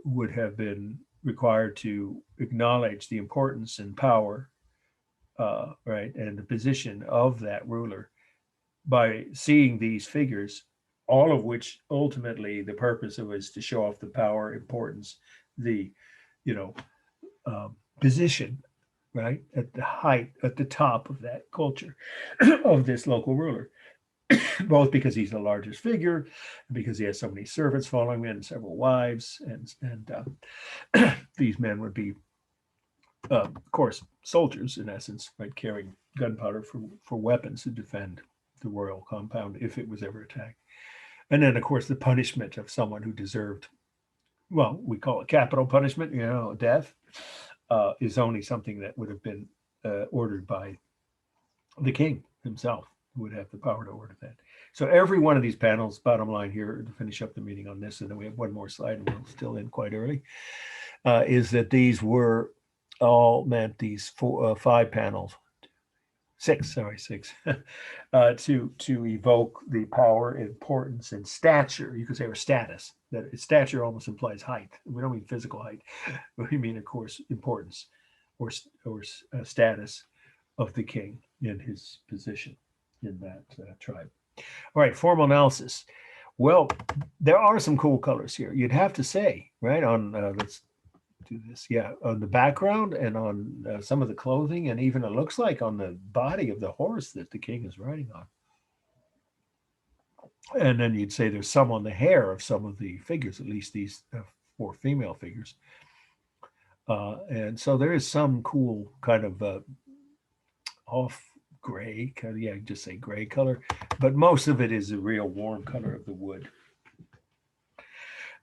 A: would have been required to acknowledge the importance and power, right, and the position of that ruler by seeing these figures, all of which ultimately the purpose of it is to show off the power, importance, the position, right, at the height, at the top of that culture of this local ruler, both because he's the largest figure, because he has so many servants following him and several wives, and these men would be, of course, soldiers in essence, right, carrying gunpowder for weapons to defend the royal compound if it was ever attacked. And then, of course, the punishment of someone who deserved, well, we call it capital punishment, death, is only something that would have been ordered by the king himself, who would have the power to order that. So every one of these panels, bottom line here, to finish up the meeting on this, and then we have one more slide, and we'll still end quite early, is that these were all meant, these 5 panels, 6, to evoke the power, importance, and stature, you could say, or status. That stature almost implies height. We don't mean physical height. We mean, of course, importance or status of the king in his position in that tribe. All right, formal analysis. Well, there are some cool colors here. You'd have to say, right, on, let's do this. Yeah, on the background and on some of the clothing, and even it looks like on the body of the horse that the king is riding on. And then you'd say there's some on the hair of some of the figures, at least these 4 female figures. And so there is some cool kind of off gray, kind of, yeah, just say gray color, but most of it is a real warm color of the wood.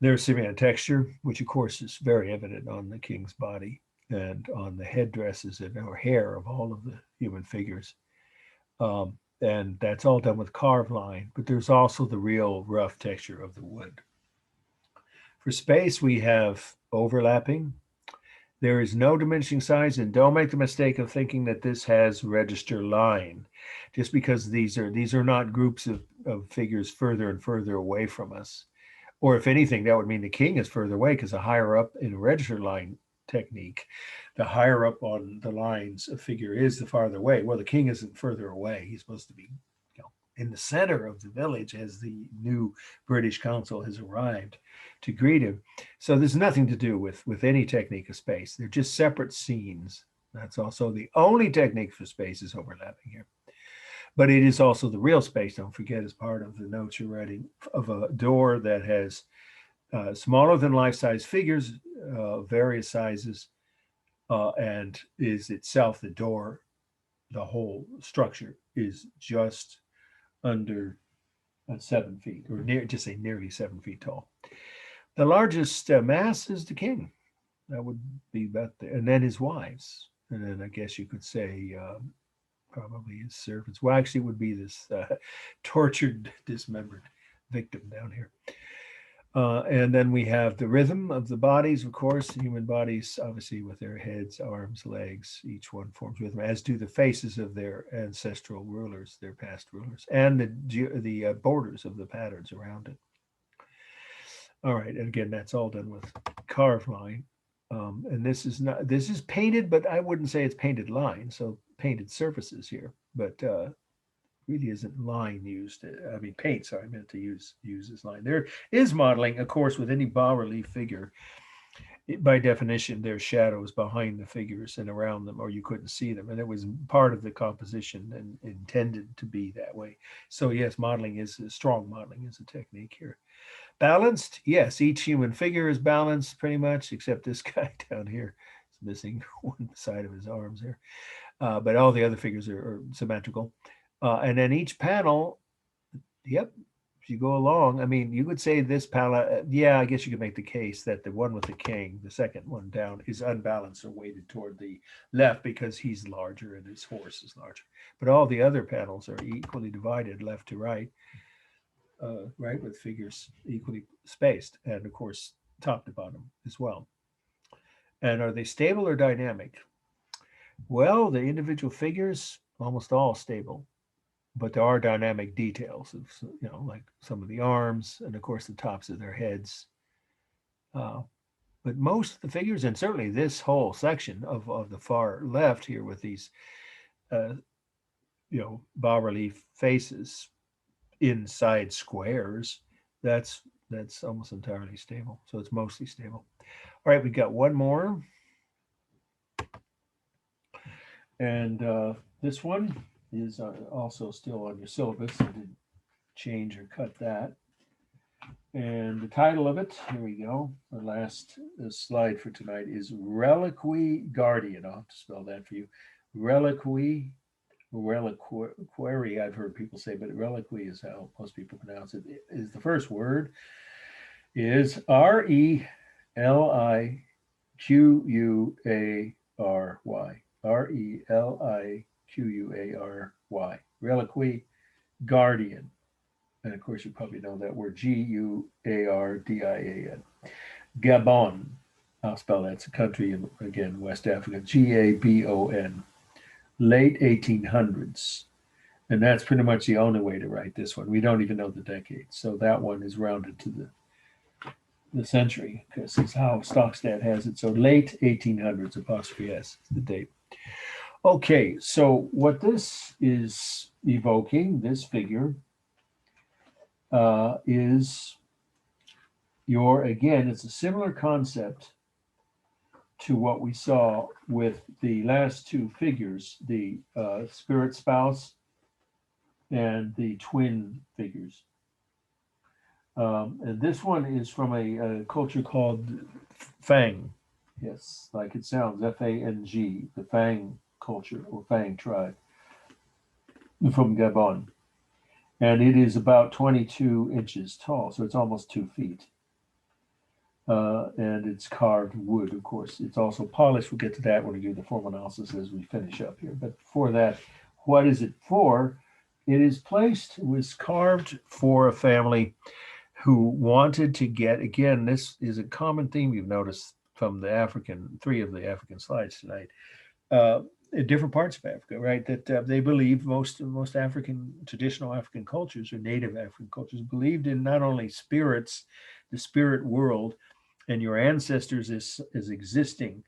A: There's some texture, which of course is very evident on the king's body and on the headdresses and or hair of all of the human figures. And that's all done with carved line, but there's also the real rough texture of the wood. For space, we have overlapping. There is no diminishing size, and don't make the mistake of thinking that this has register line, just because these are not groups of figures further and further away from us. Or if anything, that would mean the king is further away, because the higher up in a register line technique, the higher up on the lines a figure is, the farther away. Well, the king isn't further away. He's supposed to be in the center of the village as the new British consul has arrived to greet him. So there's nothing to do with any technique of space. They're just separate scenes. That's also the only technique for space is overlapping here. But it is also the real space, don't forget, as part of the notes you're writing, of a door that has smaller than life-size figures, various sizes, and is itself the door. The whole structure is just under 7 feet, or just say nearly 7 feet tall. The largest mass is the king. That would be about there, and then his wives, and then I guess you could say probably his servants. Well, actually, it would be this tortured, dismembered victim down here. And then we have the rhythm of the bodies, of course, human bodies, obviously with their heads, arms, legs, each one forms rhythm, as do the faces of their ancestral rulers, their past rulers, and the borders of the patterns around it. All right, and again, that's all done with carved line. And this is painted, but I wouldn't say it's painted line, so painted surfaces here, but really isn't line used. I mean, paint, sorry, I meant to use this line. There is modeling, of course, with any bas-relief figure. By definition, there's shadows behind the figures and around them, or you couldn't see them. And it was part of the composition and intended to be that way. So yes, strong modeling is a technique here. Balanced, yes, each human figure is balanced pretty much, except this guy down here is missing one side of his arms there. But all the other figures are symmetrical. And then each panel, yep, if you go along, I mean, you could say this panel, yeah, I guess you could make the case that the one with the king, the second one down, is unbalanced or weighted toward the left because he's larger and his horse is larger. But all the other panels are equally divided left to right, right, with figures equally spaced, and of course, top to bottom as well. And are they stable or dynamic? Well, the individual figures, almost all stable. But there are dynamic details of, like some of the arms and of course the tops of their heads. But most of the figures, and certainly this whole section of the far left here with these, bas-relief faces inside squares, that's that's almost entirely stable. So it's mostly stable. All right, we got one more. And this one is also still on your syllabus. I didn't change or cut that. And the title of it, here we go. The last slide for tonight is Reliquary Guardian. I'll have to spell that for you. Reliquary, I've heard people say, but reliquary is how most people pronounce it. Is the first word is Reliquary. Reliquary, Reliquary Guardian. And of course, you probably know that word Guardian. Gabon. I'll spell that. It's a country in, again, West Africa. Gabon. Late 1800s. And that's pretty much the only way to write this one. We don't even know the decade. So that one is rounded to the century, because it's how Stockstad has it. So late 1800s, apostrophe S is the date. Okay, so what this is evoking, this figure, is again, it's a similar concept to what we saw with the last two figures, the spirit spouse and the twin figures. And this one is from a culture called Fang. Yes, like it sounds, F-A-N-G, the Fang culture or Fang tribe from Gabon. And it is about 22 inches tall, so it's almost 2 feet. And it's carved wood, of course. It's also polished. We'll get to that when we do the form analysis as we finish up here. But for that, what is it for? It was carved for a family who wanted to get, again, this is a common theme you've noticed from three of the African slides tonight, in different parts of Africa, right? That they believe most traditional African cultures or native African cultures believed in not only spirits, the spirit world, and your ancestors is existing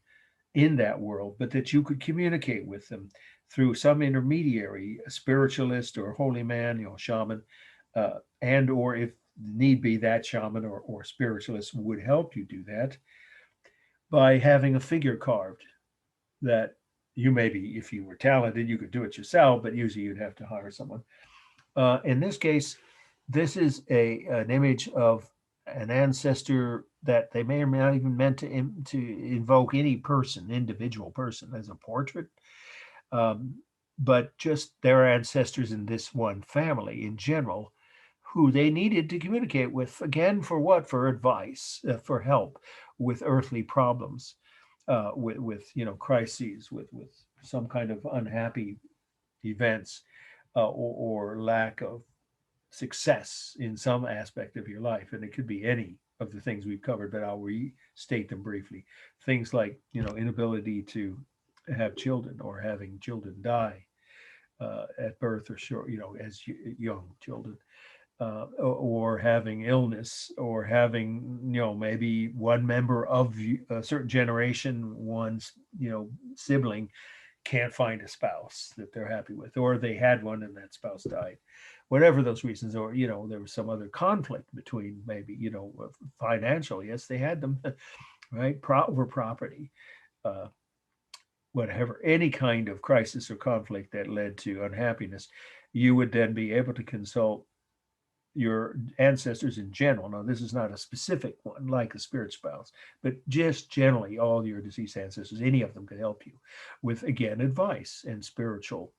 A: in that world, but that you could communicate with them through some intermediary, a spiritualist or holy man, shaman, and or if need be, that shaman or spiritualist would help you do that by having a figure carved that you maybe, if you were talented, you could do it yourself, but usually you'd have to hire someone. In this case, this is an image of an ancestor that they may or may not even meant to invoke any individual person as a portrait, but just their ancestors in this one family in general, who they needed to communicate with, again, for what? For advice, for help with earthly problems, with crises, with some kind of unhappy events, or lack of success in some aspect of your life. And it could be any of the things we've covered, but I'll restate them briefly. Things like, inability to have children or having children die at birth or short, as young children. Or having illness, or having, maybe one member of a certain generation, one's, sibling can't find a spouse that they're happy with, or they had one and that spouse died, whatever those reasons, or, there was some other conflict between maybe, financial, yes, they had them, right, over property, whatever, any kind of crisis or conflict that led to unhappiness, you would then be able to consult your ancestors in general. Now, this is not a specific one like a spirit spouse, but just generally all your deceased ancestors, any of them could help you with, again, advice and spiritual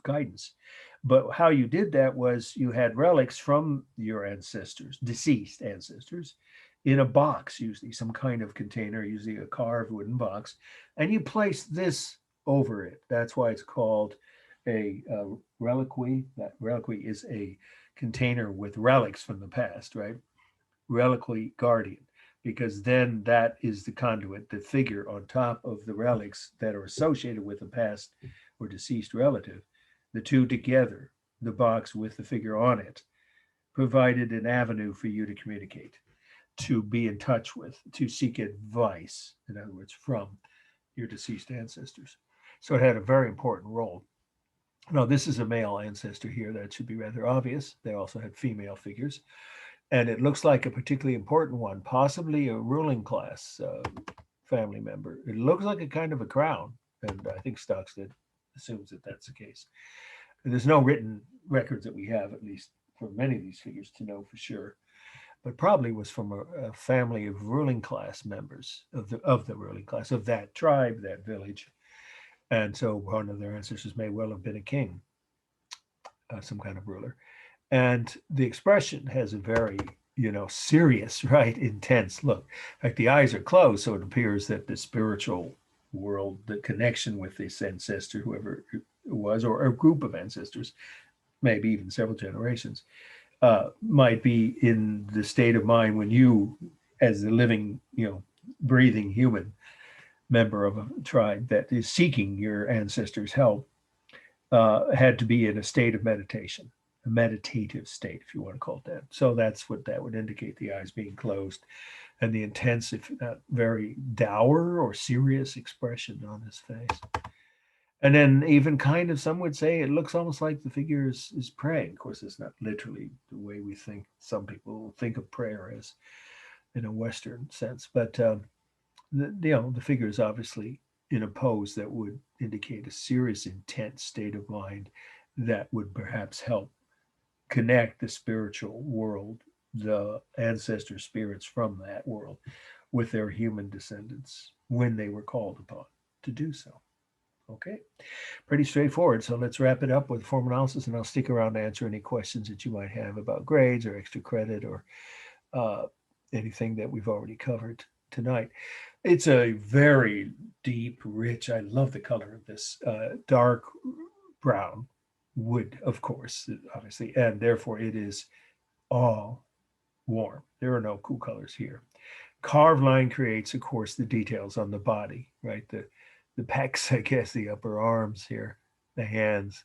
A: guidance. But how you did that was you had relics from your ancestors, deceased ancestors, in a box, usually some kind of container, usually a carved wooden box, and you place this over it. That's why it's called a reliquary. That reliquary is a container with relics from the past, right? Reliquary guardian, because then that is the conduit, the figure on top of the relics that are associated with the past or deceased relative. The two together, the box with the figure on it, provided an avenue for you to communicate, to be in touch with, to seek advice, in other words, from your deceased ancestors. So it had a very important role. Now, this is a male ancestor here. That should be rather obvious. They also had female figures. And it looks like a particularly important one, possibly a ruling class family member. It looks like a kind of a crown, and I think Stockstead assumes that that's the case. There's no written records that we have, at least for many of these figures, to know for sure, but probably was from a family of ruling class members of the ruling class of that tribe, that village, and so one of their ancestors may well have been a king, some kind of ruler. And the expression has a very, serious, right, intense look. In fact, the eyes are closed, so it appears that the spiritual world, the connection with this ancestor, whoever it was, or a group of ancestors, maybe even several generations, might be in the state of mind when you, as the living, breathing human member of a tribe that is seeking your ancestors' help, had to be in a state of meditation, a meditative state, if you want to call it that. So that's what that would indicate, the eyes being closed and the intense, if not very dour or serious expression on his face. And then even kind of, some would say it looks almost like the figure is praying. Of course, it's not literally the way we think. Some people think of prayer as in a Western sense, but the figure is obviously in a pose that would indicate a serious, intense state of mind that would perhaps help connect the spiritual world, the ancestor spirits from that world, with their human descendants when they were called upon to do so. Okay, pretty straightforward. So let's wrap it up with form analysis, and I'll stick around to answer any questions that you might have about grades or extra credit or anything that we've already covered tonight. It's a very deep, rich, I love the color of this, dark brown wood, of course, obviously, and therefore it is all warm. There are no cool colors here. Carved line creates, of course, the details on the body, right? The pecs, I guess, the upper arms here, the hands,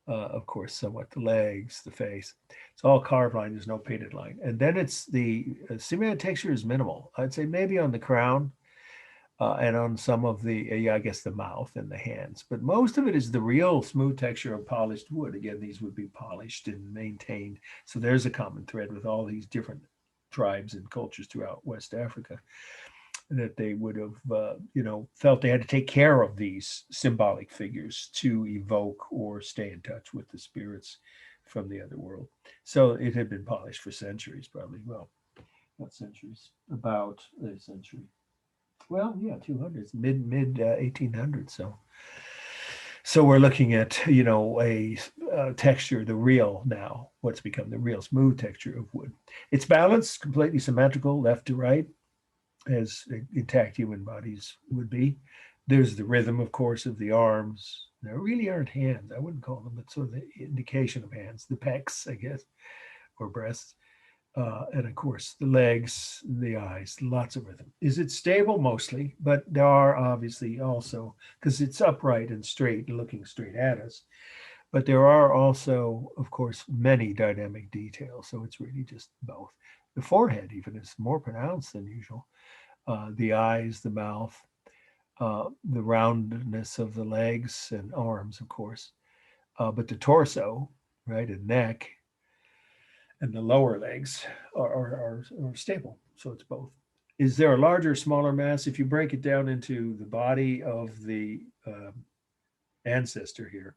A: of course, somewhat the legs, the face. It's all carved line. There's no painted line. And then it's the simulated texture is minimal. I'd say maybe on the crown and on some of the, I guess, the mouth and the hands. But most of it is the real smooth texture of polished wood. Again, these would be polished and maintained. So there's a common thread with all these different tribes and cultures throughout West Africa, that they would have, felt they had to take care of these symbolic figures to evoke or stay in touch with the spirits from the other world. So it had been polished for centuries, probably. Well, not centuries, about a century. Well, yeah, 200s, mid 1800s. So we're looking at, a texture, the real now, what's become the real smooth texture of wood. It's balanced, completely symmetrical, left to right, as intact human bodies would be. There's the rhythm, of course, of the arms. There really aren't hands. I wouldn't call them, but sort of the indication of hands, the pecs, I guess, or breasts. And of course, the legs, the eyes, lots of rhythm. Is it stable? Mostly, but there are obviously also, because it's upright and straight, looking straight at us, but there are also, of course, many dynamic details. So it's really just both. The forehead even is more pronounced than usual. The eyes, the mouth, the roundness of the legs and arms, of course, but the torso, right, and neck, and the lower legs are stable. So it's both. Is there a larger, smaller mass? If you break it down into the body of the ancestor here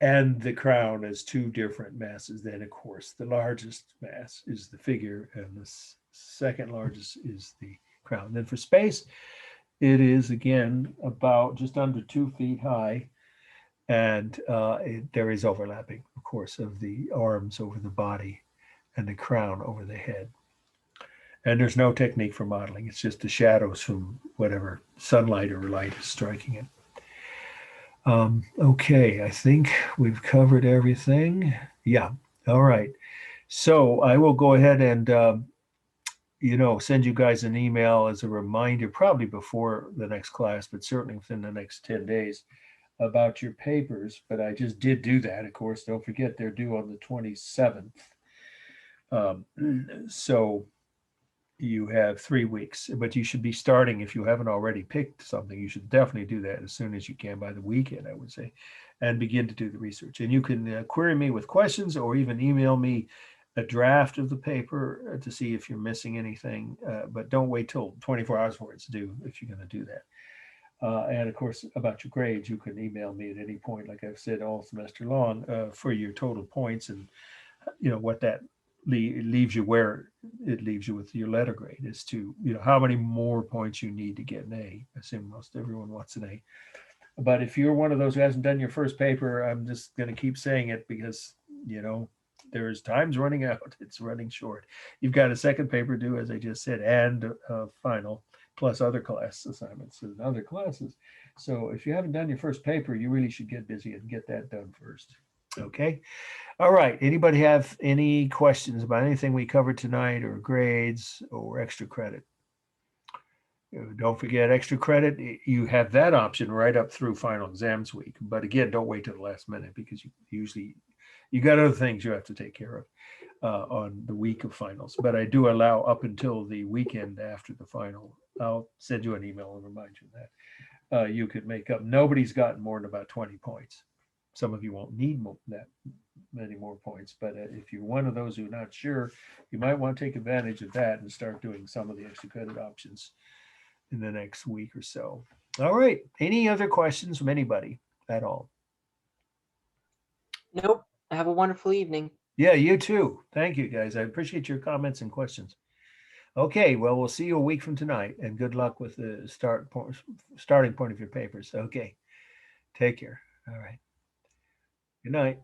A: and the crown as two different masses, then of course the largest mass is the figure and the second largest is the crown. Then for space, it is again about just under 2 feet high, and there is overlapping, of course, of the arms over the body and the crown over the head. And there's no technique for modeling. It's just the shadows from whatever sunlight or light is striking it. Okay, I think we've covered everything. Yeah, all right. So I will go ahead and, send you guys an email as a reminder, probably before the next class, but certainly within the next 10 days, about your papers. But I just did do that. Of course, don't forget they're due on the 27th. So you have 3 weeks, but you should be starting, if you haven't already picked something, you should definitely do that as soon as you can, by the weekend, I would say, and begin to do the research. And you can query me with questions or even email me a draft of the paper to see if you're missing anything, but don't wait till 24 hours for it to do if you're going to do that. And of course, about your grades, you can email me at any point, like I've said, all semester long, for your total points and what that leaves you, where it leaves you with your letter grade as to how many more points you need to get an A. I assume most everyone wants an A. But if you're one of those who hasn't done your first paper, I'm just going to keep saying it because there's time's running out. It's running short. You've got a second paper due, as I just said, and final, plus other class assignments and other classes. So if you haven't done your first paper, you really should get busy and get that done first. Okay. All right. Anybody have any questions about anything we covered tonight, or grades or extra credit? Don't forget, extra credit, you have that option right up through final exams week. But again, don't wait till the last minute, because you got other things you have to take care of on the week of finals. But I do allow up until the weekend after the final. I'll send you an email and remind you that you could make up. Nobody's gotten more than about 20 points. Some of you won't need that many more points, but if you're one of those who are not sure, you might want to take advantage of that and start doing some of the extra credit options in the next week or so. All right. Any other questions from anybody at all?
B: Nope. Have a wonderful evening.
A: Yeah, you too. Thank you, guys. I appreciate your comments and questions. Okay, well, we'll see you a week from tonight, and good luck with the starting point of your papers. Okay. Take care. All right. Good night.